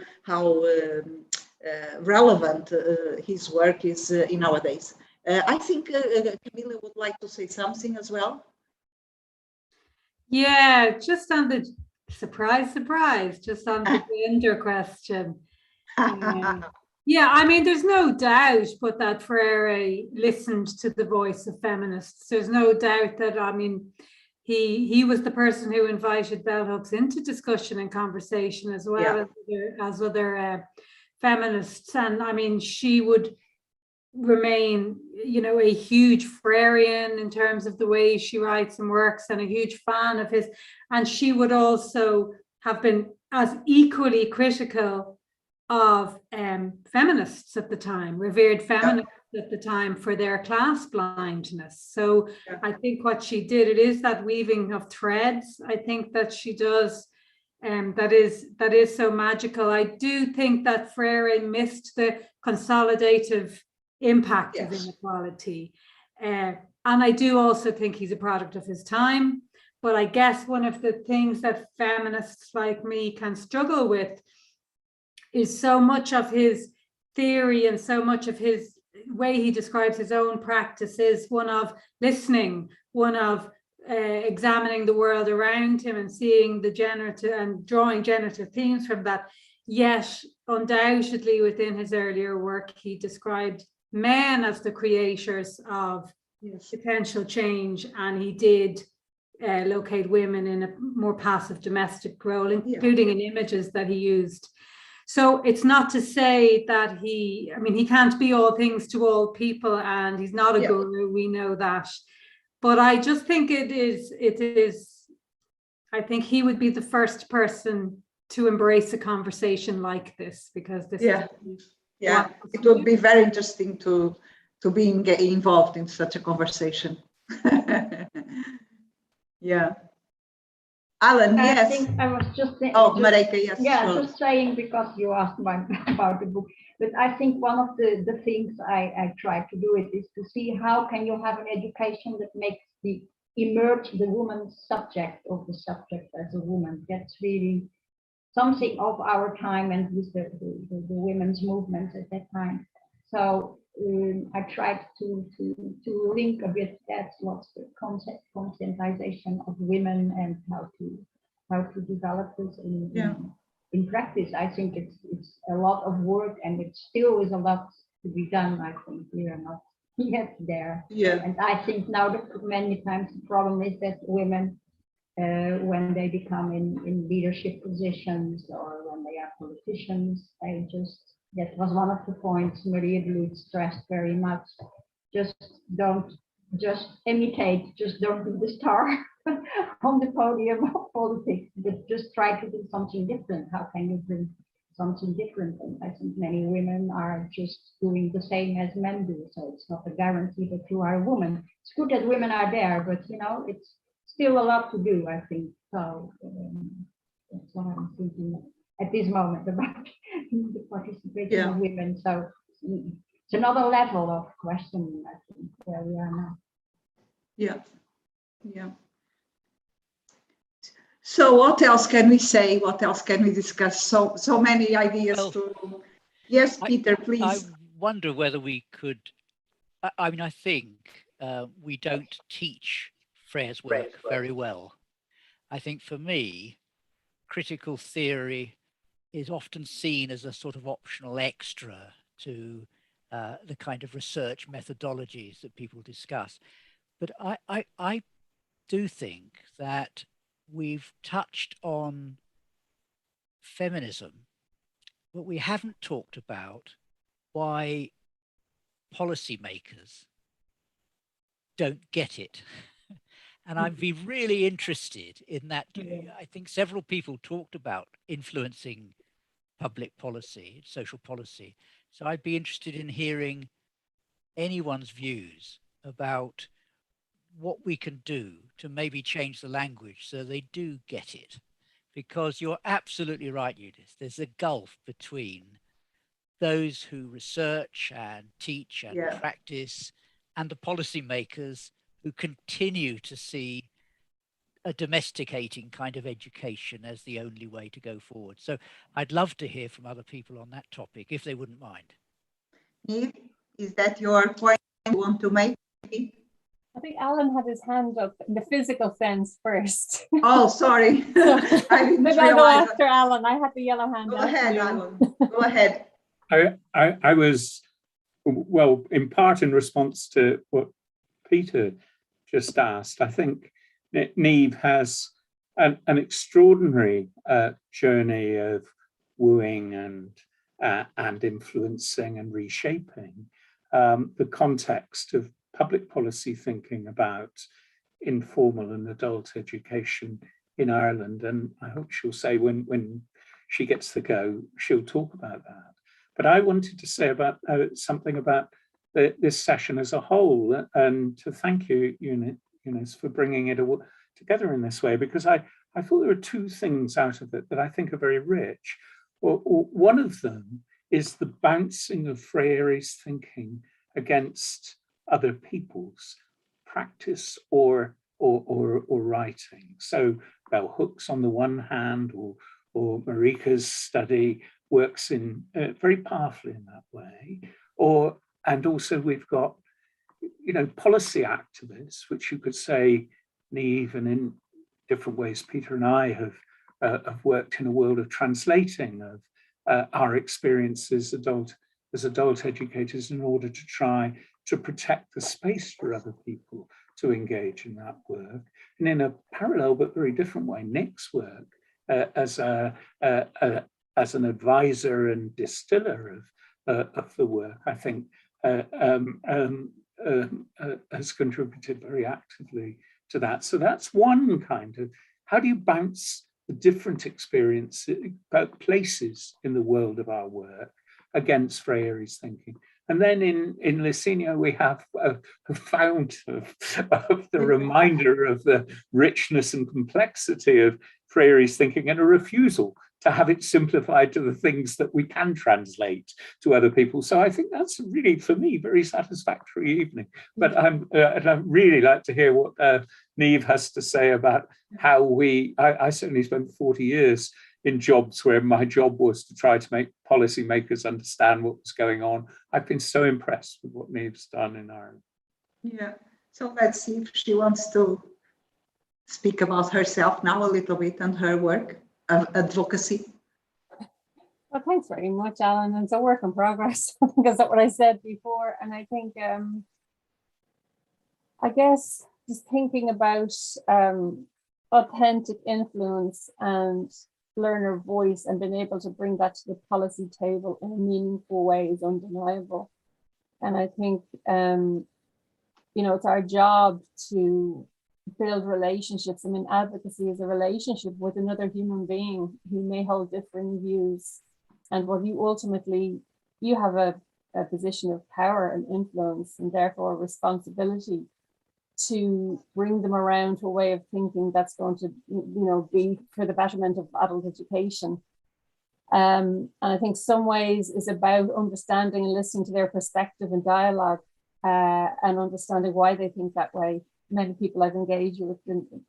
relevant his work is in nowadays. I think Camila would like to say something as well. Yeah, just on the surprise, just on the gender question. Yeah, I mean, there's no doubt but that Freire listened to the voice of feminists. There's no doubt that, I mean, he was the person who invited bell hooks into discussion and conversation, as well as other feminists. And I mean, she would remain, you know, a huge Freirean in terms of the way she writes and works, and a huge fan of his. And she would also have been as equally critical of feminists at the time, revered feminists at the time, for their class blindness. So I think what she did, it is that weaving of threads, I think, that she does, that is so magical. I do think that Freire missed the consolidative impact of inequality. And I do also think he's a product of his time. But I guess one of the things that feminists like me can struggle with is so much of his theory and so much of his way he describes his own practice is one of listening, one of examining the world around him and seeing the generative and drawing generative themes from that. Yet, undoubtedly, within his earlier work, he described men as the creators of potential change, and he did locate women in a more passive domestic role, including in images that he used. So it's not to say that he can't be all things to all people, and he's not a guru, we know that. But I just think it is, I think he would be the first person to embrace a conversation like this, because this is it would be very interesting to be involved in such a conversation. Alan, I think I was just saying. Oh, Marika, yes. Yeah, sure. just saying, because you asked about the book. But I think one of the things I try to do is to see how can you have an education that makes emerge the woman's subject, of the subject as a woman. That's really something of our time, and with the women's movement at that time. So I tried to link a bit that what's the conscientization of women and how to develop this in practice. I think it's a lot of work, and it still is a lot to be done. I think we are not yet there. And I think now that many times the problem is that women, when they become in leadership positions or when they are politicians, that was one of the points Maria Bluth stressed very much. Just don't imitate, just don't be the star on the podium of politics, but just try to do something different. How can you bring something different? And I think many women are just doing the same as men do. So it's not a guarantee that you are a woman. It's good that women are there, but it's still a lot to do, I think. So that's what I'm thinking at this moment about the participation of women. So it's another level of questioning, I think, where we are now. So what else can we say? What else can we discuss? So many ideas Yes, Peter, please. I wonder whether we could, I think we don't teach Freire's work very well. I think for me, critical theory is often seen as a sort of optional extra to the kind of research methodologies that people discuss. But I do think that we've touched on feminism, but we haven't talked about why policymakers don't get it. And I'd be really interested in that. I think several people talked about influencing public policy, social policy. So I'd be interested in hearing anyone's views about what we can do to maybe change the language so they do get it. Because you're absolutely right, Judith. There's a gulf between those who research and teach and practice and the policymakers who continue to see a domesticating kind of education as the only way to go forward. So I'd love to hear from other people on that topic, if they wouldn't mind. Niamh, is that your point you want to make? I think Alan had his hand up in the physical sense first. Oh, sorry. I didn't Maybe I'll go realize after Alan. I had the yellow hand. Go ahead, Alan. Go ahead. I was, well, in part in response to what Peter just asked. I think Niamh has an extraordinary journey of wooing and influencing and reshaping the context of public policy thinking about informal and adult education in Ireland. And I hope she'll say when she gets the go, she'll talk about that. But I wanted to say about something about this session as a whole, and to thank you, Eunice, for bringing it together in this way, because I thought there were two things out of it that I think are very rich. One of them is the bouncing of Freire's thinking against other people's practice or writing. So bell hooks on the one hand, or Marika's study works in very powerfully in that way. And also we've got, policy activists, which you could say, Niamh, and in different ways, Peter and I have worked in a world of translating of our experiences as adult educators in order to try to protect the space for other people to engage in that work. And in a parallel but very different way, Nick's work as an advisor and distiller of the work, I think, has contributed very actively to that. So that's one kind of, how do you bounce the different experiences, places in the world of our work against Freire's thinking? And then in Licinio, we have a fount of the reminder of the richness and complexity of Freire's thinking, and a refusal to have it simplified to the things that we can translate to other people. So I think that's really, for me, very satisfactory evening. But I'd really like to hear what Niamh has to say about how I certainly spent 40 years in jobs where my job was to try to make policymakers understand what was going on. I've been so impressed with what Niamh's done in Ireland. Yeah, so let's see if she wants to speak about herself now a little bit and her work of advocacy. Well, thanks very much, Alan. It's a work in progress, because that's what I said before. And I think, I guess, just thinking about authentic influence and learner voice and being able to bring that to the policy table in a meaningful way is undeniable. And I think, it's our job to build relationships. I mean, advocacy is a relationship with another human being who may hold different views. And what you have a position of power and influence, and therefore responsibility to bring them around to a way of thinking that's going to, be for the betterment of adult education. And I think some ways is about understanding and listening to their perspective and dialogue, and understanding why they think that way. Many people I've engaged with,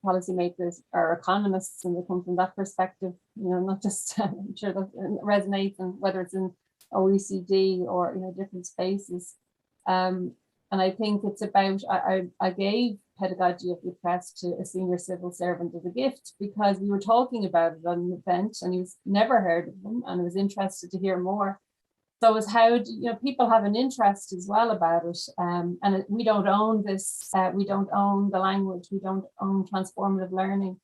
policymakers, are economists, and they come from that perspective, not just, I'm sure that resonates, and whether it's in OECD or, different spaces. And I think it's about, I gave Pedagogy of the Oppressed to a senior civil servant as a gift, because we were talking about it on an event and he was never heard of them and was interested to hear more. So it's how people have an interest as well about it, and we don't own this. We don't own the language. We don't own transformative learning,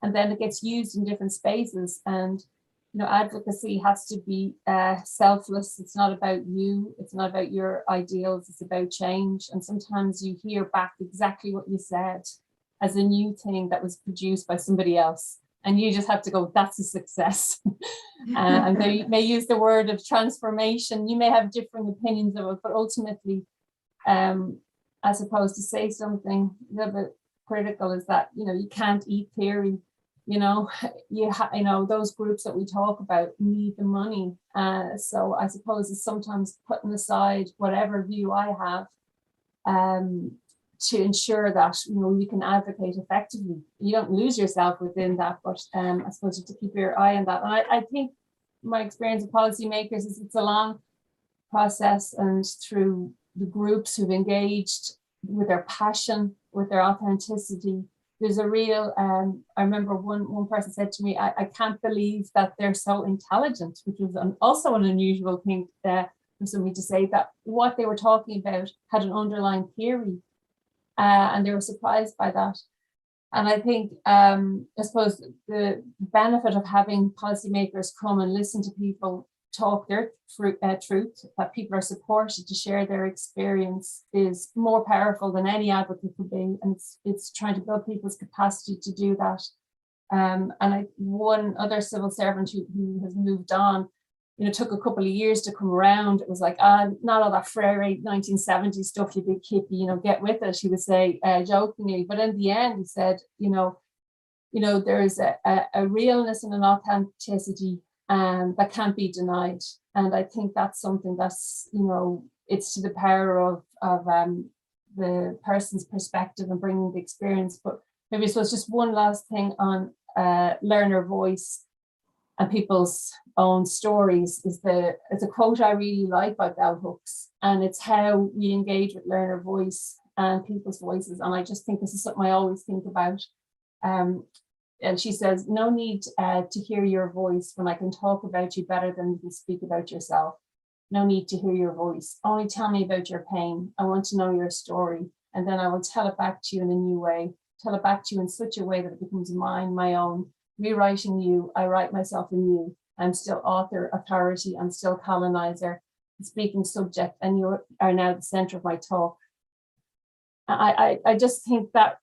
and then it gets used in different spaces. And advocacy has to be selfless. It's not about you. It's not about your ideals. It's about change. And sometimes you hear back exactly what you said as a new thing that was produced by somebody else. And you just have to go, that's a success. And they may use the word of transformation. You may have differing opinions of it, but ultimately, I suppose to say something a little bit critical is that, you can't eat theory. Those groups that we talk about need the money. So I suppose it's sometimes putting aside whatever view I have, to ensure that you can advocate effectively. You don't lose yourself within that, but I suppose you have to keep your eye on that. And I think my experience of policymakers is it's a long process, and through the groups who've engaged with their passion, with their authenticity, there's a real, I remember one person said to me, I can't believe that they're so intelligent, which was also an unusual thing for somebody to say, that what they were talking about had an underlying theory. And they were surprised by that. And I think, I suppose the benefit of having policymakers come and listen to people talk their truth, that people are supported to share their experience, is more powerful than any advocate could be. And it's trying to build people's capacity to do that. And one other civil servant who has moved on, took a couple of years to come around. It was like, not all that Freire 1970 stuff, you big hippie, get with it, he would say jokingly. But in the end, he said, there's a realness and an authenticity that can't be denied. And I think that's something that's, it's to the power of the person's perspective and bringing the experience. But maybe so it's just one last thing on learner voice and people's own stories. It's a quote I really like by bell hooks, and it's how we engage with learner voice and people's voices. And I just think this is something I always think about. And she says, no need to hear your voice when I can talk about you better than you can speak about yourself. No need to hear your voice. Only tell me about your pain. I want to know your story. And then I will tell it back to you in a new way, tell it back to you in such a way that it becomes mine, my own. Rewriting you, I write myself anew. I'm still author, authority, I'm still colonizer, speaking subject, and you are now the center of my talk. I just think that,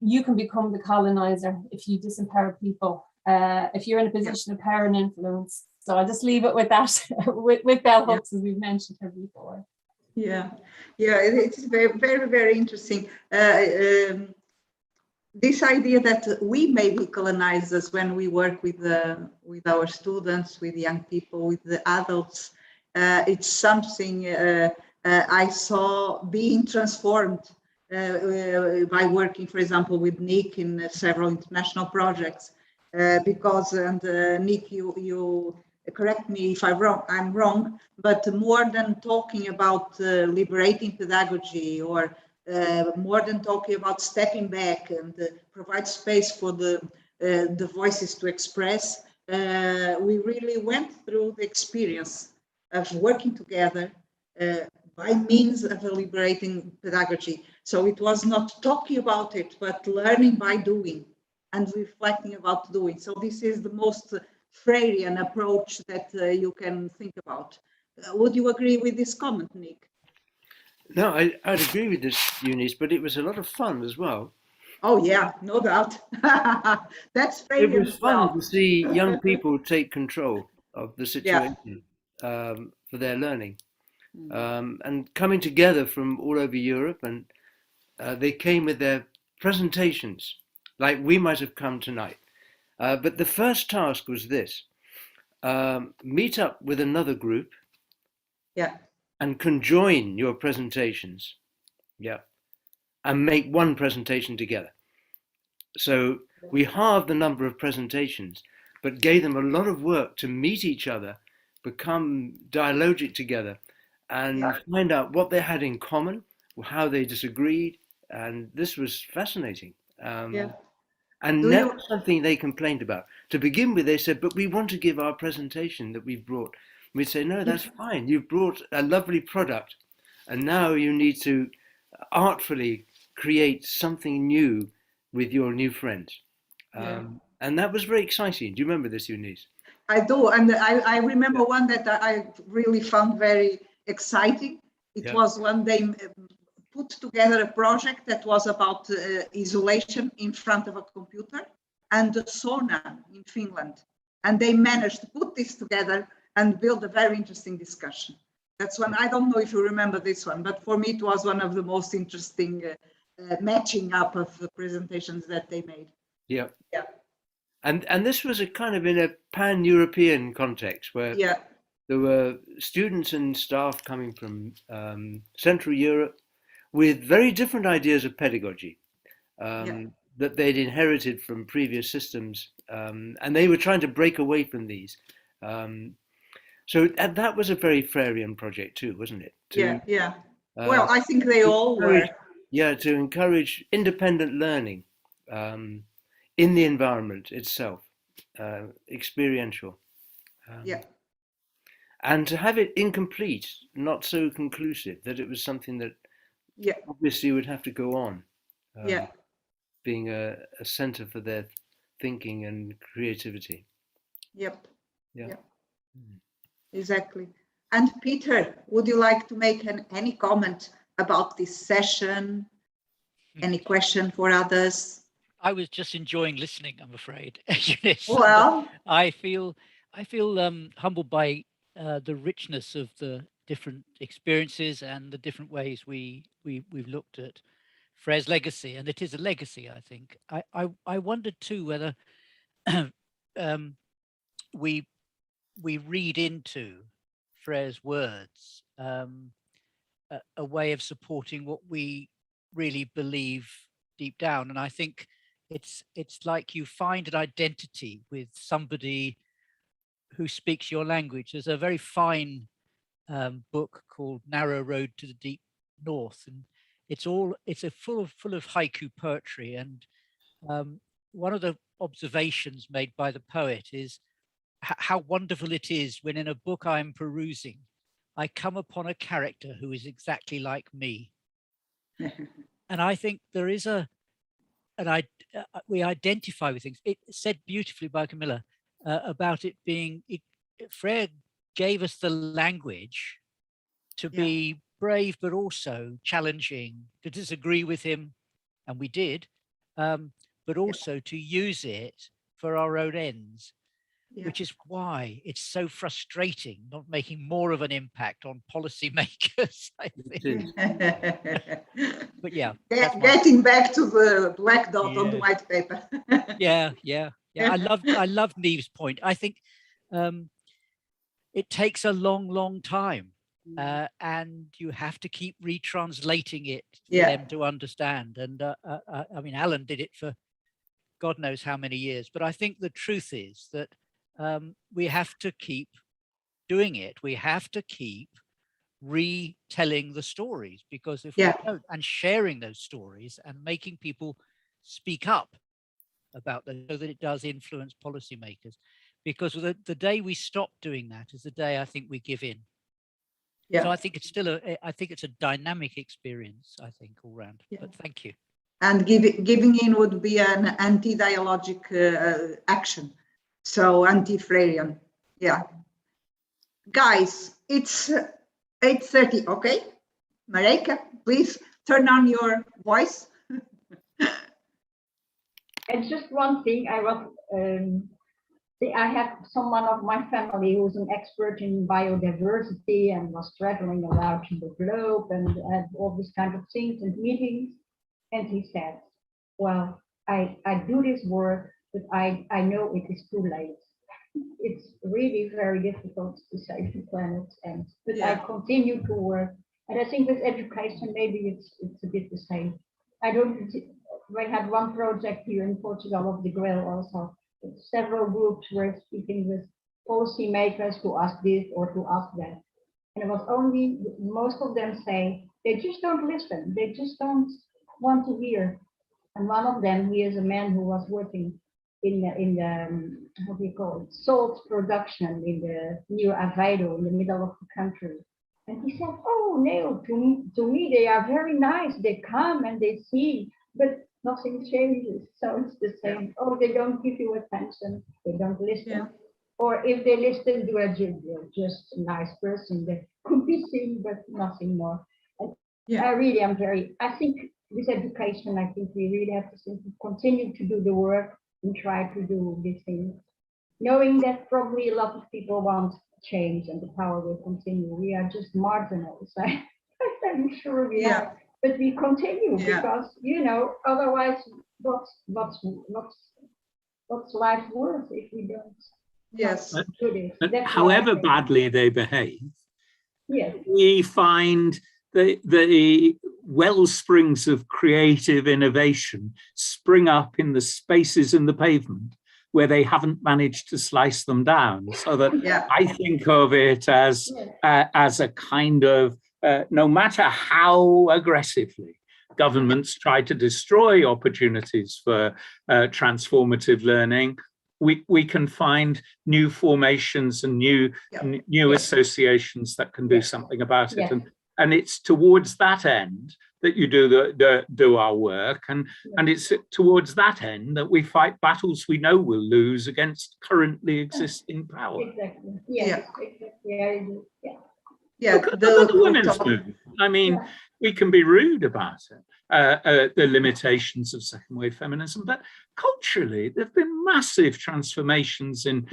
you can become the colonizer if you disempower people, if you're in a position of power and influence. So I'll just leave it with that, with bell hooks, as we've mentioned her before. Yeah, it's very, very, very interesting. This idea that we may be colonizers when we work with our students, with young people, with the adults, it's something I saw being transformed by working, for example, with Nick in several international projects. Because, and Nick, you correct me if I'm wrong, but more than talking about liberating pedagogy, or more than talking about stepping back and provide space for the voices to express, we really went through the experience of working together by means of a liberating pedagogy. So it was not talking about it, but learning by doing and reflecting about doing. So this is the most Freirean approach that you can think about. Would you agree with this comment, Nick? No, I'd agree with this, Eunice, but it was a lot of fun as well. Oh yeah, no doubt. That's Freirean. It was fun to see young people take control of the situation for their learning, and coming together from all over Europe, and they came with their presentations, like we might have come tonight. But the first task was this: meet up with another group. Yeah. And conjoin your presentations, and make one presentation together. So we halved the number of presentations, but gave them a lot of work to meet each other, become dialogic together, and find out what they had in common, how they disagreed, and this was fascinating. And never something they complained about. To begin with, they said, but we want to give our presentation that we've brought We'd say, no, that's fine. You've brought a lovely product, and now you need to artfully create something new with your new friends. And that was very exciting. Do you remember this, Eunice? I do, and I remember one that I really found very exciting. It was when they put together a project that was about isolation in front of a computer and the sauna in Finland. And they managed to put this together and build a very interesting discussion. That's one, I don't know if you remember this one, but for me it was one of the most interesting matching up of the presentations that they made. Yeah. And this was a kind of in a pan-European context where there were students and staff coming from Central Europe with very different ideas of pedagogy that they'd inherited from previous systems, and they were trying to break away from these. So that was a very Freirean project too, wasn't it? Well, I think they all were. Yeah, to encourage independent learning in the environment itself, experiential. And to have it incomplete, not so conclusive, that it was something that obviously would have to go on. Being a center for their thinking and creativity. Exactly. And Peter, would you like to make any comment about this session? Any question for others? I was just enjoying listening, I'm afraid. Eunice. Well, I feel humbled by the richness of the different experiences and the different ways we've looked at Freire's legacy, and it is a legacy. I think I wondered too whether we read into Freire's words a way of supporting what we really believe deep down, and I think it's like you find an identity with somebody who speaks your language. There's a very fine book called Narrow Road to the Deep North, and it's full of haiku poetry. And one of the observations made by the poet is how wonderful it is when in a book I'm perusing, I come upon a character who is exactly like me. And I think there is we identify with things. It's said beautifully by Camilla about it being, Freire gave us the language to be brave, but also challenging, to disagree with him, and we did, but also to use it for our own ends, which is why it's so frustrating not making more of an impact on policymakers, I think. But getting back to the black dot on the white paper. I love Neve's point. I think it takes a long time, and you have to keep retranslating it for them to understand. And I mean, Alan did it for God knows how many years, but I think the truth is that we have to keep doing it. We have to keep retelling the stories, because if we don't, and sharing those stories and making people speak up about them, so that it does influence policymakers. Because the day we stop doing that is the day I think we give in. So I think it's still I think it's a dynamic experience, I think, all round. But thank you. And giving in would be an anti-dialogic action. So anti-Freirean. Guys, it's 8:30, okay? Marika, please turn on your voice. And just one thing, I have someone of my family who's an expert in biodiversity and was traveling around the globe and had all these kind of things and meetings. And he said, well, I do this work, but I know it is too late. It's really very difficult to save the planet, but I continue to work. And I think with education, maybe it's a bit the same. We had one project here in Portugal of the Grail also. Several groups were speaking with policymakers to ask this or to ask that. And it was only, most of them say, they just don't listen. They just don't want to hear. And one of them, he is a man who was working in the how do you call it, salt production in the near Aveiro in the middle of the country. And he said, "Oh, no, to me they are very nice. They come and they see, but nothing changes. So it's the same. Oh, they don't give you attention. They don't listen. Yeah. Or if they listen, they're just a nice person. They could be seen, but nothing more." And Yeah. I really am I think with education, I think we really have to simply continue to do the work and try to do these things, knowing that probably a lot of people want change and the power will continue. We are just marginals. I'm sure we Yeah. are, but we continue Yeah. because, you know, otherwise what's life worth if we don't Yes. do this? But That's however why I think- badly they behave, Yes. we find the well springs of creative innovation spring up in the spaces in the pavement where they haven't managed to slice them down. So that Yeah. I think of it as a kind of, no matter how aggressively governments try to destroy opportunities for transformative learning, we can find new formations and new associations that can do something about it. And it's towards that end that you do our work, and it's towards that end that we fight battles we know we'll lose against currently existing power. Exactly. Yes. Exactly. Yeah. Look at the women's movement. I mean, we can be rude about it, the limitations of second wave feminism, but culturally there have been massive transformations in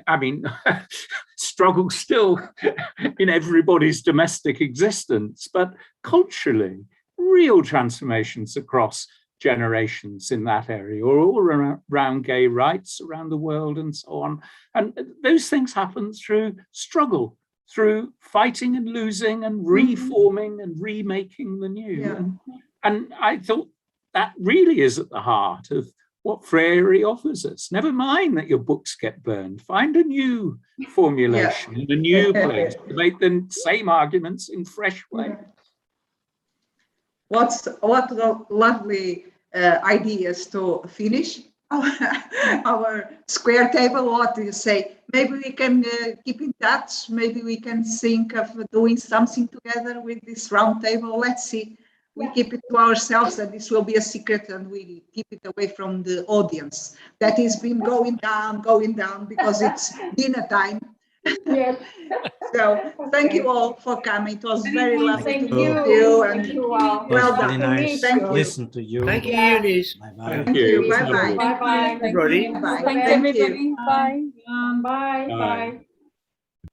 I mean, struggle still in everybody's domestic existence, but culturally real transformations across generations in that area, or all around gay rights around the world and so on. And those things happen through struggle, through fighting and losing and reforming and remaking the new. And I thought that really is at the heart of what Freire offers us. Never mind that your books get burned. Find a new formulation in a new place to make the same arguments in fresh ways. What lovely ideas to finish our square table. What do you say? Maybe we can keep in touch. Maybe we can think of doing something together with this round table. Let's see. We keep it to ourselves, and this will be a secret, and we keep it away from the audience. That has been going down because it's dinner time. Yes. So thank you all for coming. It was very lovely Thank to meet you. you, and Thank you all. well Very done. nice. Thank you. Listen to you. Thank you, Eunice. Bye-bye. Thank you. Bye bye. Bye bye. Everybody. Bye. Thanks, Thank you. everybody. Bye. Bye. Bye. Bye.